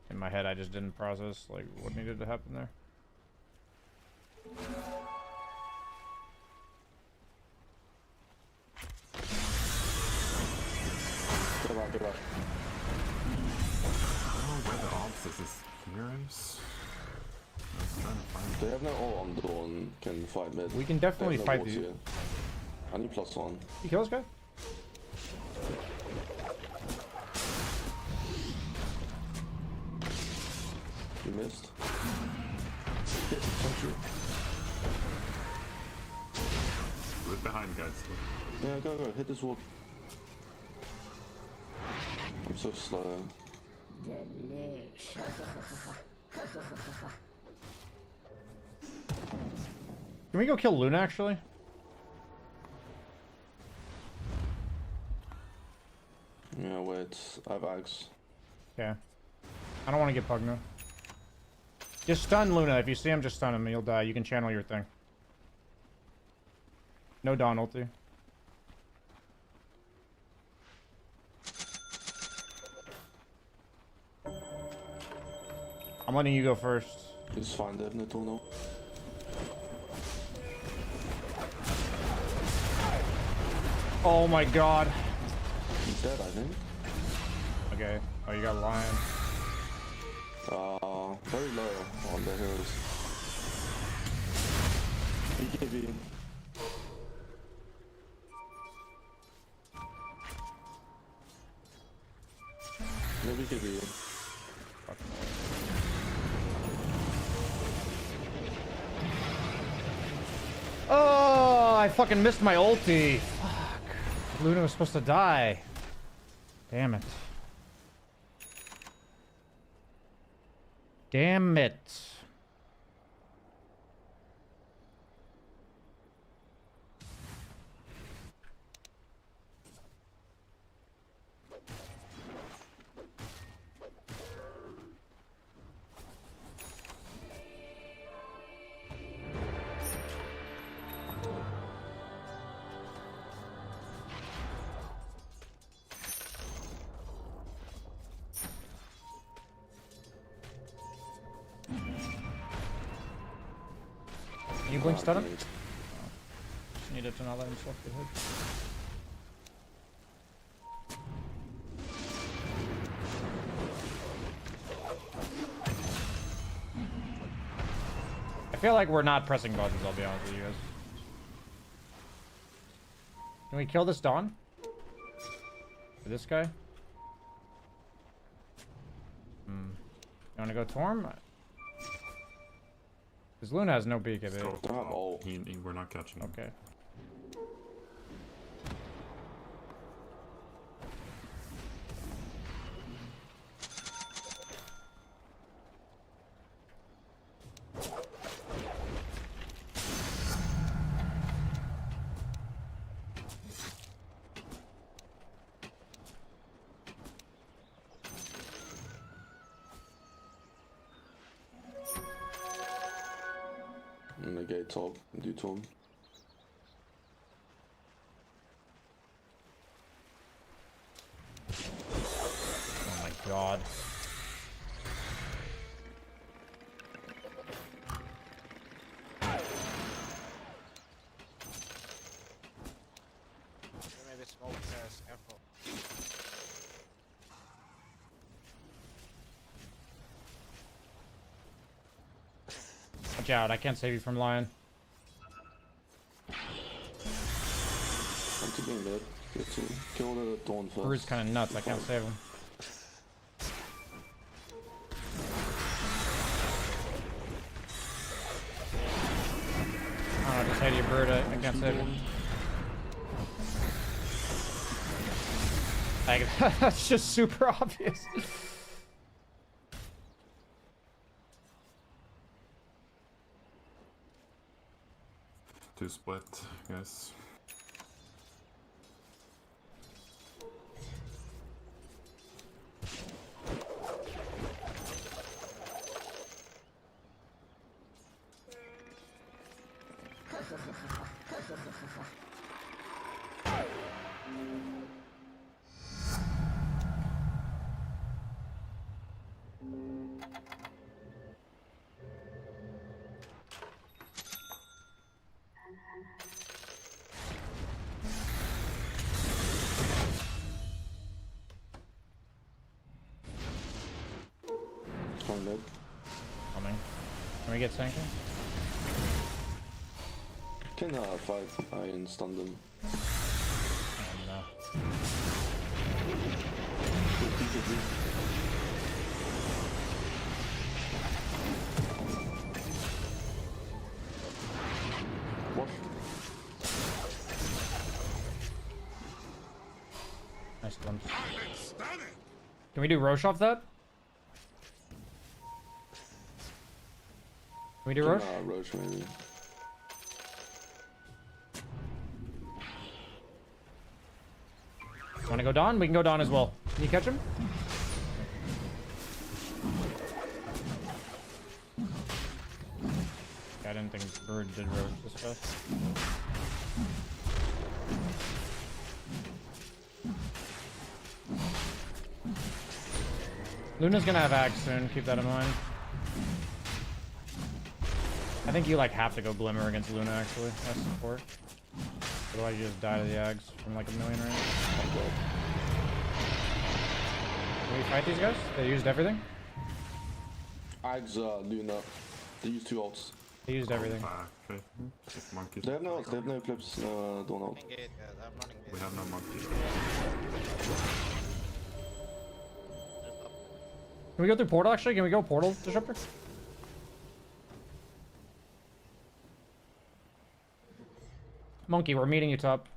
In my head, I just didn't process like what needed to happen there. Get back. I don't know where the obs is. This Heroes? I was trying to find They have no ult on Dawn, can fight mid. We can They have definitely no fight wards the... here. I need +1. You kill this guy? You missed. Hit, touch you. Look behind, guys. Yeah, go, hit this wall. I'm so slow. Can we go kill Luna, actually? Yeah, wait. I have Axe. Yeah. I don't want to get Pugna. Just stun Luna. If you see him, just stun him. You'll die. You can channel your thing. No Dawn ulti. I'm letting you go first. It's fine, they have no tool now. Oh my god. He's dead, I think. Okay. Oh, you got a lion. Very low on the heroes. BKB. No BKB. Oh, I fucking missed my ulti. Fuck. Luna was supposed to die. Damn it. Damn it. Can you blink stun him? Just needed to not let himself get hit. I feel like we're not pressing buttons, I'll be honest with you guys. Can we kill this Dawn? For this guy? You wanna go Torm? Because Luna has no BKB. Let's go. Don't have ult. We're not catching him. Okay. I'm gonna get top and do Tom. Oh my god. Maybe smoke careful. Watch out, I can't save you from Lion. I'm too being dead. Get to kill the Dawn first. Brood's kind of nuts, I can't save him. Oh, just hate you, Brood. I can't save him. Like, that's just super obvious. Two split, guys. Fine, dead. Coming. Can we get Sanka? Can fight, I stunned them. And, What? nice glimpse. Can we do Roche off that? Can we do Roche? Roche maybe. Wanna go Dawn? We can go Dawn as well. Can you catch him? I didn't think Bird did Roche this fast. Luna's gonna have Axe soon, keep that in mind. I think you like have to go Glimmer against Luna actually, as support. Otherwise you just die to the Ags from like a million range. Can we fight these guys? They used everything? Ags Luna. They use 2 ults. They used everything. Okay. If monkeys. They have no clips, don't know. We have no monkeys. Can we go through portal actually? Can we go portal disruptor? Monkey, we're meeting you top.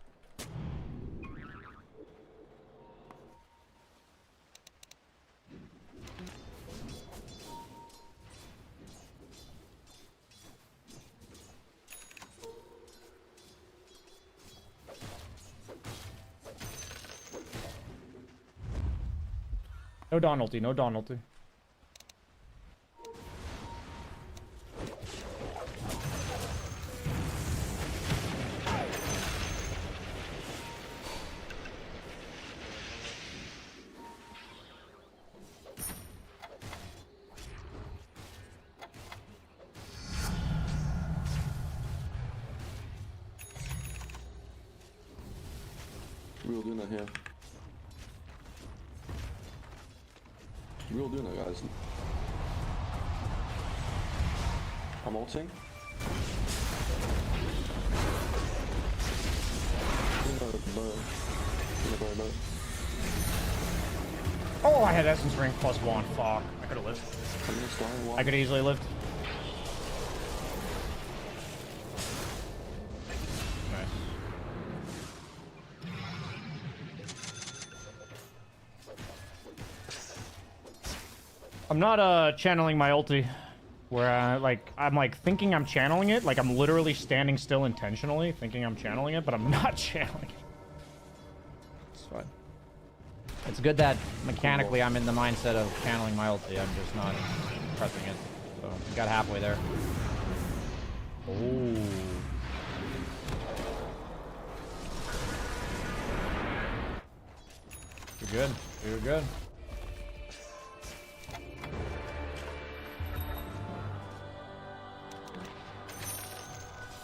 No Dawn ulti, no Dawn ulti. Real Luna here. Real Luna, guys. I'm ulting. No. Oh, I had Essence Ring +1. Fuck. I could have lived. I could easily lived. Nice. I'm not channeling my ulti. Where I'm like thinking I'm channeling it, like I'm literally standing still intentionally, thinking I'm channeling it, but I'm not channeling it. It's fine. It's good that mechanically I'm in the mindset of channeling my ulti. I'm just not pressing it. So we got halfway there. Oh. You're good. You're good.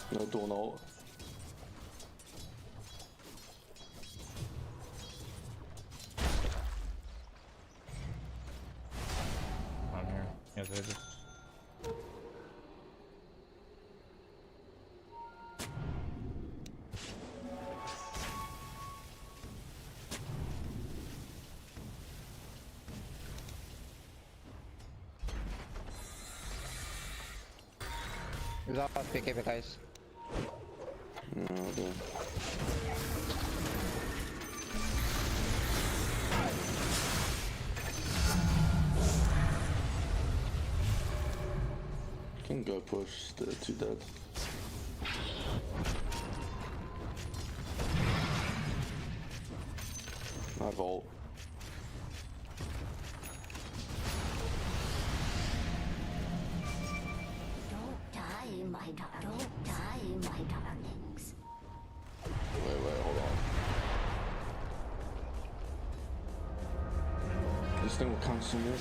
No Dawn ult. I'm here. Yes, I just. He's off PKP, guys. No, okay. Can go push the 2 dead. I vault. Don't die, my darlings. Wait, hold on. This thing will cancel me.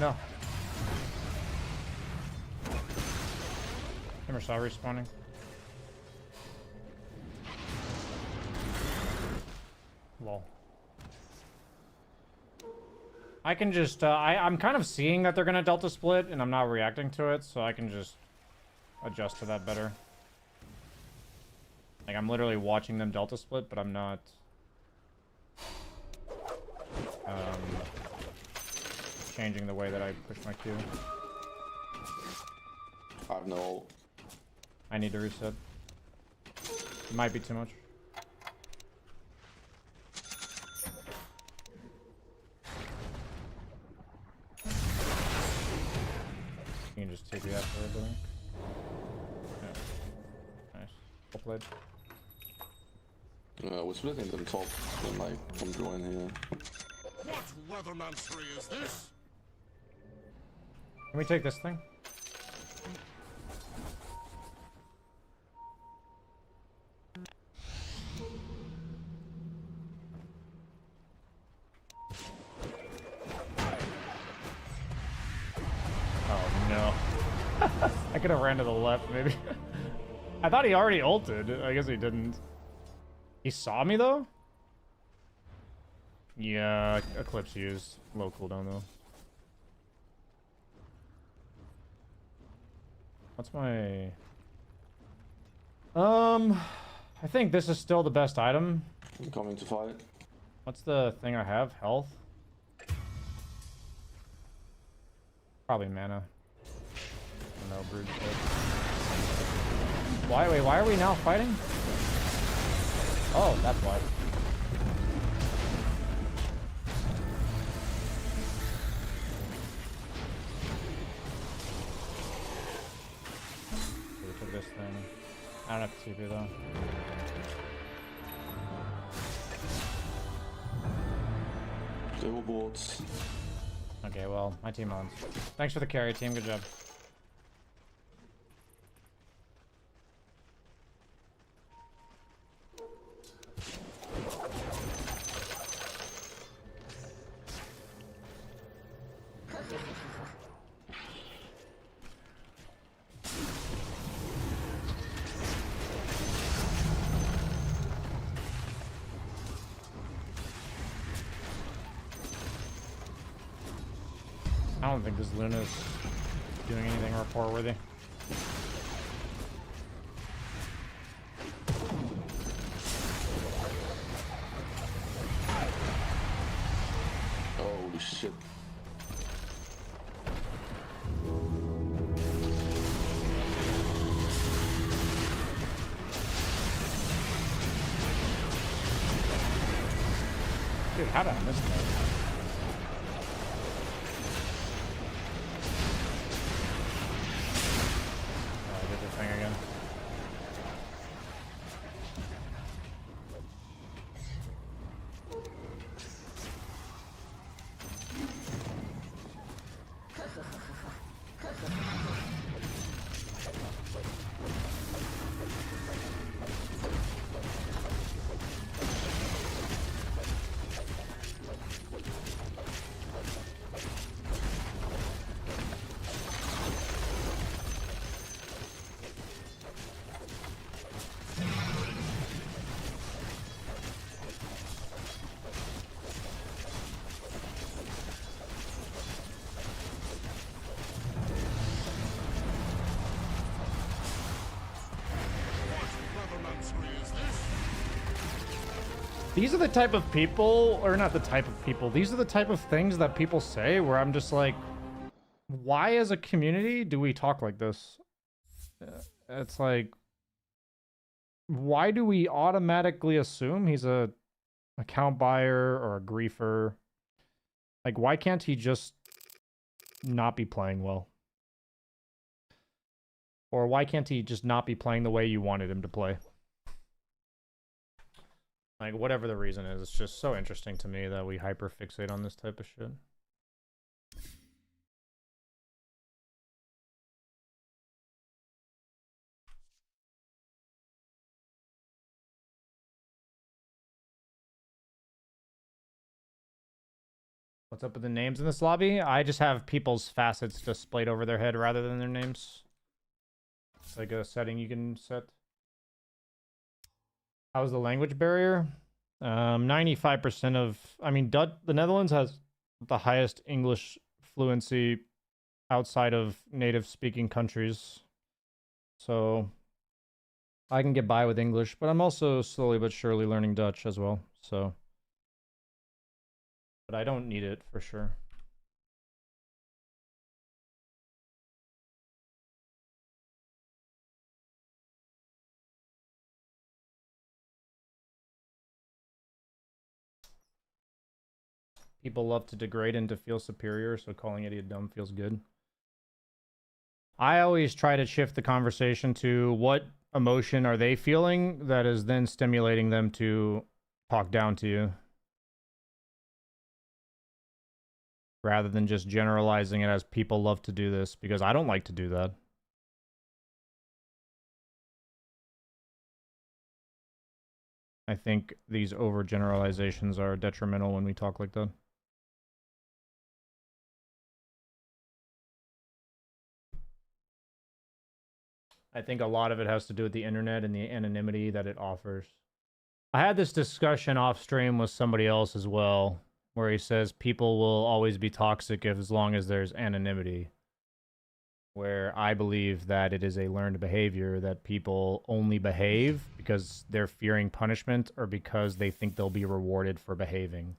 No. Never saw respawning. Lol. I can just, I'm kind of seeing that they're gonna Delta split, and I'm not reacting to it, so I can just adjust to that better. Like, I'm literally watching them Delta split, but I'm not... changing the way that I push my Q. I have no ult. I need to reset. It might be too much. You can just take it afterwards, I think. Yeah. Nice. Well played. We're splitting them top, then like come join here. What weathermancery is this? Can we take this thing? Oh no. I could have ran to the left, maybe. I thought he already ulted. I guess he didn't. He saw me though? Yeah, Eclipse used. Low cooldown though. What's my... I think this is still the best item. I'm coming to fight. What's the thing I have? Health? Probably mana. No brood. Why? Wait, why are we now fighting? Oh, that's why. We took this thing. I don't have TP though. Double boards. Okay, well, my team owns. Thanks for the carry, team. Good job. I don't think this Luna's doing anything rapport worthy. Holy shit. Dude, how did I miss that? Thing again. These are the type of people, or not the type of people, these are the type of things that people say where I'm just like, why as a community do we talk like this? It's like, why do we automatically assume he's a account buyer or a griefer? Like, why can't he just not be playing well? Or why can't he just not be playing the way you wanted him to play? Like, whatever the reason is, it's just so interesting to me that we hyper fixate on this type of shit. What's up with the names in this lobby? I just have people's facets displayed over their head rather than their names. It's like a setting you can set. How's the language barrier? 95% of, I mean, the Netherlands has the highest English fluency outside of native speaking countries. So I can get by with English, but I'm also slowly but surely learning Dutch as well. So, but I don't need it for sure. People love to degrade and to feel superior, so calling idiot dumb feels good. I always try to shift the conversation to what emotion are they feeling that is then stimulating them to talk down to you. Rather than just generalizing it as people love to do this, because I don't like to do that. I think these overgeneralizations are detrimental when we talk like that. I think a lot of it has to do with the internet and the anonymity that it offers. I had this discussion off stream with somebody else as well, where he says people will always be toxic as long as there's anonymity. Where I believe that it is a learned behavior that people only behave because they're fearing punishment or because they think they'll be rewarded for behaving.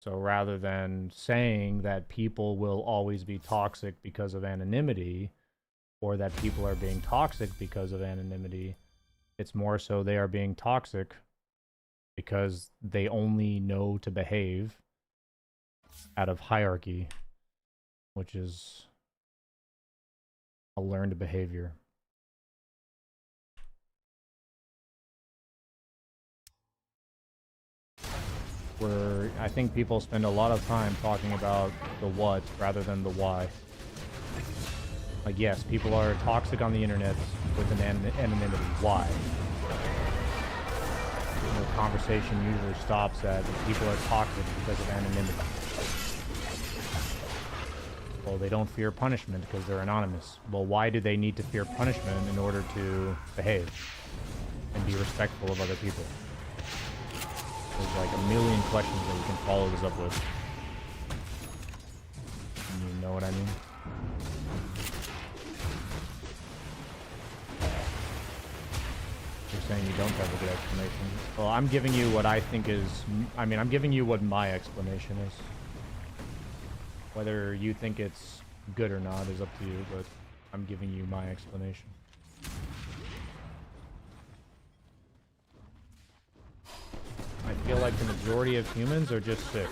So rather than saying that people will always be toxic because of anonymity, or that people are being toxic because of anonymity, it's more so they are being toxic because they only know to behave out of hierarchy, which is a learned behavior. Where I think people spend a lot of time talking about the what rather than the why. Like, yes, people are toxic on the internet with an anonymity. Why? The conversation usually stops at people are toxic because of anonymity. Well, they don't fear punishment because they're anonymous. Well, why do they need to fear punishment in order to behave and be respectful of other people? There's like a million questions that you can follow this up with. You know what I mean? You're saying you don't have a good explanation. Well, I'm giving you what I think is... I'm giving you what my explanation is. Whether you think it's good or not is up to you, but I'm giving you my explanation. I feel like the majority of humans are just sick.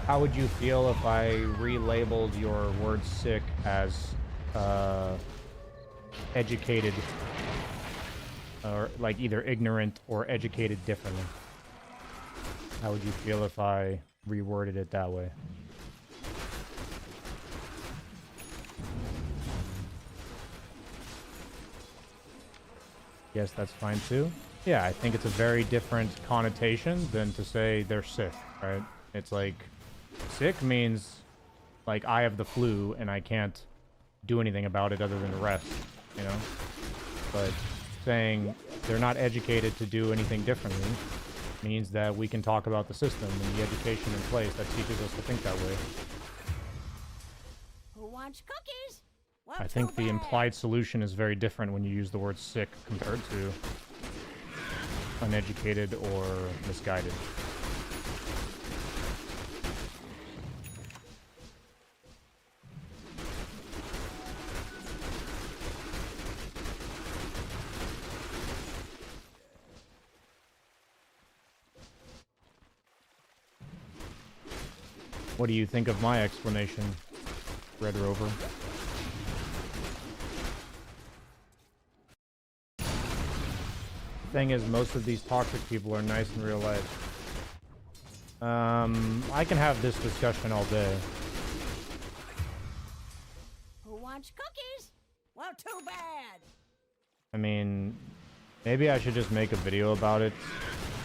How would you feel if I relabeled your word sick as educated, or like either ignorant or educated differently? How would you feel if I reworded it that way? Yes, that's fine too. Yeah, I think it's a very different connotation than to say they're sick, right? It's like, sick means, like, I have the flu and I can't do anything about it other than rest, you know? But saying they're not educated to do anything differently means that we can talk about the system and the education in place that teaches us to think that way. Who wants cookies? Well, I think the implied solution is very different when you use the word sick compared to uneducated or misguided. What do you think of my explanation, Red Rover? Thing is, most of these toxic people are nice in real life. I can have this discussion all day. Who wants cookies? Well, too bad. I mean, maybe I should just make a video about it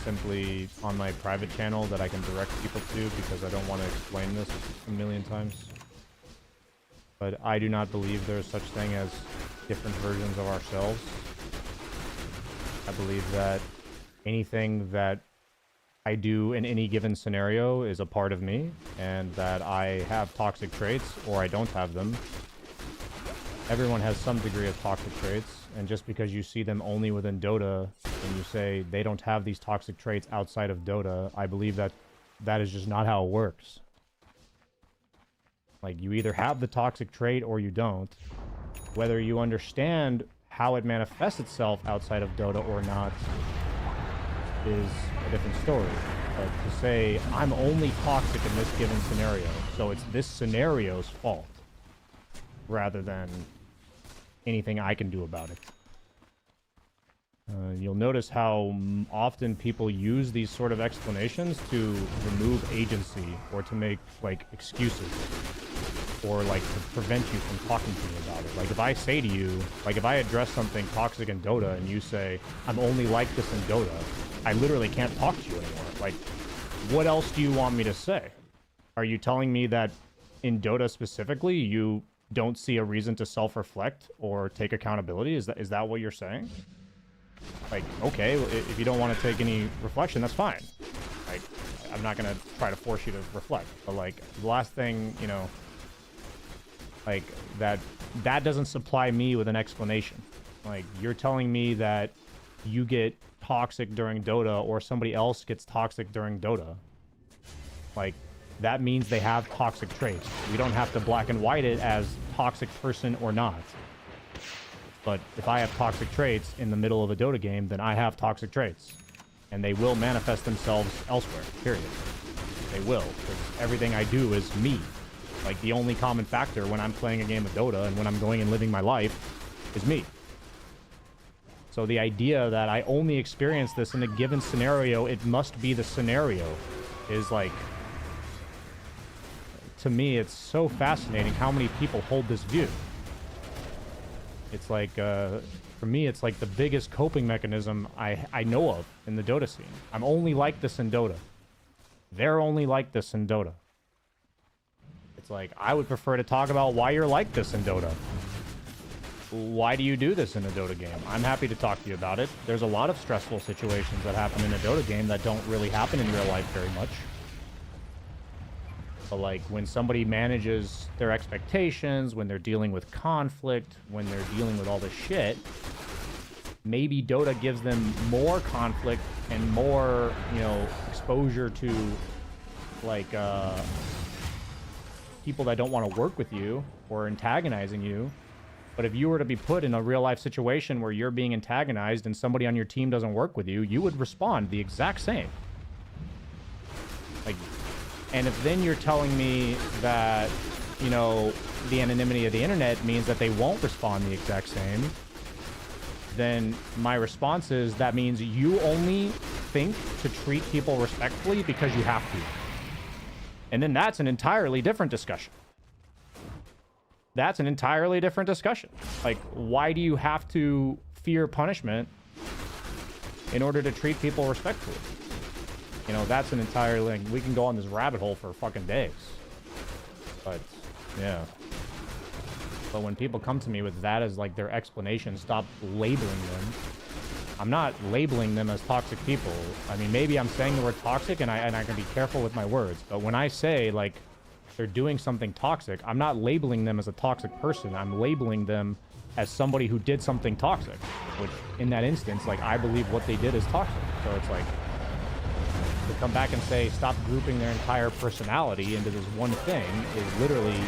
simply on my private channel that I can direct people to, because I don't want to explain this a million times. But I do not believe there's such thing as different versions of ourselves. I believe that anything that I do in any given scenario is a part of me, and that I have toxic traits or I don't have them. Everyone has some degree of toxic traits, and just because you see them only within Dota and you say they don't have these toxic traits outside of Dota, I believe that that is just not how it works. Like, you either have the toxic trait or you don't. Whether you understand how it manifests itself outside of Dota or not is a different story. But to say, I'm only toxic in this given scenario, so it's this scenario's fault, rather than anything I can do about it. You'll notice how often people use these sort of explanations to remove agency or to make, like, excuses, or, like, to prevent you from talking to me about it. Like, if I say to you, like, if I address something toxic in Dota and you say, I'm only like this in Dota, I literally can't talk to you anymore. Like, what else do you want me to say? Are you telling me that in Dota specifically, you don't see a reason to self-reflect or take accountability? Is that what you're saying? Like, okay, if you don't want to take any reflection, that's fine. Like, I'm not going to try to force you to reflect. But, like, the last thing, you know, like, that doesn't supply me with an explanation. Like, you're telling me that you get toxic during Dota or somebody else gets toxic during Dota. Like, that means they have toxic traits. We don't have to black and white it as toxic person or not. But if I have toxic traits in the middle of a Dota game, then I have toxic traits. And they will manifest themselves elsewhere, period. They will, because everything I do is me. Like, the only common factor when I'm playing a game of Dota and when I'm going and living my life is me. So the idea that I only experience this in a given scenario, it must be the scenario, is like... To me, it's so fascinating how many people hold this view. It's like, for me, it's like the biggest coping mechanism I know of in the Dota scene. I'm only like this in Dota. They're only like this in Dota. It's like, I would prefer to talk about why you're like this in Dota. Why do you do this in a Dota game? I'm happy to talk to you about it. There's a lot of stressful situations that happen in a Dota game that don't really happen in real life very much. But, like, when somebody manages their expectations, when they're dealing with conflict, when they're dealing with all this shit, maybe Dota gives them more conflict and more, you know, exposure to, like, people that don't want to work with you or antagonizing you. But if you were to be put in a real-life situation where you're being antagonized and somebody on your team doesn't work with you, you would respond the exact same. Like... And if then you're telling me that, you know, the anonymity of the internet means that they won't respond the exact same, then my response is that means you only think to treat people respectfully because you have to. And then that's an entirely different discussion. That's an entirely different discussion. Like, why do you have to fear punishment in order to treat people respectfully? You know, that's an entirely... We can go on this rabbit hole for fucking days. But, yeah. But when people come to me with that as, like, their explanation, stop labeling them. I'm not labeling them as toxic people. I mean, maybe I'm saying the word toxic, and I can be careful with my words. But when I say, like, they're doing something toxic, I'm not labeling them as a toxic person. I'm labeling them as somebody who did something toxic. Which, in that instance, like, I believe what they did is toxic. So it's like... To come back and say, stop grouping their entire personality into this one thing is literally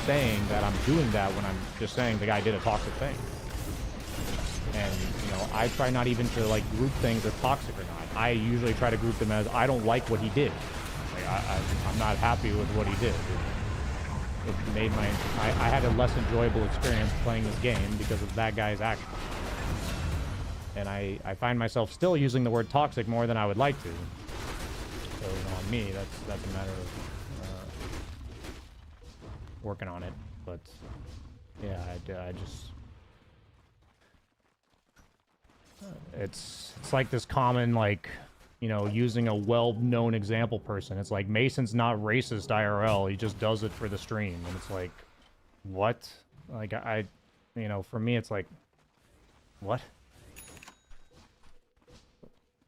saying that I'm doing that when I'm just saying the guy did a toxic thing. And, you know, I try not even to, like, group things as toxic or not. I usually try to group them as, I don't like what he did. Like, I'm not happy with what he did. It made my... I had a less enjoyable experience playing this game because of that guy's actions. And I find myself still using the word toxic more than I would like to. So, you know, on me, that's a matter of working on it. But, yeah, I just... It's like this common, like, you know, using a well-known example person. It's like, Mason's not racist IRL, he just does it for the stream. And it's like, what? Like, you know, for me, it's like, what?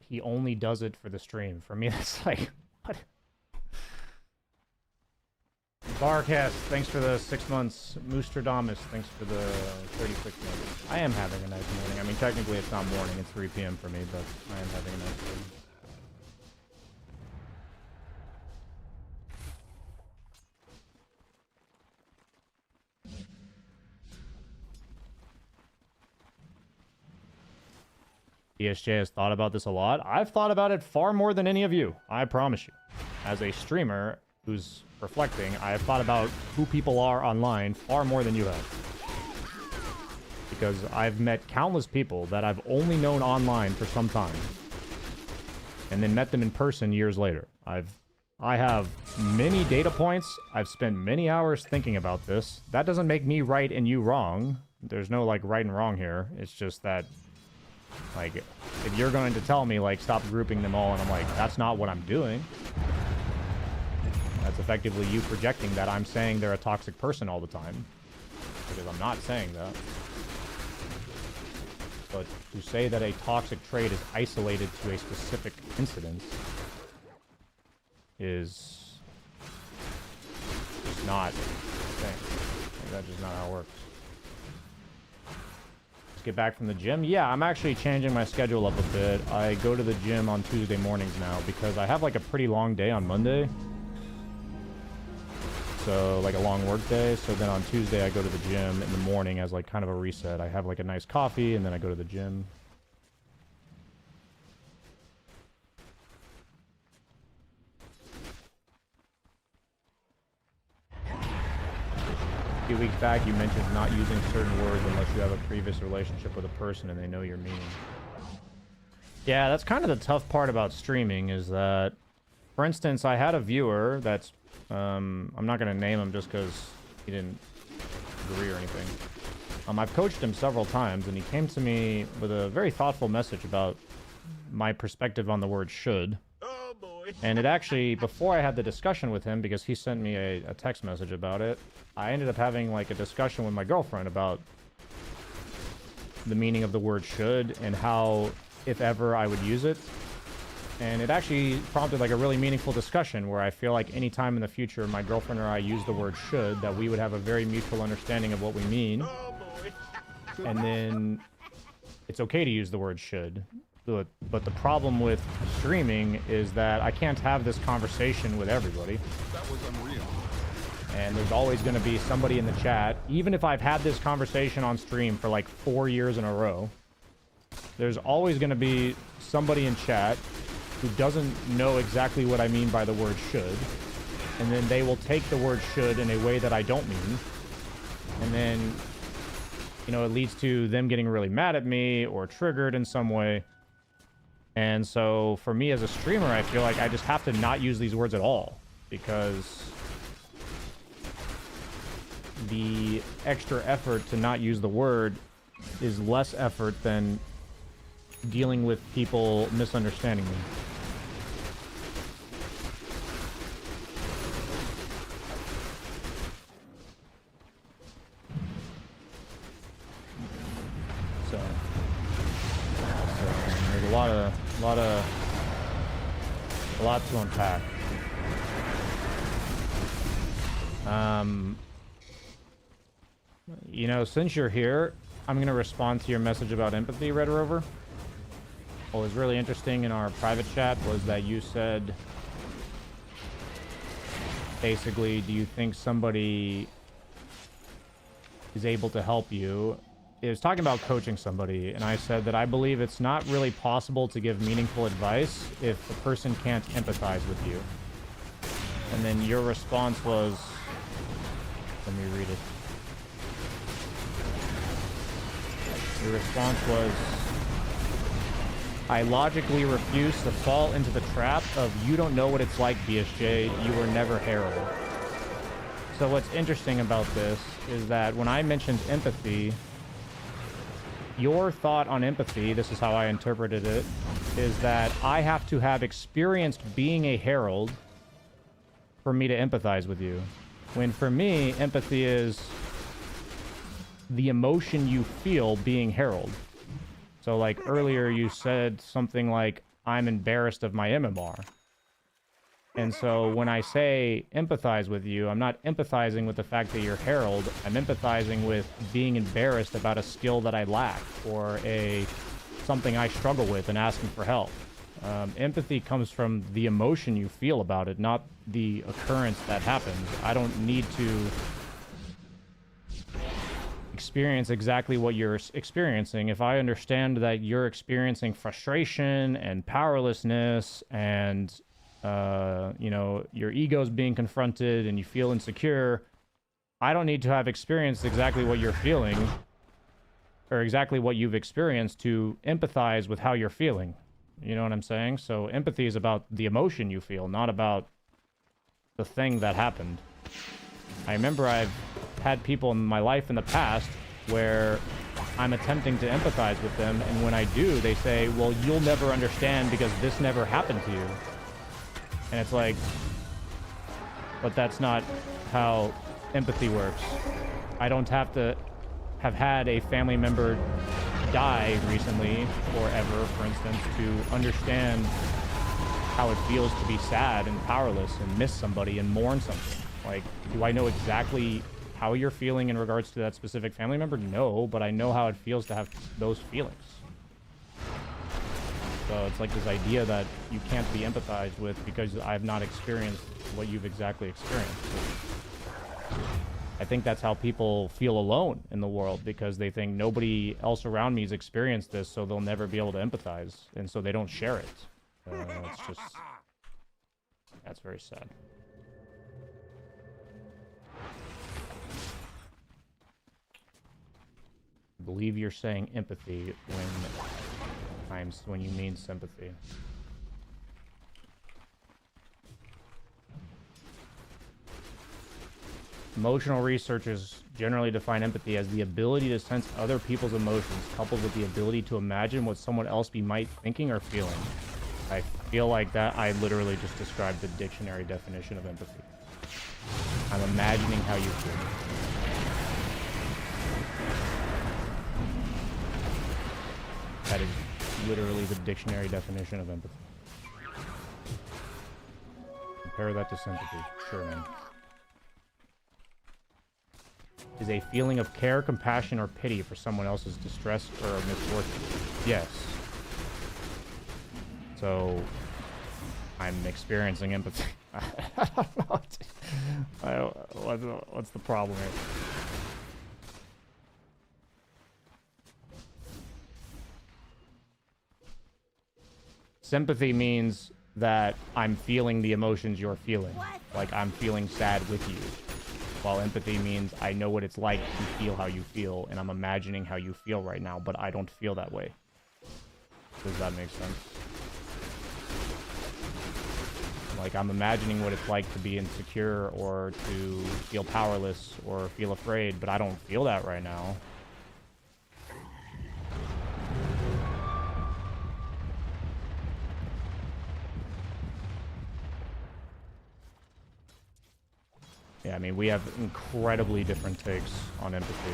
He only does it for the stream. For me, that's like, what? Barcast, thanks for the 6 months. Moostradamus, thanks for the 36 months. I am having a nice morning. I mean, technically it's not morning, it's 3 p.m. for me, but I am having a nice morning. BSJ has thought about this a lot. I've thought about it far more than any of you, I promise you. As a streamer who's reflecting, I have thought about who people are online far more than you have. Because I've met countless people that I've only known online for some time. And then met them in person years later. I have many data points. I've spent many hours thinking about this. That doesn't make me right and you wrong. There's no, like, right and wrong here. It's just that, like, if you're going to tell me, like, stop grouping them all, and I'm like, that's not what I'm doing. That's effectively you projecting that I'm saying they're a toxic person all the time. Because I'm not saying that. But to say that a toxic trait is isolated to a specific incident is just not a thing. Like, that's just not how it works. Get back from the gym. Yeah, I'm actually changing my schedule up a bit. I go to the gym on Tuesday mornings now because I have like a pretty long day on Monday. So like a long work day. So then on Tuesday I go to the gym in the morning as like kind of a reset. I have like a nice coffee and then I go to the gym. A few weeks back, you mentioned not using certain words unless you have a previous relationship with a person and they know your meaning. Yeah, that's kind of the tough part about streaming is that, for instance, I had a viewer that's, I'm not going to name him just because he didn't agree or anything. I've coached him several times and he came to me with a very thoughtful message about my perspective on the word should. Oh boy. And it actually, before I had the discussion with him, because he sent me a text message about it, I ended up having like a discussion with my girlfriend about the meaning of the word should and how, if ever, I would use it. And it actually prompted like a really meaningful discussion where I feel like any time in the future my girlfriend or I use the word should, that we would have a very mutual understanding of what we mean. Oh boy. And then it's okay to use the word should. But the problem with streaming is that I can't have this conversation with everybody. That was unreal. And there's always going to be somebody in the chat, even if I've had this conversation on stream for like 4 years in a row, there's always going to be somebody in chat who doesn't know exactly what I mean by the word should. And then they will take the word should in a way that I don't mean. And then, you know, it leads to them getting really mad at me or triggered in some way. And so for me as a streamer, I feel like I just have to not use these words at all because the extra effort to not use the word is less effort than dealing with people misunderstanding me. So there's a lot to unpack. You know, since you're here, I'm going to respond to your message about empathy, Red Rover. What was really interesting in our private chat was that you said, basically, do you think somebody is able to help you? It was talking about coaching somebody, and I said that I believe it's not really possible to give meaningful advice if the person can't empathize with you. And then your response was, let me read it. Your response was, I logically refuse to fall into the trap of you don't know what it's like, BSJ, you were never Harold. So what's interesting about this is that when I mentioned empathy, your thought on empathy, this is how I interpreted it, is that I have to have experienced being a Herald for me to empathize with you. When for me, empathy is the emotion you feel being Herald. So like earlier you said something like, I'm embarrassed of my MMR. And so when I say empathize with you, I'm not empathizing with the fact that you're Herald. I'm empathizing with being embarrassed about a skill that I lack or something I struggle with and asking for help. Empathy comes from the emotion you feel about it, not the occurrence that happens. I don't need to experience exactly what you're experiencing. If I understand that you're experiencing frustration and powerlessness and, you know, your ego's being confronted and you feel insecure, I don't need to have experienced exactly what you're feeling or exactly what you've experienced to empathize with how you're feeling. You know what I'm saying? So empathy is about the emotion you feel, not about the thing that happened. I remember I've had people in my life in the past where I'm attempting to empathize with them, and when I do, they say, well, you'll never understand because this never happened to you. And it's like, but that's not how empathy works. I don't have to have had a family member die recently or ever, for instance, to understand how it feels to be sad and powerless and miss somebody and mourn something. Like, do I know exactly how you're feeling in regards to that specific family member? No, but I know how it feels to have those feelings. So it's like this idea that you can't be empathized with because I've not experienced what you've exactly experienced. I think that's how people feel alone in the world, because they think nobody else around me has experienced this, so they'll never be able to empathize, and so they don't share it. It's just... that's very sad. I believe you're saying empathy when you mean sympathy. Emotional researchers generally define empathy as the ability to sense other people's emotions, coupled with the ability to imagine what someone else might be thinking or feeling. I feel like that I literally just described the dictionary definition of empathy. I'm imagining how you feel. That is literally the dictionary definition of empathy. Compare that to sympathy. Sure, man. Is a feeling of care, compassion, or pity for someone else's distress or misfortune. Yes. So, I'm experiencing empathy. I don't know. What's the problem here? Sympathy means that I'm feeling the emotions you're feeling. Like, I'm feeling sad with you. While empathy means I know what it's like to feel how you feel, and I'm imagining how you feel right now, but I don't feel that way. Does that make sense? Like, I'm imagining what it's like to be insecure or to feel powerless or feel afraid, but I don't feel that right now. Yeah, I mean, we have incredibly different takes on empathy.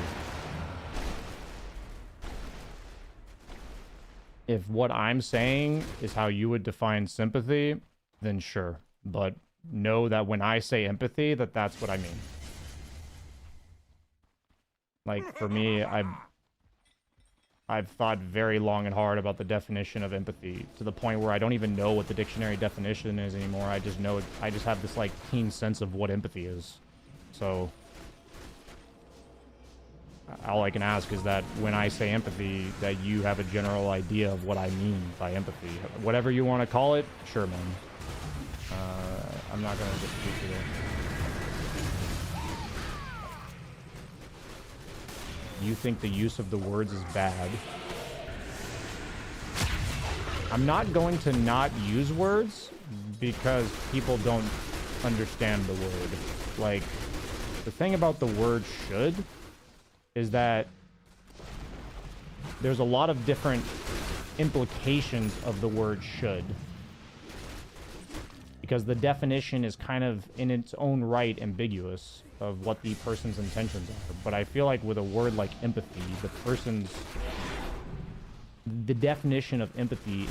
If what I'm saying is how you would define sympathy, then sure. But know that when I say empathy, that's what I mean. Like, for me, I've thought very long and hard about the definition of empathy, to the point where I don't even know what the dictionary definition is anymore. I just know it. I just have this, like, keen sense of what empathy is. So all I can ask is that when I say empathy, that you have a general idea of what I mean by empathy. Whatever you want to call it, sure, man. I'm not going to dispute you there. You think the use of the words is bad. I'm not going to not use words because people don't understand the word. Like, the thing about the word should is that there's a lot of different implications of the word should. Because the definition is kind of, in its own right, ambiguous. of what the person's intentions are. But I feel like with a word like empathy, the definition of empathy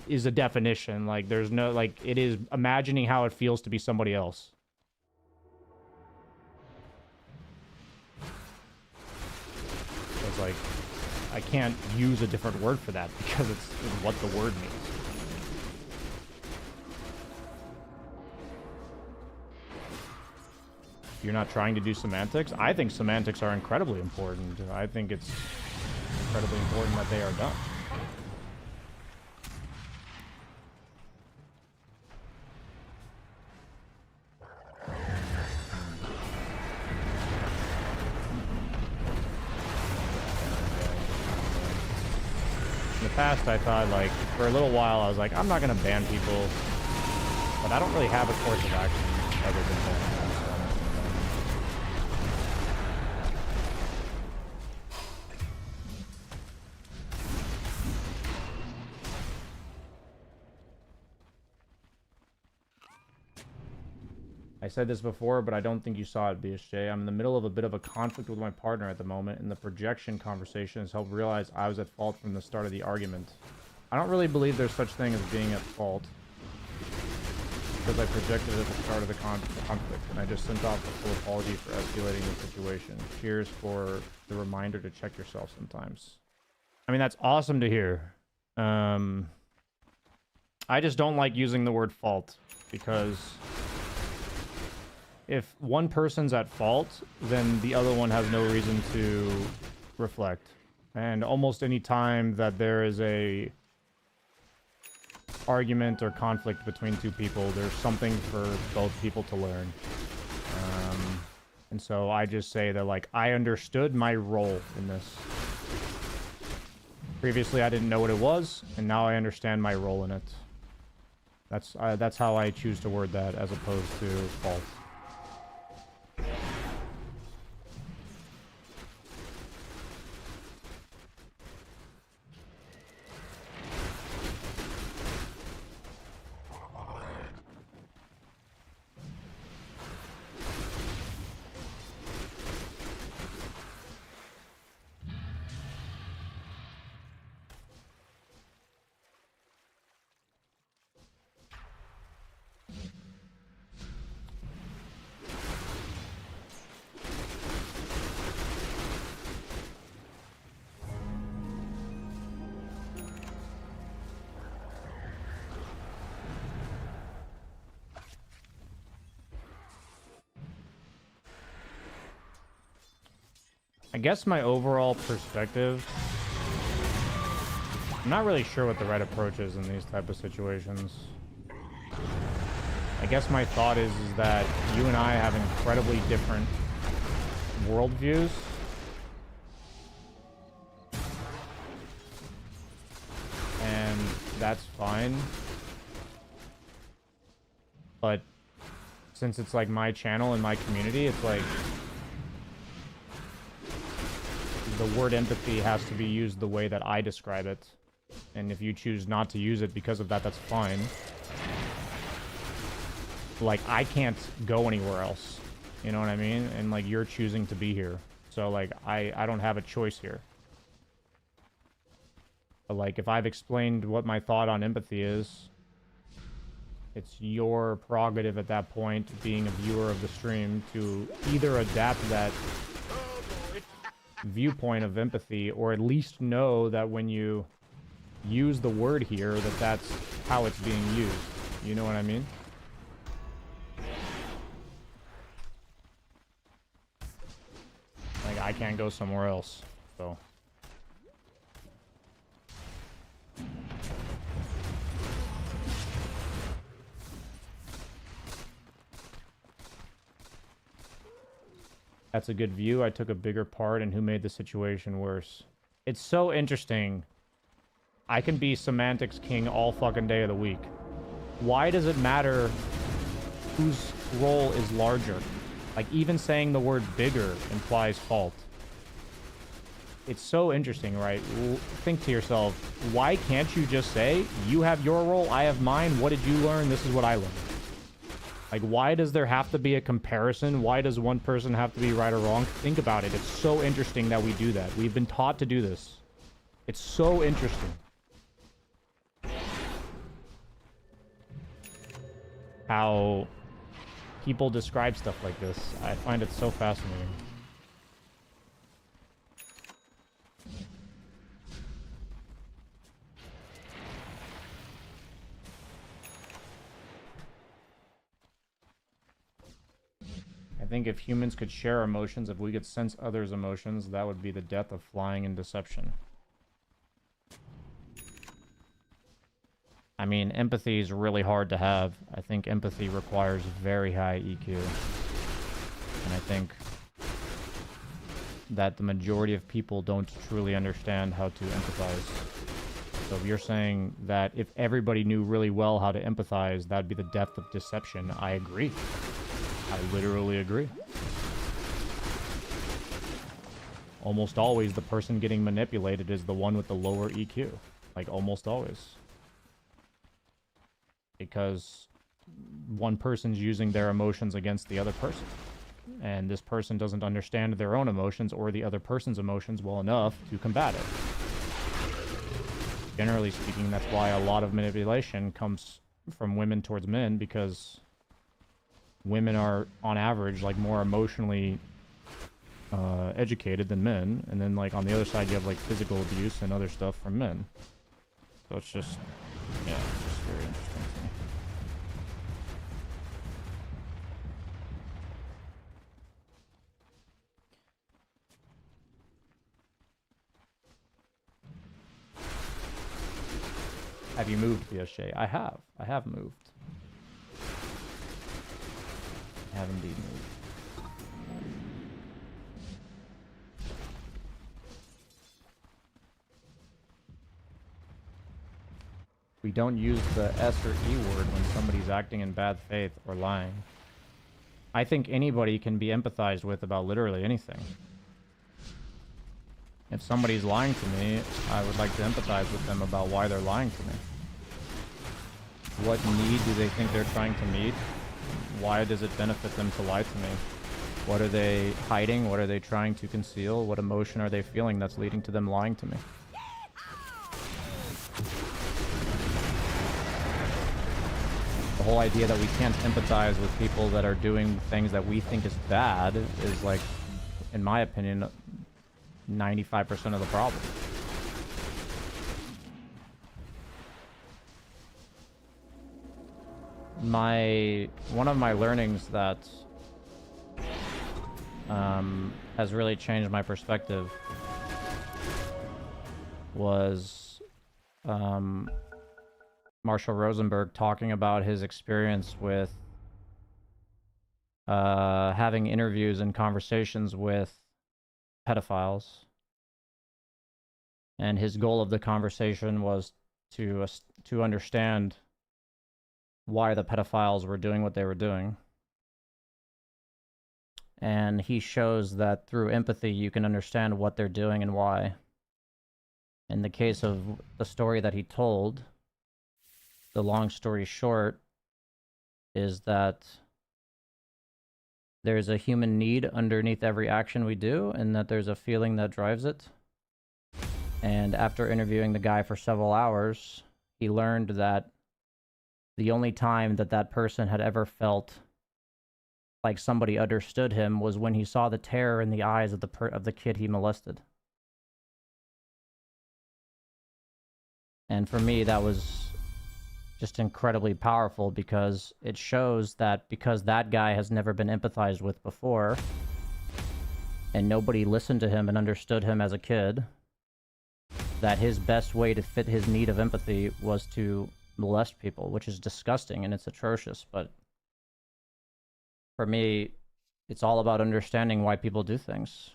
is a definition. Like, there's no, like, it is imagining how it feels to be somebody else. It's like, I can't use a different word for that because it's what the word means. You're not trying to do semantics? I think semantics are incredibly important. I think it's incredibly important that they are done. In the past, I thought, like, for a little while, I was like, I'm not going to ban people. But I don't really have a course of action other than banning them. I said this before, but I don't think you saw it, BSJ. I'm in the middle of a bit of a conflict with my partner at the moment, and the projection conversation has helped realize I was at fault from the start of the argument. I don't really believe there's such thing as being at fault, because I projected at the start of the conflict, and I just sent off a full apology for escalating the situation. Cheers for the reminder to check yourself sometimes. I mean, that's awesome to hear. I just don't like using the word fault, because if one person's at fault, then the other one has no reason to reflect. And almost any time that there is a argument or conflict between two people, there's something for both people to learn. And so I just say that, like, I understood my role in this. Previously, I didn't know what it was, and now I understand my role in it. That's how I choose to word that, as opposed to fault. I guess my overall perspective, I'm not really sure what the right approach is in these type of situations. I guess my thought is that you and I have incredibly different worldviews. And that's fine. But since it's like my channel and my community, it's like the word empathy has to be used the way that I describe it. And if you choose not to use it because of that, that's fine. Like, I can't go anywhere else. You know what I mean? And, like, you're choosing to be here. So, like, I don't have a choice here. But, like, if I've explained what my thought on empathy is, it's your prerogative at that point, being a viewer of the stream, to either adapt that viewpoint of empathy, or at least know that when you use the word here, that that's how it's being used. You know what I mean? Like, I can't go somewhere else, so. That's a good view. I took a bigger part in who made the situation worse. It's so interesting. I can be semantics king all fucking day of the week. Why does it matter whose role is larger? Like, even saying the word bigger implies fault. It's so interesting, right? Think to yourself, why can't you just say, you have your role, I have mine, what did you learn, this is what I learned? Like, why does there have to be a comparison? Why does one person have to be right or wrong? Think about it. It's so interesting that we do that. We've been taught to do this. It's so interesting. How people describe stuff like this. I find it so fascinating. I think if humans could share emotions, if we could sense others' emotions, that would be the death of flying in deception. I mean, empathy is really hard to have. I think empathy requires very high EQ. And I think that the majority of people don't truly understand how to empathize. So if you're saying that if everybody knew really well how to empathize, that'd be the death of deception, I agree. I literally agree. Almost always the person getting manipulated is the one with the lower EQ. Like, almost always. Because one person's using their emotions against the other person. And this person doesn't understand their own emotions or the other person's emotions well enough to combat it. Generally speaking, that's why a lot of manipulation comes from women towards men, because women are, on average, like, more emotionally educated than men. And then, like, on the other side, you have, like, physical abuse and other stuff from men. So it's just, yeah, it's just very interesting to me. Have you moved, BSJ? I have. I have moved. I have indeed moved. We don't use the S or E word when somebody's acting in bad faith or lying. I think anybody can be empathized with about literally anything. If somebody's lying to me, I would like to empathize with them about why they're lying to me. What need do they think they're trying to meet? Why does it benefit them to lie to me? What are they hiding? What are they trying to conceal? What emotion are they feeling that's leading to them lying to me? The whole idea that we can't empathize with people that are doing things that we think is bad is, like, in my opinion, 95% of the problem. One of my learnings that has really changed my perspective was Marshall Rosenberg talking about his experience with having interviews and conversations with pedophiles. And his goal of the conversation was to understand why the pedophiles were doing what they were doing. And he shows that through empathy, you can understand what they're doing and why. In the case of the story that he told, the long story short is that there's a human need underneath every action we do, and that there's a feeling that drives it. And after interviewing the guy for several hours, he learned that the only time that that person had ever felt like somebody understood him was when he saw the terror in the eyes of the kid he molested. And for me, that was just incredibly powerful, because it shows that because that guy has never been empathized with before, and nobody listened to him and understood him as a kid, that his best way to fit his need of empathy was to molest people, which is disgusting and it's atrocious. But for me, it's all about understanding why people do things.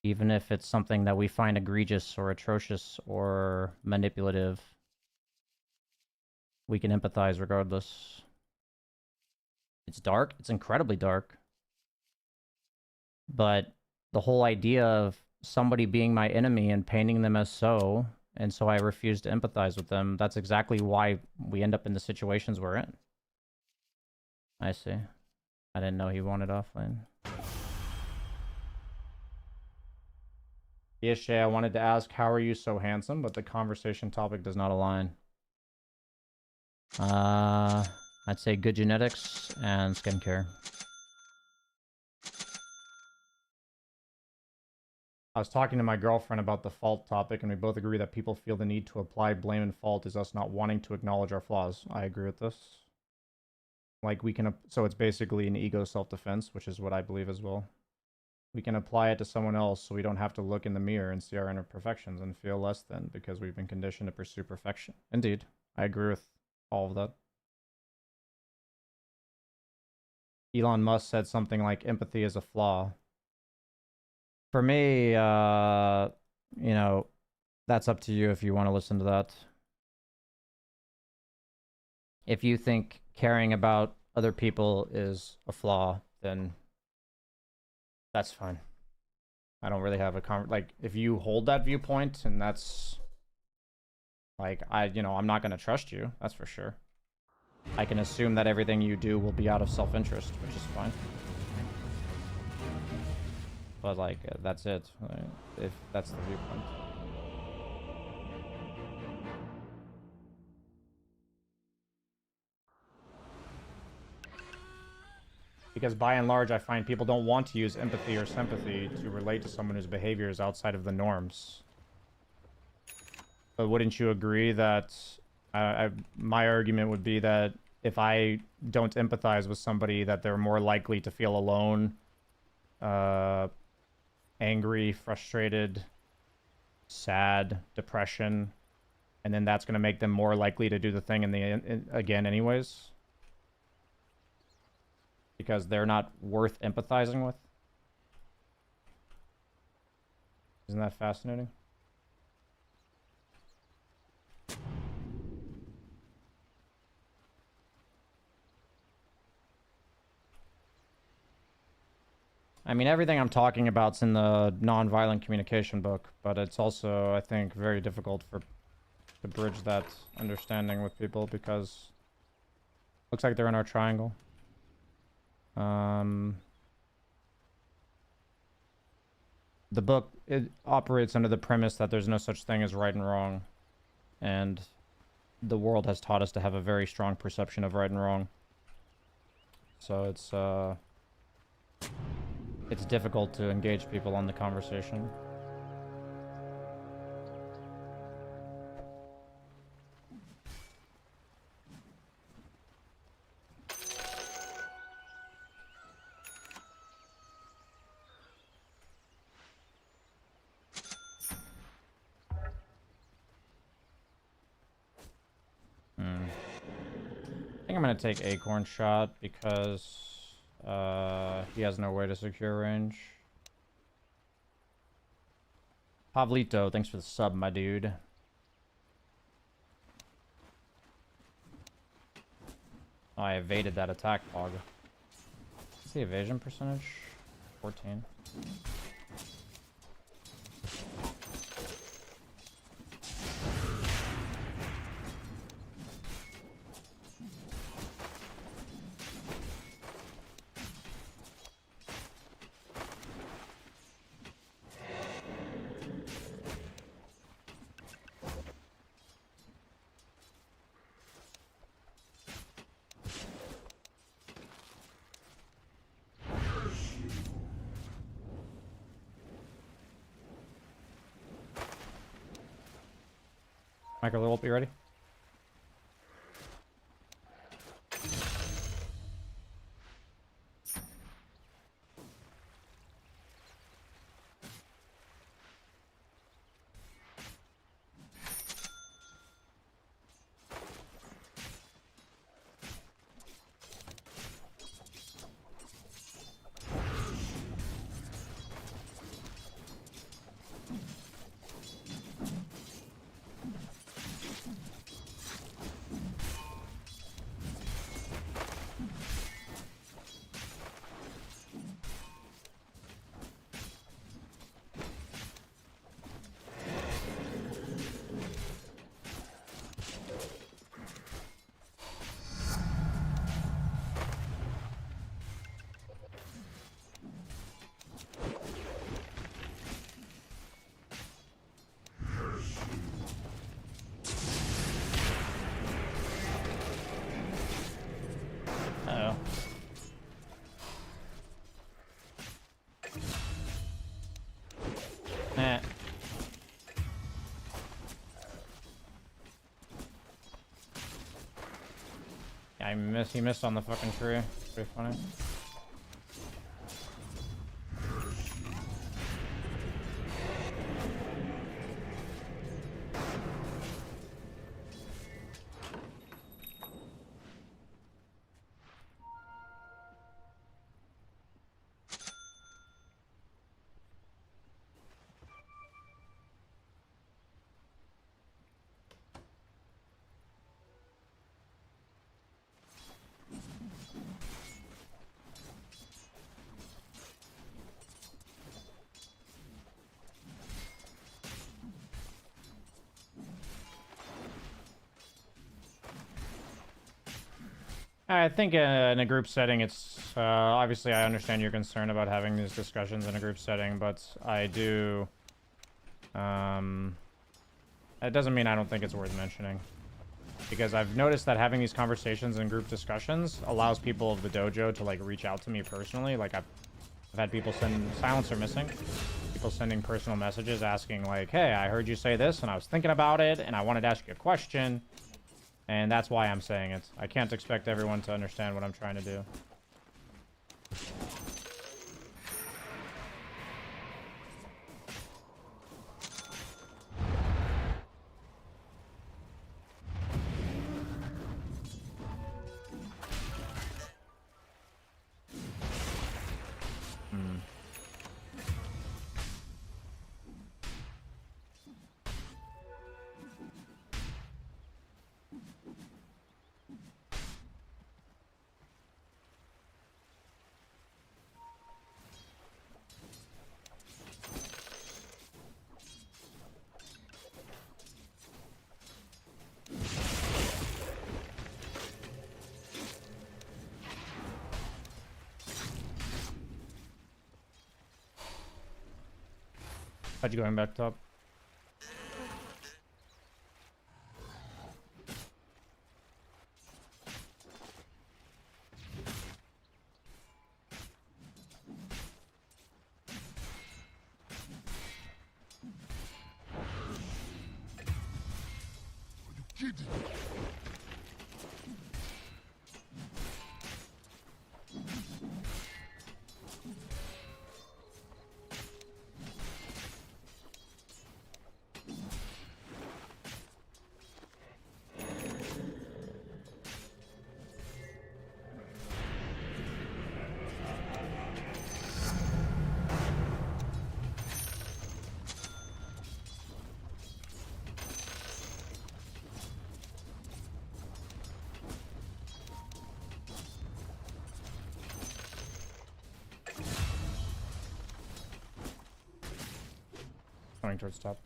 Even if it's something that we find egregious or atrocious or manipulative, we can empathize regardless. It's dark. It's incredibly dark. But the whole idea of somebody being my enemy and painting them as so, and so I refuse to empathize with them, that's exactly why we end up in the situations we're in. I see. I didn't know he wanted offlane. BSJ, I wanted to ask, how are you so handsome? But the conversation topic does not align. I'd say good genetics and skincare. I was talking to my girlfriend about the fault topic, and we both agree that people feel the need to apply blame and fault is us not wanting to acknowledge our flaws. I agree with this. Like, we can... So it's basically an ego self-defense, which is what I believe as well. We can apply it to someone else so we don't have to look in the mirror and see our imperfections and feel less than because we've been conditioned to pursue perfection. Indeed. I agree with all of that. Elon Musk said something like empathy is a flaw. For me, you know, that's up to you if you want to listen to that. If you think caring about other people is a flaw, then that's fine. I don't really have a like, if you hold that viewpoint and that's like, I'm not going to trust you. That's for sure. I can assume that everything you do will be out of self-interest, which is fine. But like, that's it. If that's the viewpoint. Because by and large, I find people don't want to use empathy or sympathy to relate to someone whose behavior is outside of the norms. But wouldn't you agree that my argument would be that if I don't empathize with somebody, that they're more likely to feel alone, angry, frustrated, sad, depression, and then that's going to make them more likely to do the thing again anyways? Because they're not worth empathizing with? Isn't that fascinating? I mean, everything I'm talking about's in the nonviolent communication book, but it's also, I think, very difficult to bridge that understanding with people because looks like they're in our triangle. The book, it operates under the premise that there's no such thing as right and wrong, and the world has taught us to have a very strong perception of right and wrong. So it's difficult to engage people on the conversation. I think I'm gonna take Acorn Shot because he has no way to secure range. Pavlito, thanks for the sub, my dude. Oh, I evaded that attack, Pog. What's the evasion percentage? 14. Micro Little, be ready? He missed on the fucking tree. Pretty funny. I think in a group setting, it's obviously I understand your concern about having these discussions in a group setting, but I do. It doesn't mean I don't think it's worth mentioning, because I've noticed that having these conversations and group discussions allows people of the dojo to like reach out to me personally. Like I've had people send silencer missing, people sending personal messages asking like, "Hey, I heard you say this, and I was thinking about it, and I wanted to ask you a question." And that's why I'm saying it. I can't expect everyone to understand what I'm trying to do. How'd you going back top? Going towards top.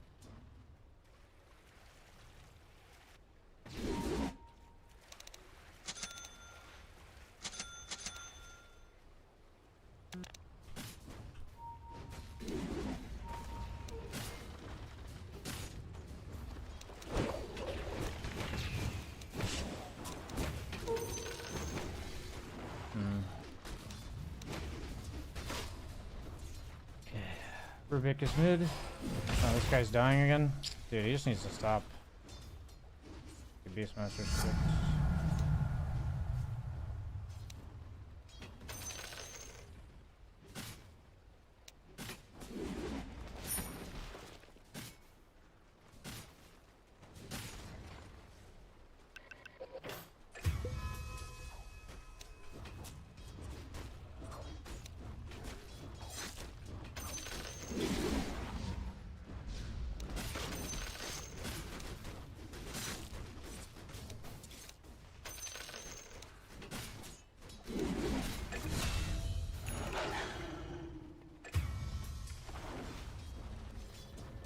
Rubik is mid. Oh, this guy's dying again. Dude, he just needs to stop. Beastmaster 6.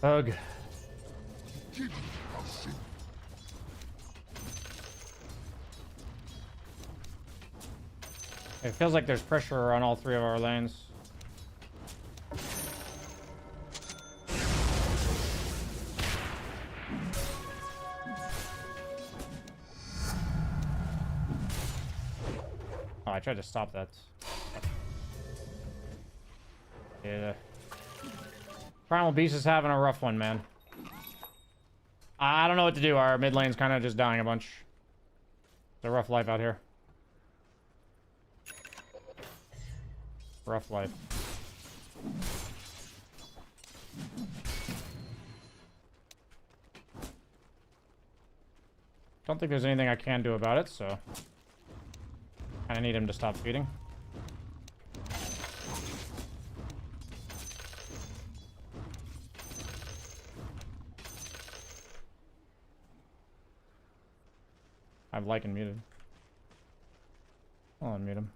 Hug. It feels like there's pressure on all three of our lanes. Oh, I tried to stop that. Yeah. Primal Beast is having a rough one, man. I don't know what to do. Our mid lane's kind of just dying a bunch. It's a rough life out here. Rough life. Don't think there's anything I can do about it, so kinda need him to stop feeding. I've Lycan muted. I'll unmute him.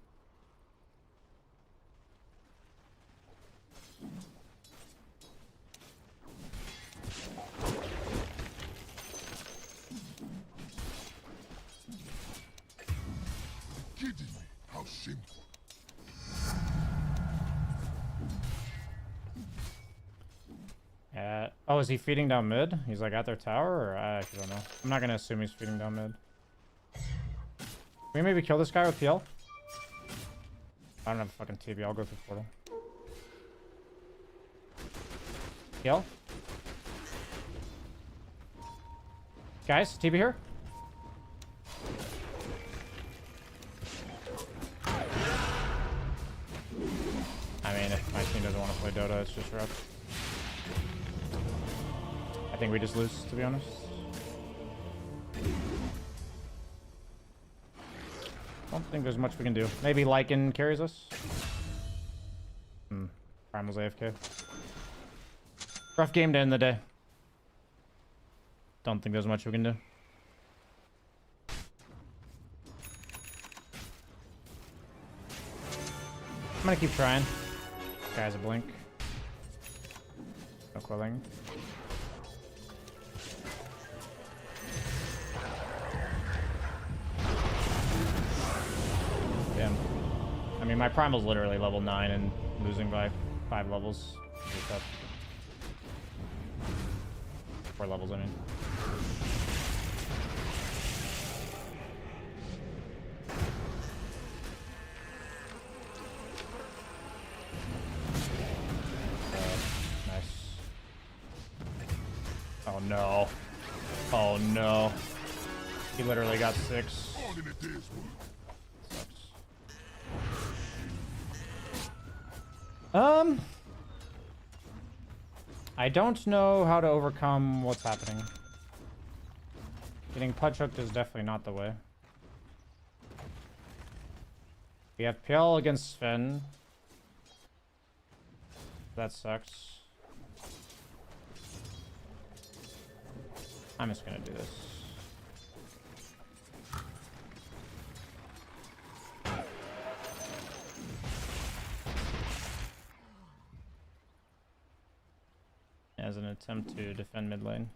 Kidding me? How shameful. Oh, is he feeding down mid? He's like at their tower, or I actually don't know. I'm not gonna assume he's feeding down mid. Can we maybe kill this guy with PL? I don't have a fucking TB. I'll go through portal. PL? Guys, TB here? I mean, if my team doesn't want to play Dota, it's just rough. I think we just lose, to be honest. Don't think there's much we can do. Maybe Lycan carries us. Primal's AFK. Rough game to end the day. Don't think there's much we can do. I'm gonna keep trying. Guy's a blink. No quelling. Damn. I mean, my primal's literally level 9 and losing by 5 levels. Pretty tough. 4 levels, I mean. Nice. Oh no. Oh no. He literally got 6. I don't know how to overcome what's happening. Getting punch hooked is definitely not the way. We have PL against Sven. That sucks. I'm just gonna do this. As an attempt to defend mid lane.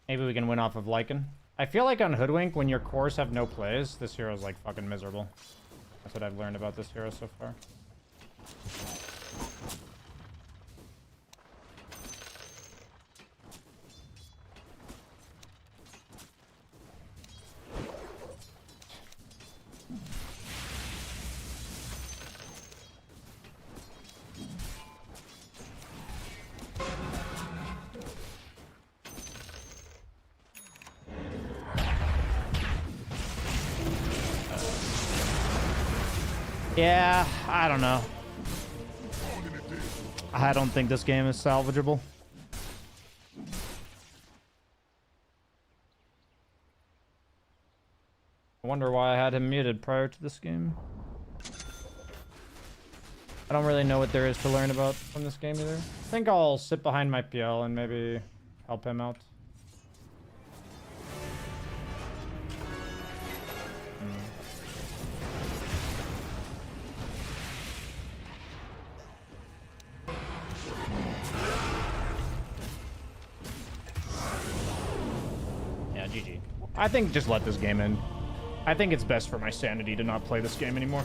Maybe we can win off of Lycan. I feel like on Hoodwink, when your cores have no plays, this hero's like fucking miserable. That's what I've learned about this hero so far. Yeah, I don't know. I don't think this game is salvageable. I wonder why I had him muted prior to this game. I don't really know what there is to learn about from this game either. I think I'll sit behind my PL and maybe help him out. GG. I think just let this game end. I think it's best for my sanity to not play this game anymore.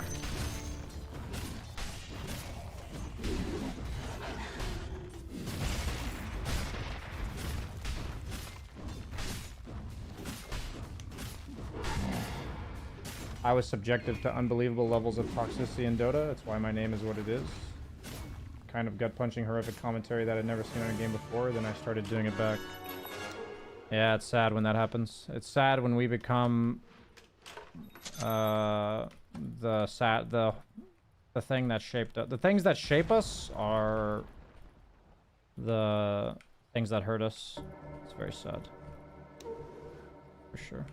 I was subjected to unbelievable levels of toxicity in Dota. That's why my name is what it is. Kind of gut-punching horrific commentary that I'd never seen on a game before, then I started doing it back. Yeah, it's sad when that happens. It's sad when we become the thing that shaped us. The things that shape us are the things that hurt us. It's very sad. For sure.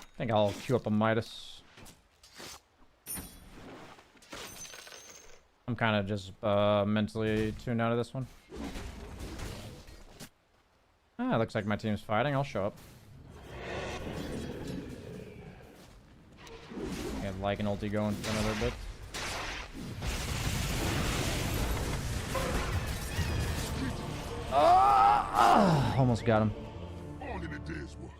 I think I'll queue up a Midas. I'm kind of just mentally tuned out of this one. Ah, looks like my team's fighting. I'll show up. Get like an ulti going for another bit. Almost got him. All in a day's work.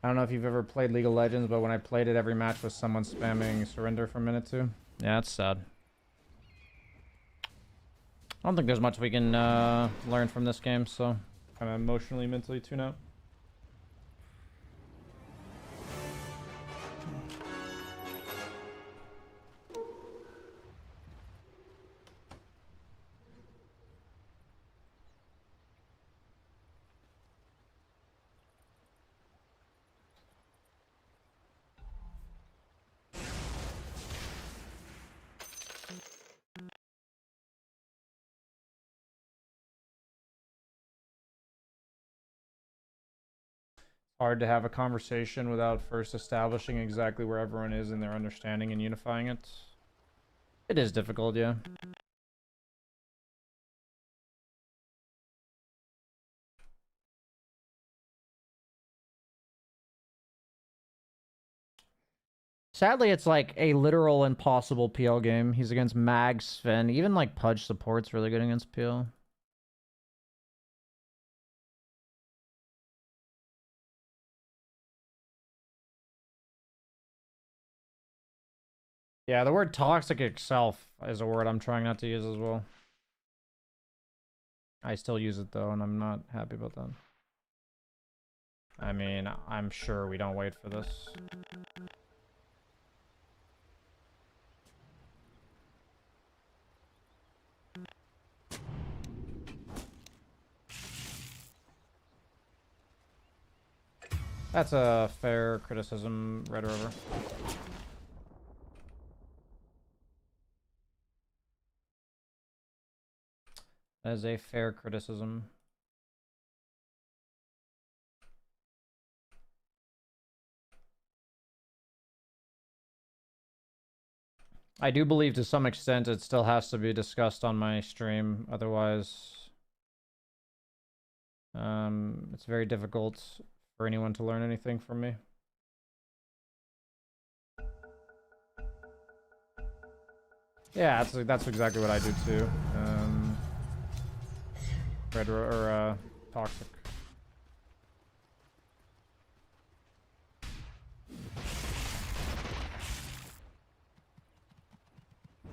I don't know if you've ever played League of Legends, but when I played it, every match was someone spamming surrender for a minute too. Yeah, it's sad. I don't think there's much we can learn from this game, so kind of emotionally, mentally tune out. Hard to have a conversation without first establishing exactly where everyone is in their understanding and unifying it. It is difficult, yeah. Sadly, it's like a literal impossible PL game. He's against Mag, Sven, even like Pudge support's really good against PL. Yeah, the word toxic itself is a word I'm trying not to use as well. I still use it though, and I'm not happy about that. I mean, I'm sure we don't wait for this. That's a fair criticism, Red River. That is a fair criticism. I do believe to some extent it still has to be discussed on my stream, otherwise it's very difficult for anyone to learn anything from me. Yeah, that's exactly what I do too. Red or toxic.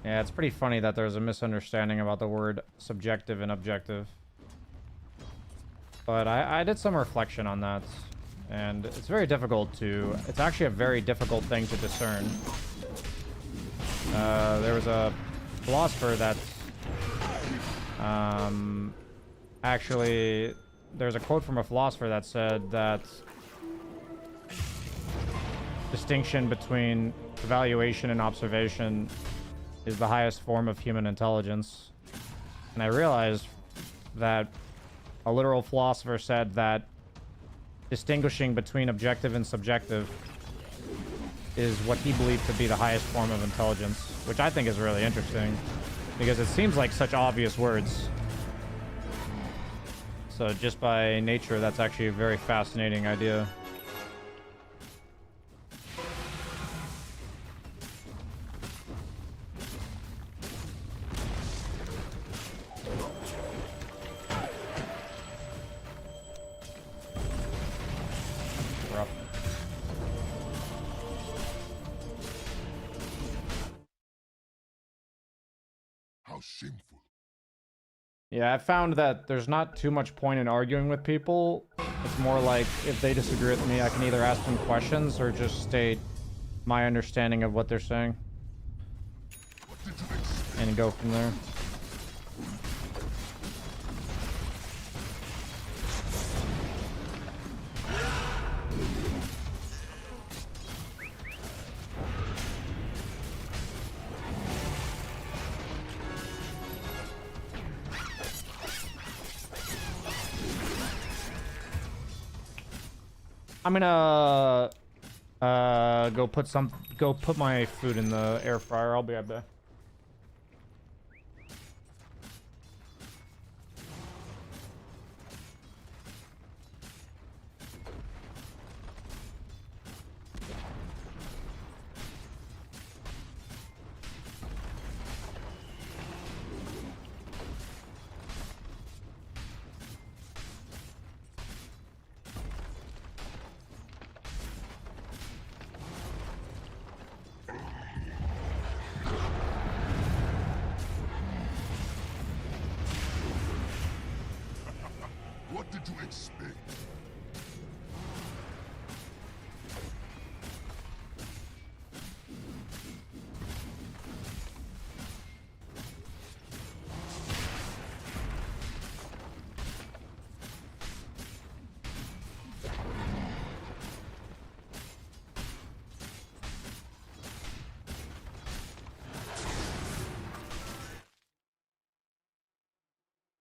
Yeah, it's pretty funny that there's a misunderstanding about the word subjective and objective. But I did some reflection on that, and it's very difficult to... It's actually a very difficult thing to discern. There was a philosopher that... Actually, there's a quote from a philosopher that said that distinction between evaluation and observation is the highest form of human intelligence. And I realized that a literal philosopher said that distinguishing between objective and subjective is what he believed to be the highest form of intelligence, which I think is really interesting because it seems like such obvious words. So just by nature, that's actually a very fascinating idea. How shameful. Yeah, I found that there's not too much point in arguing with people. It's more like if they disagree with me, I can either ask them questions or just state my understanding of what they're saying and go from there. I'm gonna go put my food in the air fryer. I'll be right back. What did you expect?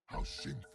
How shameful.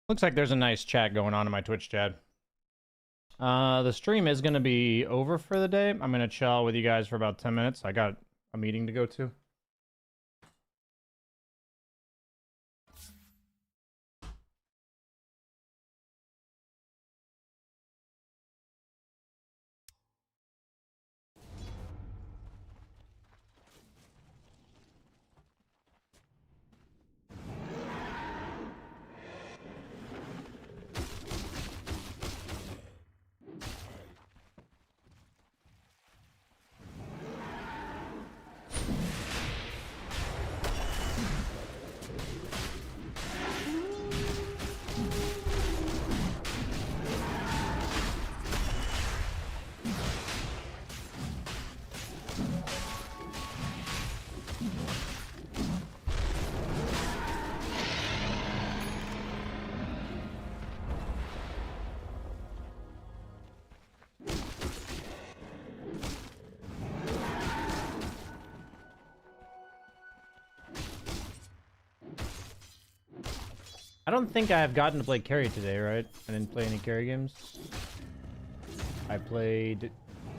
Looks like there's a nice chat going on in my Twitch chat. The stream is going to be over for the day. I'm going to chill with you guys for about 10 minutes. I got a meeting to go to. I don't think I have gotten to play carry today, right? I didn't play any carry games. I played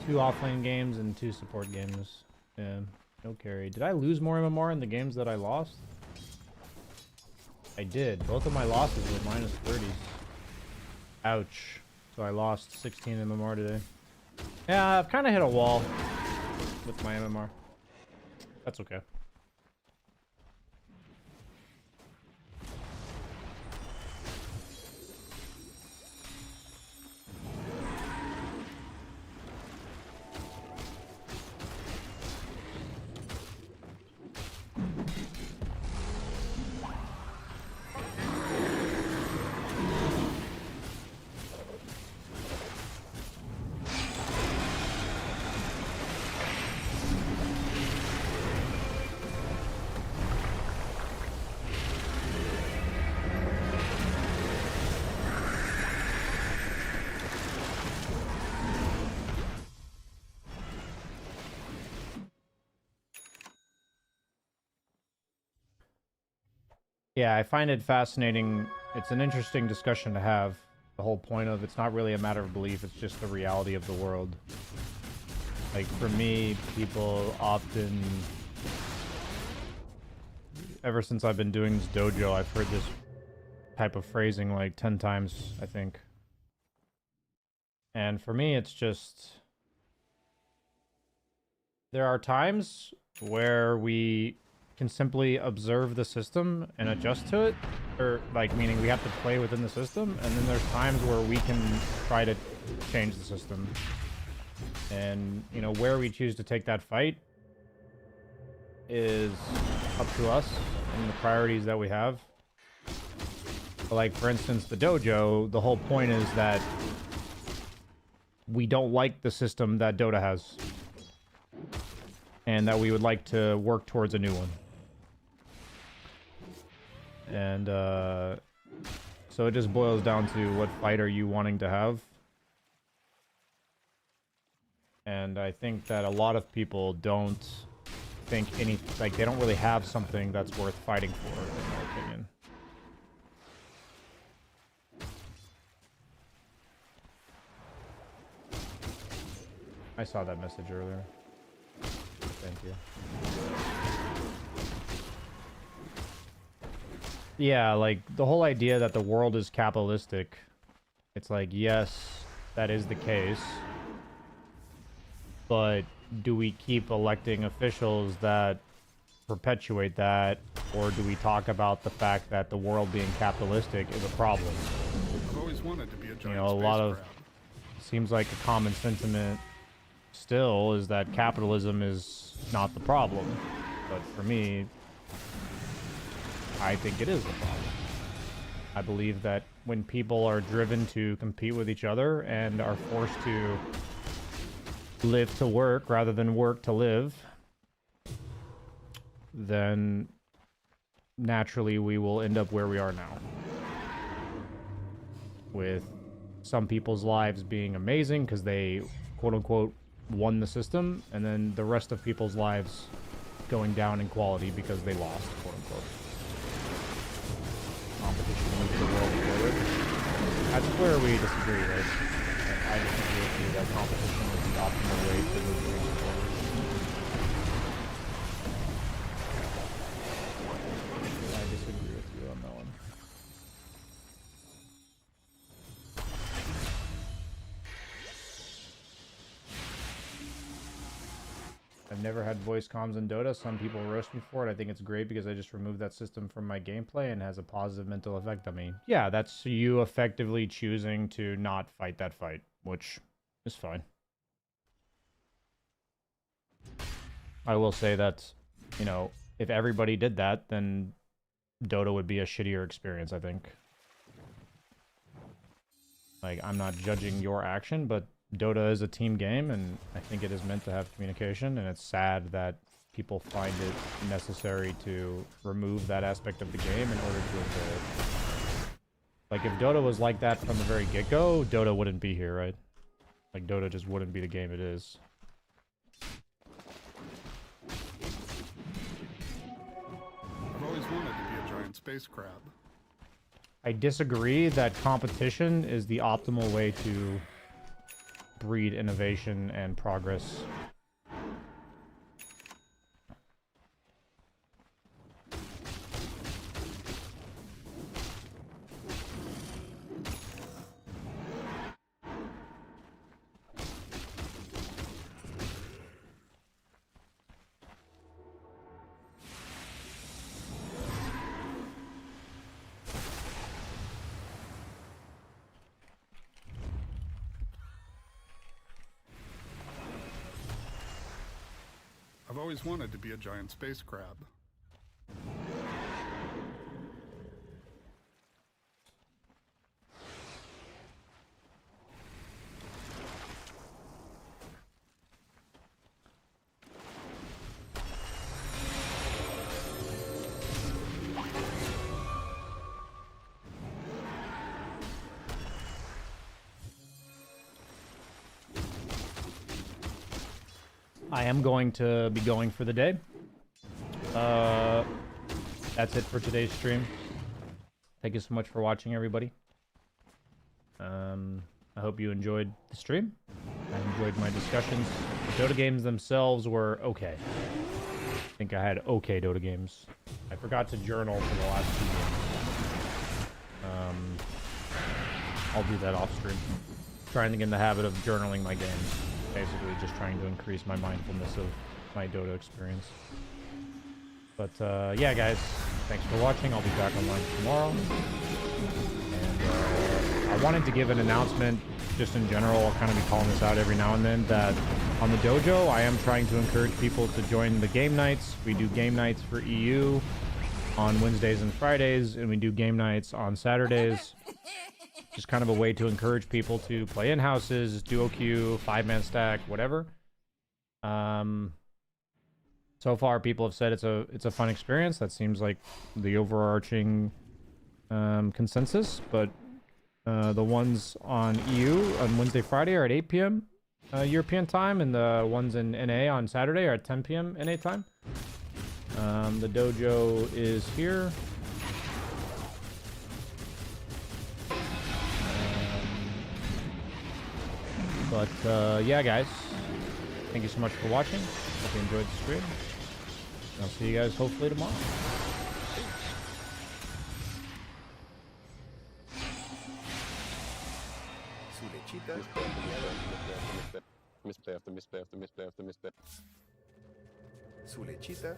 2 offlane games and 2 support games. Yeah, no carry. Did I lose more MMR in the games that I lost? I did. Both of my losses were minus 30s. Ouch. So I lost 16 MMR today. Yeah, I've kind of hit a wall with my MMR. That's okay. Yeah, I find it fascinating. It's an interesting discussion to have. The whole point of it's not really a matter of belief, it's just the reality of the world. Like, for me, people often... Ever since I've been doing this dojo, I've heard this type of phrasing like 10 times, I think. And for me, it's just... There are times where we can simply observe the system and adjust to it, or like meaning we have to play within the system, and then there's times where we can try to change the system. And you know, where we choose to take that fight is up to us and the priorities that we have. Like, for instance, the dojo, the whole point is that we don't like the system that Dota has, and that we would like to work towards a new one. And so it just boils down to what fight are you wanting to have. And I think that a lot of people don't think like they don't really have something that's worth fighting for, in my opinion. I saw that message earlier. Thank you. Yeah, like, the whole idea that the world is capitalistic, it's like, yes, that is the case. But do we keep electing officials that perpetuate that, or do we talk about the fact that the world being capitalistic is a problem? I've always wanted to be a giant You know, a lot of... Seems like a common sentiment still is that capitalism is not the problem. But for me, I think it is the problem. I believe that when people are driven to compete with each other and are forced to live to work rather than work to live, then naturally we will end up where we are now. With some people's lives being amazing because they, quote-unquote, won the system, and then the rest of people's lives going down in quality because they lost, quote-unquote. Competition moves the world forward. That's where we disagree, right? I disagree with you that competition is the optimal way to move the game forward. I disagree with you on that one. I've never had voice comms in Dota. Some people roast me for it. I think it's great because I just removed that system from my gameplay and has a positive mental effect on me. Yeah, that's you effectively choosing to not fight that fight, which is fine. I will say that, you know, if everybody did that, then Dota would be a shittier experience, I think. Like, I'm not judging your action, but Dota is a team game, and I think it is meant to have communication, and it's sad that people find it necessary to remove that aspect of the game in order to enjoy it. Like, if Dota was like that from the very get-go, Dota wouldn't be here, right? Like, Dota just wouldn't be the game it is. I've always wanted to be a giant space crab. I disagree that competition is the optimal way to breed innovation and progress. I've always wanted to be a giant space crab. I am going to be going for the day. That's it for today's stream. Thank you so much for watching, everybody. I hope you enjoyed the stream. I enjoyed my discussions. The Dota games themselves were okay. I think I had okay Dota games. I forgot to journal for the last 2 games. I'll do that off stream. Trying to get in the habit of journaling my games. Basically just trying to increase my mindfulness of my Dota experience. But yeah, guys, thanks for watching. I'll be back online tomorrow. And I wanted to give an announcement just in general. I'll kind of be calling this out every now and then, that on the dojo, I am trying to encourage people to join the game nights. We do game nights for EU on Wednesdays and Fridays, and we do game nights on Saturdays. Just kind of a way to encourage people to play in houses, duo queue, 5-man stack, whatever. So far, people have said it's a fun experience. That seems like the overarching consensus. But the ones on EU on Wednesday, Friday are at 8 p.m. European time, and the ones in NA on Saturday are at 10 p.m. NA time. The dojo is here. But yeah, guys, thank you so much for watching. Hope you enjoyed the stream. I'll see you guys hopefully tomorrow. Su lechita.